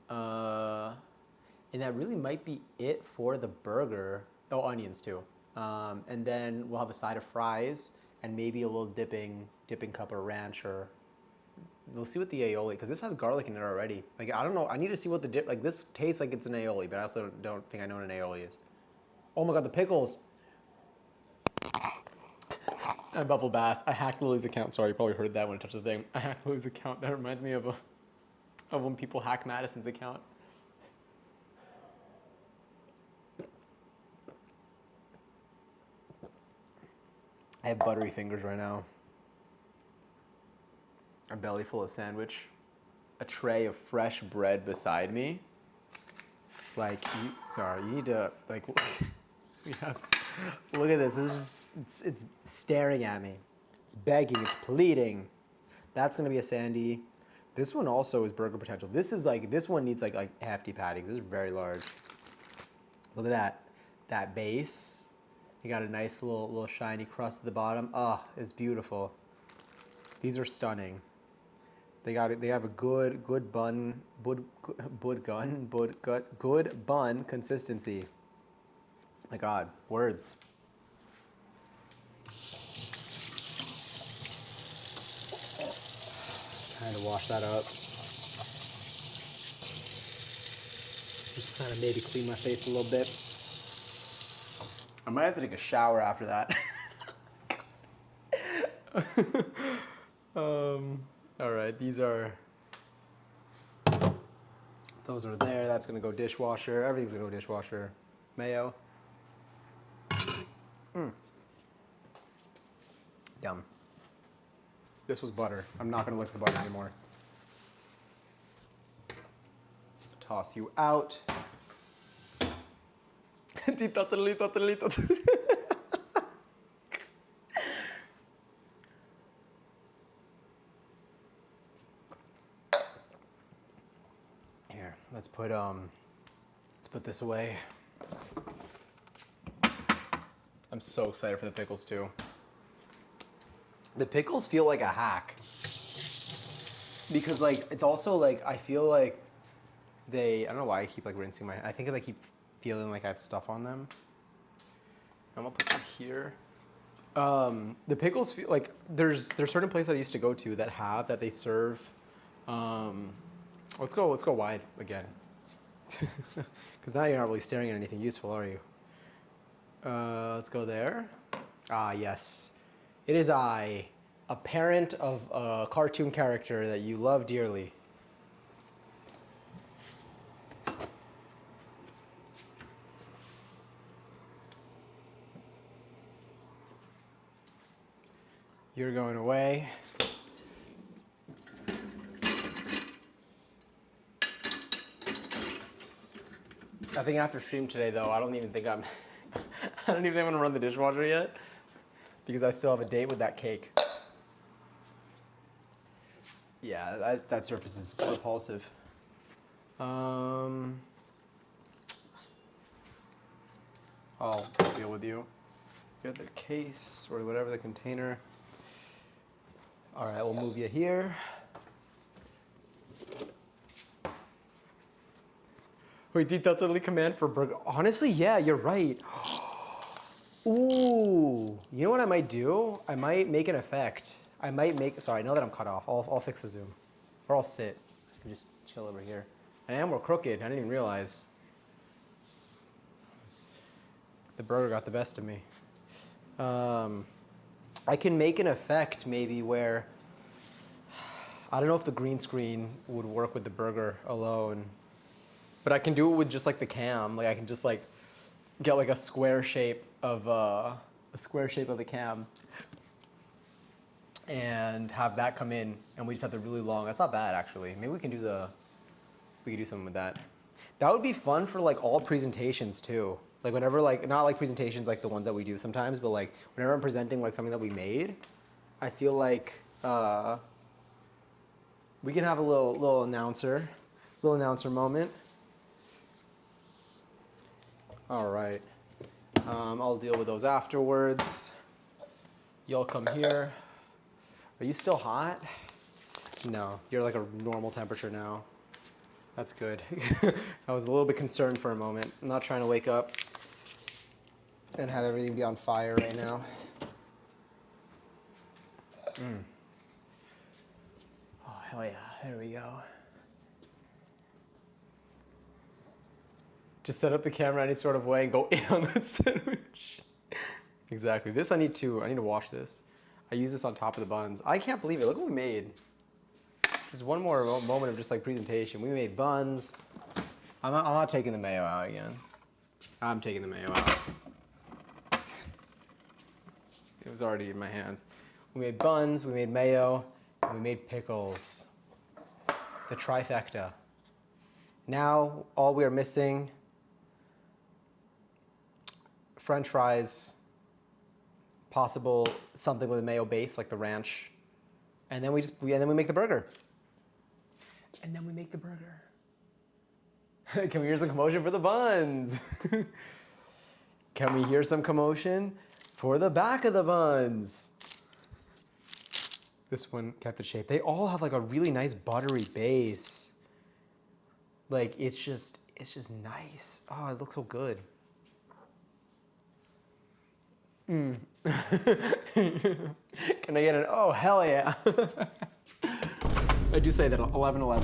And that really might be it for the burger. Oh, onions too. And then we'll have a side of fries and maybe a little dipping cup of ranch, or we'll see what the aioli, because this has garlic in it already. Like, I don't know. I need to see what the dip, like this tastes like it's an aioli, but I also don't think I know what an aioli is. Oh my God, the pickles. And Bubble Bass. I hacked Lily's account. Sorry, you probably heard that when I touched the thing. I hacked Lily's account. That reminds me of when people hack Madison's account. I have buttery fingers right now. A belly full of sandwich. A tray of fresh bread beside me. Like, you need to, like, we have, look at this. This is just, it's staring at me. It's begging, it's pleading. That's gonna be a Sandy. This one also is burger potential. This is like, this one needs like hefty patties. This is very large. Look at that base. You got a nice little shiny crust at the bottom. Ah, oh, it's beautiful. These are stunning. They have a good bun, good bun consistency. My God, words. Trying to wash that up. Just kind of maybe clean my face a little bit. I might have to take a shower after that. All right, those are there. That's gonna go dishwasher. Everything's gonna go dishwasher. Mayo. Yum. This was butter. I'm not gonna lick the butter anymore. Toss you out. Here, let's put this away. I'm so excited for the pickles too. The pickles feel like a hack. Because like, it's also like, I feel like I don't know why I keep like rinsing my, I think because I keep feeling like I have stuff on them. I'm gonna put them here. The pickles feel like, there's certain places I used to go to that they serve, let's go wide again. Because now you're not really staring at anything useful, are you? Let's go there. Ah, yes. It is I, a parent of a cartoon character that you love dearly. You're going away. I think after stream today, though, I don't even think I'm going to run the dishwasher yet because I still have a date with that cake. Yeah, that surface is repulsive. I'll deal with you. Get the case or whatever, the container. All right, we'll move you here. Wait, did that literally command for burger? Honestly, yeah, you're right. Ooh, you know what I might do? I might make an effect. Sorry, now that I'm cut off, I'll fix the zoom. Or I'll sit. I can just chill over here. I am more crooked, I didn't even realize. The burger got the best of me. I can make an effect maybe where, I don't know if the green screen would work with the burger alone, but I can do it with just like the cam. Like I can just like get like a square shape of the cam and have that come in, and we just have the really long. That's not bad actually. Maybe we can do something with that. That would be fun for like all presentations too. Like whenever like, not like presentations like the ones that we do sometimes, but like whenever I'm presenting like something that we made, I feel like we can have a little announcer moment. All right, I'll deal with those afterwards. Y'all come here. Are you still hot? No, you're like a normal temperature now. That's good. I was a little bit concerned for a moment. I'm not trying to wake up and have everything be on fire right now. Oh, hell yeah. There we go. Just set up the camera any sort of way and go in on that sandwich. Exactly. This I need to wash this. I use this on top of the buns. I can't believe it. Look what we made. Just one more moment of just like presentation. We made buns. I'm not taking the mayo out again. I'm taking the mayo out. It was already in my hands. We made buns, we made mayo, and we made pickles. The trifecta. Now, all we are missing, French fries, possible something with a mayo base, like the ranch, and then we make the burger. And then we make the burger. Can we hear some commotion for the buns? Can we hear some commotion for the back of the buns? This one kept its shape. They all have like a really nice buttery base. Like it's just nice. Oh, it looks so good. Can I get an oh hell yeah? I do say that 11-11.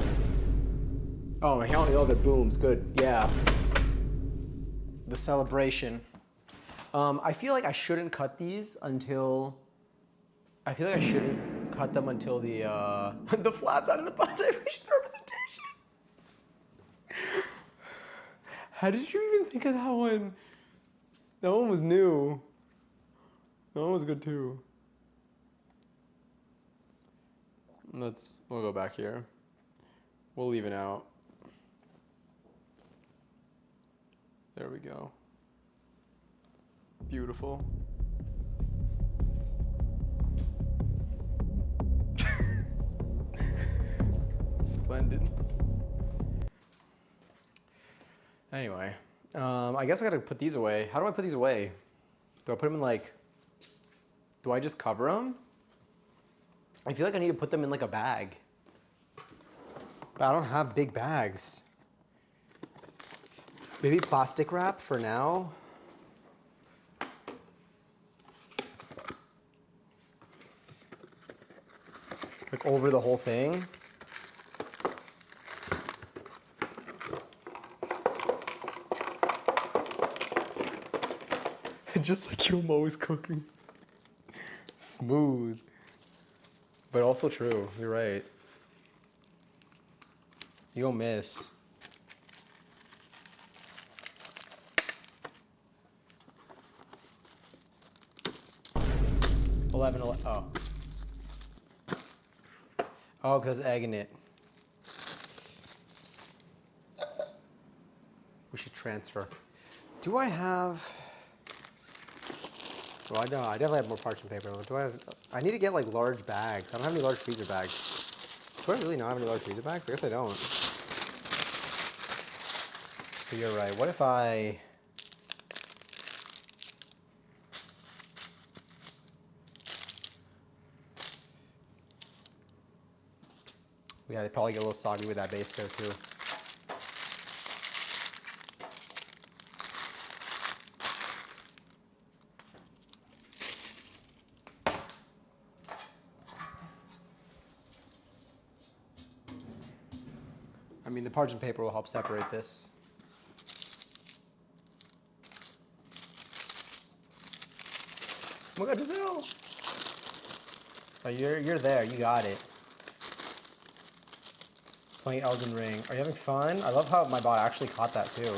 Oh, hell yeah, the booms, good, yeah. The celebration. I feel like I shouldn't cut these until. I feel like I shouldn't cut them until the the flat side of the buns. I appreciate the representation. How did you even think of that one? That one was new. That one was good too. We'll go back here. We'll leave it out. There we go. Beautiful. Splendid. Anyway, I guess I gotta put these away. How do I put these away? Do I put them in like, do I just cover them? I feel like I need to put them in like a bag. But I don't have big bags. Maybe plastic wrap for now. Like over the whole thing. Just like your always cooking. Smooth. But also true, you're right. You don't miss. Oh. Oh, because egg in it. We should transfer. Do I have... Well, I don't. I definitely have more parchment paper. Do I have... I need to get like large bags. I don't have any large freezer bags. Do I really not have any large freezer bags? I guess I don't. But you're right. What if I... Yeah, they probably get a little soggy with that base there too. I mean, the parchment paper will help separate this. Oh my God, Giselle! Oh, you're there. You got it. Playing Elden Ring. Are you having fun? I love how my bot actually caught that too.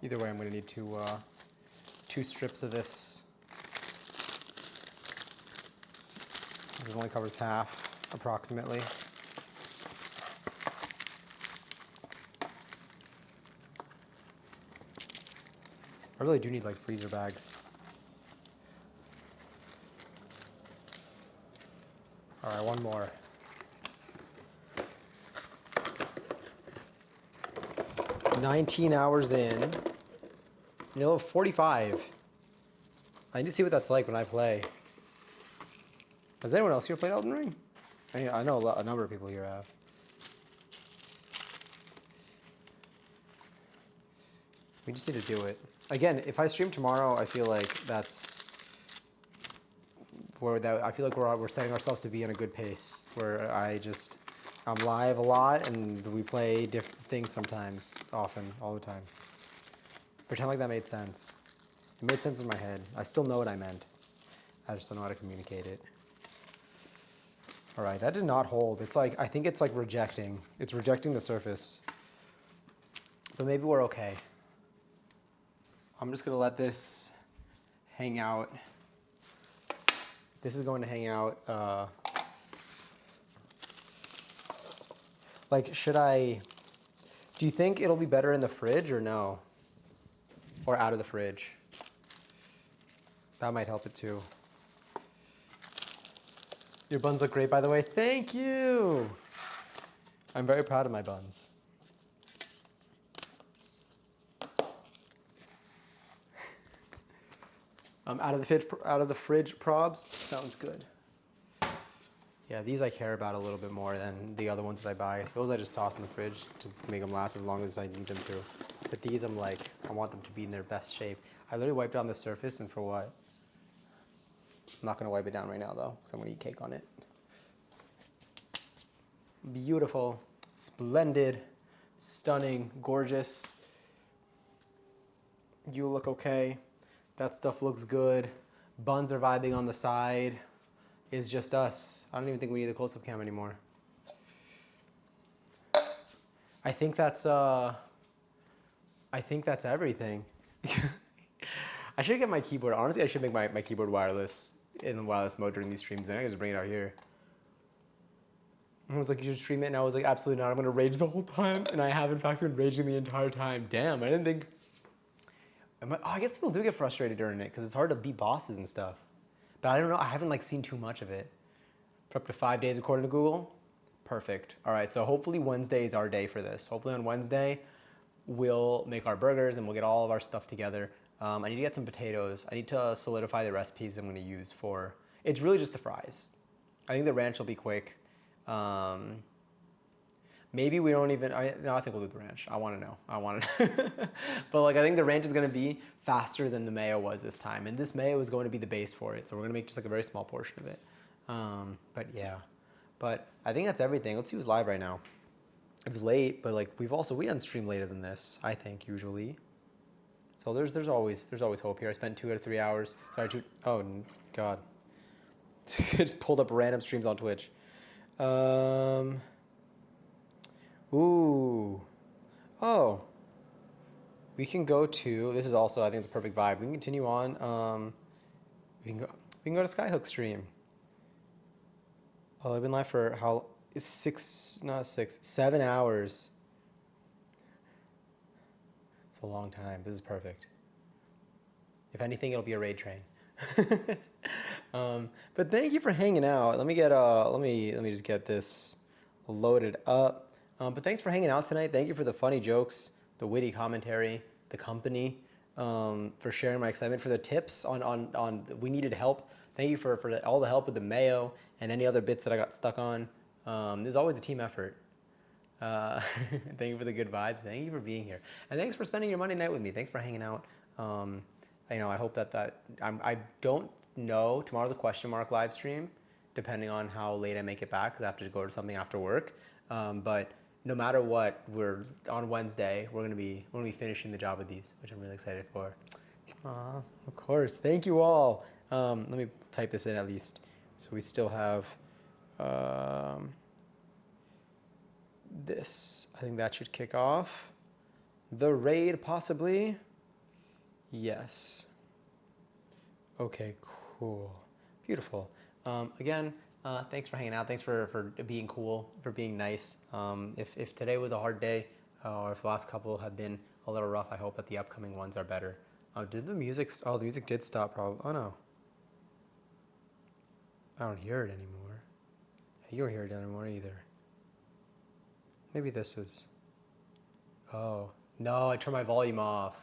Either way, I'm going to need two strips of this. This only covers half, approximately. I really do need like freezer bags. All right, one more. 19 hours in. You know, 45. I need to see what that's like when I play. Has anyone else here played Elden Ring? I know a number of people here have. We just need to do it. Again, if I stream tomorrow, I feel like that's where I feel like we're setting ourselves to be in a good pace. Where I'm live a lot and we play different things sometimes, often, all the time. Pretend like that made sense. It made sense in my head. I still know what I meant. I just don't know how to communicate it. All right, that did not hold. It's like, I think it's like rejecting. It's rejecting the surface. But maybe we're okay. I'm just gonna let this hang out. This is going to hang out. Like, do you think it'll be better in the fridge or no? Or out of the fridge? That might help it too. Your buns look great, by the way. Thank you. I'm very proud of my buns. Out of the fridge probs. Sounds good. Yeah, these I care about a little bit more than the other ones that I buy. Those I just toss in the fridge to make them last as long as I need them to. But these I'm like, I want them to be in their best shape. I literally wiped down the surface, and for what? I'm not gonna wipe it down right now though, because I'm gonna eat cake on it. Beautiful, splendid, stunning, gorgeous. You look okay. That stuff looks good. Buns are vibing on the side. It's just us. I don't even think we need the close-up cam anymore. I think that's everything. I should get my keyboard. Honestly, I should make my keyboard wireless in wireless mode during these streams. Then I can just bring it out here. I was like, you should stream it, and I was like, absolutely not. I'm gonna rage the whole time, and I have in fact been raging the entire time. Damn, I didn't think. I guess people do get frustrated during it because it's hard to beat bosses and stuff. But I don't know. I haven't like seen too much of it. For up to 5 days according to Google. Perfect. All right, so hopefully Wednesday is our day for this. Hopefully on Wednesday, we'll make our burgers and we'll get all of our stuff together. I need to get some potatoes. I need to solidify the recipes I'm gonna use for, it's really just the fries. I think the ranch will be quick. Maybe we don't even, no, I think we'll do the ranch. I wanna know, But like, I think the ranch is gonna be faster than the mayo was this time. And this mayo is going to be the base for it. So we're gonna make just like a very small portion of it. But yeah, but I think that's everything. Let's see who's live right now. It's late, but like we unstream later than this, I think, usually. So there's always hope here. I spent 2 out of 3 hours. Sorry, oh God. Just pulled up random streams on Twitch. Ooh. Oh. We can go to, this is also, I think it's a perfect vibe. We can continue on. We can go to Skyhook stream. Oh, I've been live for how, it's 7 hours. It's a long time. This is perfect. If anything, it'll be a raid train. But thank you for hanging out. Let me just get this loaded up. But thanks for hanging out tonight. Thank you for the funny jokes, the witty commentary, the company, for sharing my excitement, for the tips on we needed help. Thank you for all the help with the mayo and any other bits that I got stuck on. This is always a team effort. Thank you for the good vibes. Thank you for being here, and thanks for spending your Monday night with me. Thanks for hanging out. I hope I don't know. Tomorrow's a question mark live stream, depending on how late I make it back, because I have to go to something after work. But no matter what, we're on Wednesday. We're gonna be finishing the job with these, which I'm really excited for. Of course. Thank you all. Let me type this in at least, so we still have this. I think that should kick off the raid, possibly. Yes. Okay. Cool. Beautiful. Again. Thanks for hanging out. Thanks for being cool, for being nice. If today was a hard day, or if the last couple have been a little rough, I hope that the upcoming ones are better. Did the music? Oh, the music did stop. Probably. Oh no. I don't hear it anymore. You don't hear it anymore either. Maybe this was. Oh no! I turned my volume off.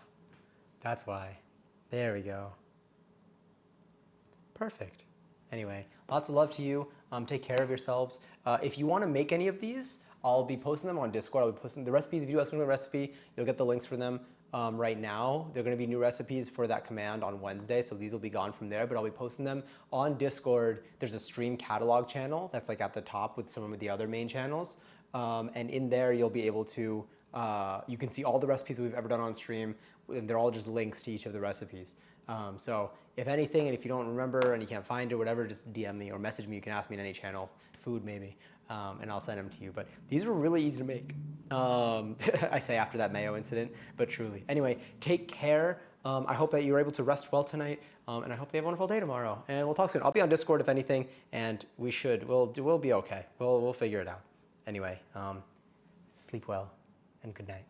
That's why. There we go. Perfect. Anyway, lots of love to you. Take care of yourselves. If you want to make any of these, I'll be posting them on Discord. I'll be posting the recipes. If you ask me a recipe, you'll get the links for them right now. They're going to be new recipes for that command on Wednesday, so these will be gone from there, but I'll be posting them on Discord. There's a stream catalog channel that's like at the top with some of the other main channels. And in there, you'll be able to, you can see all the recipes that we've ever done on stream, and they're all just links to each of the recipes. So if anything, and if you don't remember and you can't find it or whatever, just DM me or message me. You can ask me in any channel, food maybe, and I'll send them to you. But these were really easy to make. I say after that mayo incident, but truly. Anyway, take care. I hope that you were able to rest well tonight, and I hope they have a wonderful day tomorrow. And we'll talk soon. I'll be on Discord if anything, and we'll be okay. We'll figure it out. Anyway, sleep well and good night.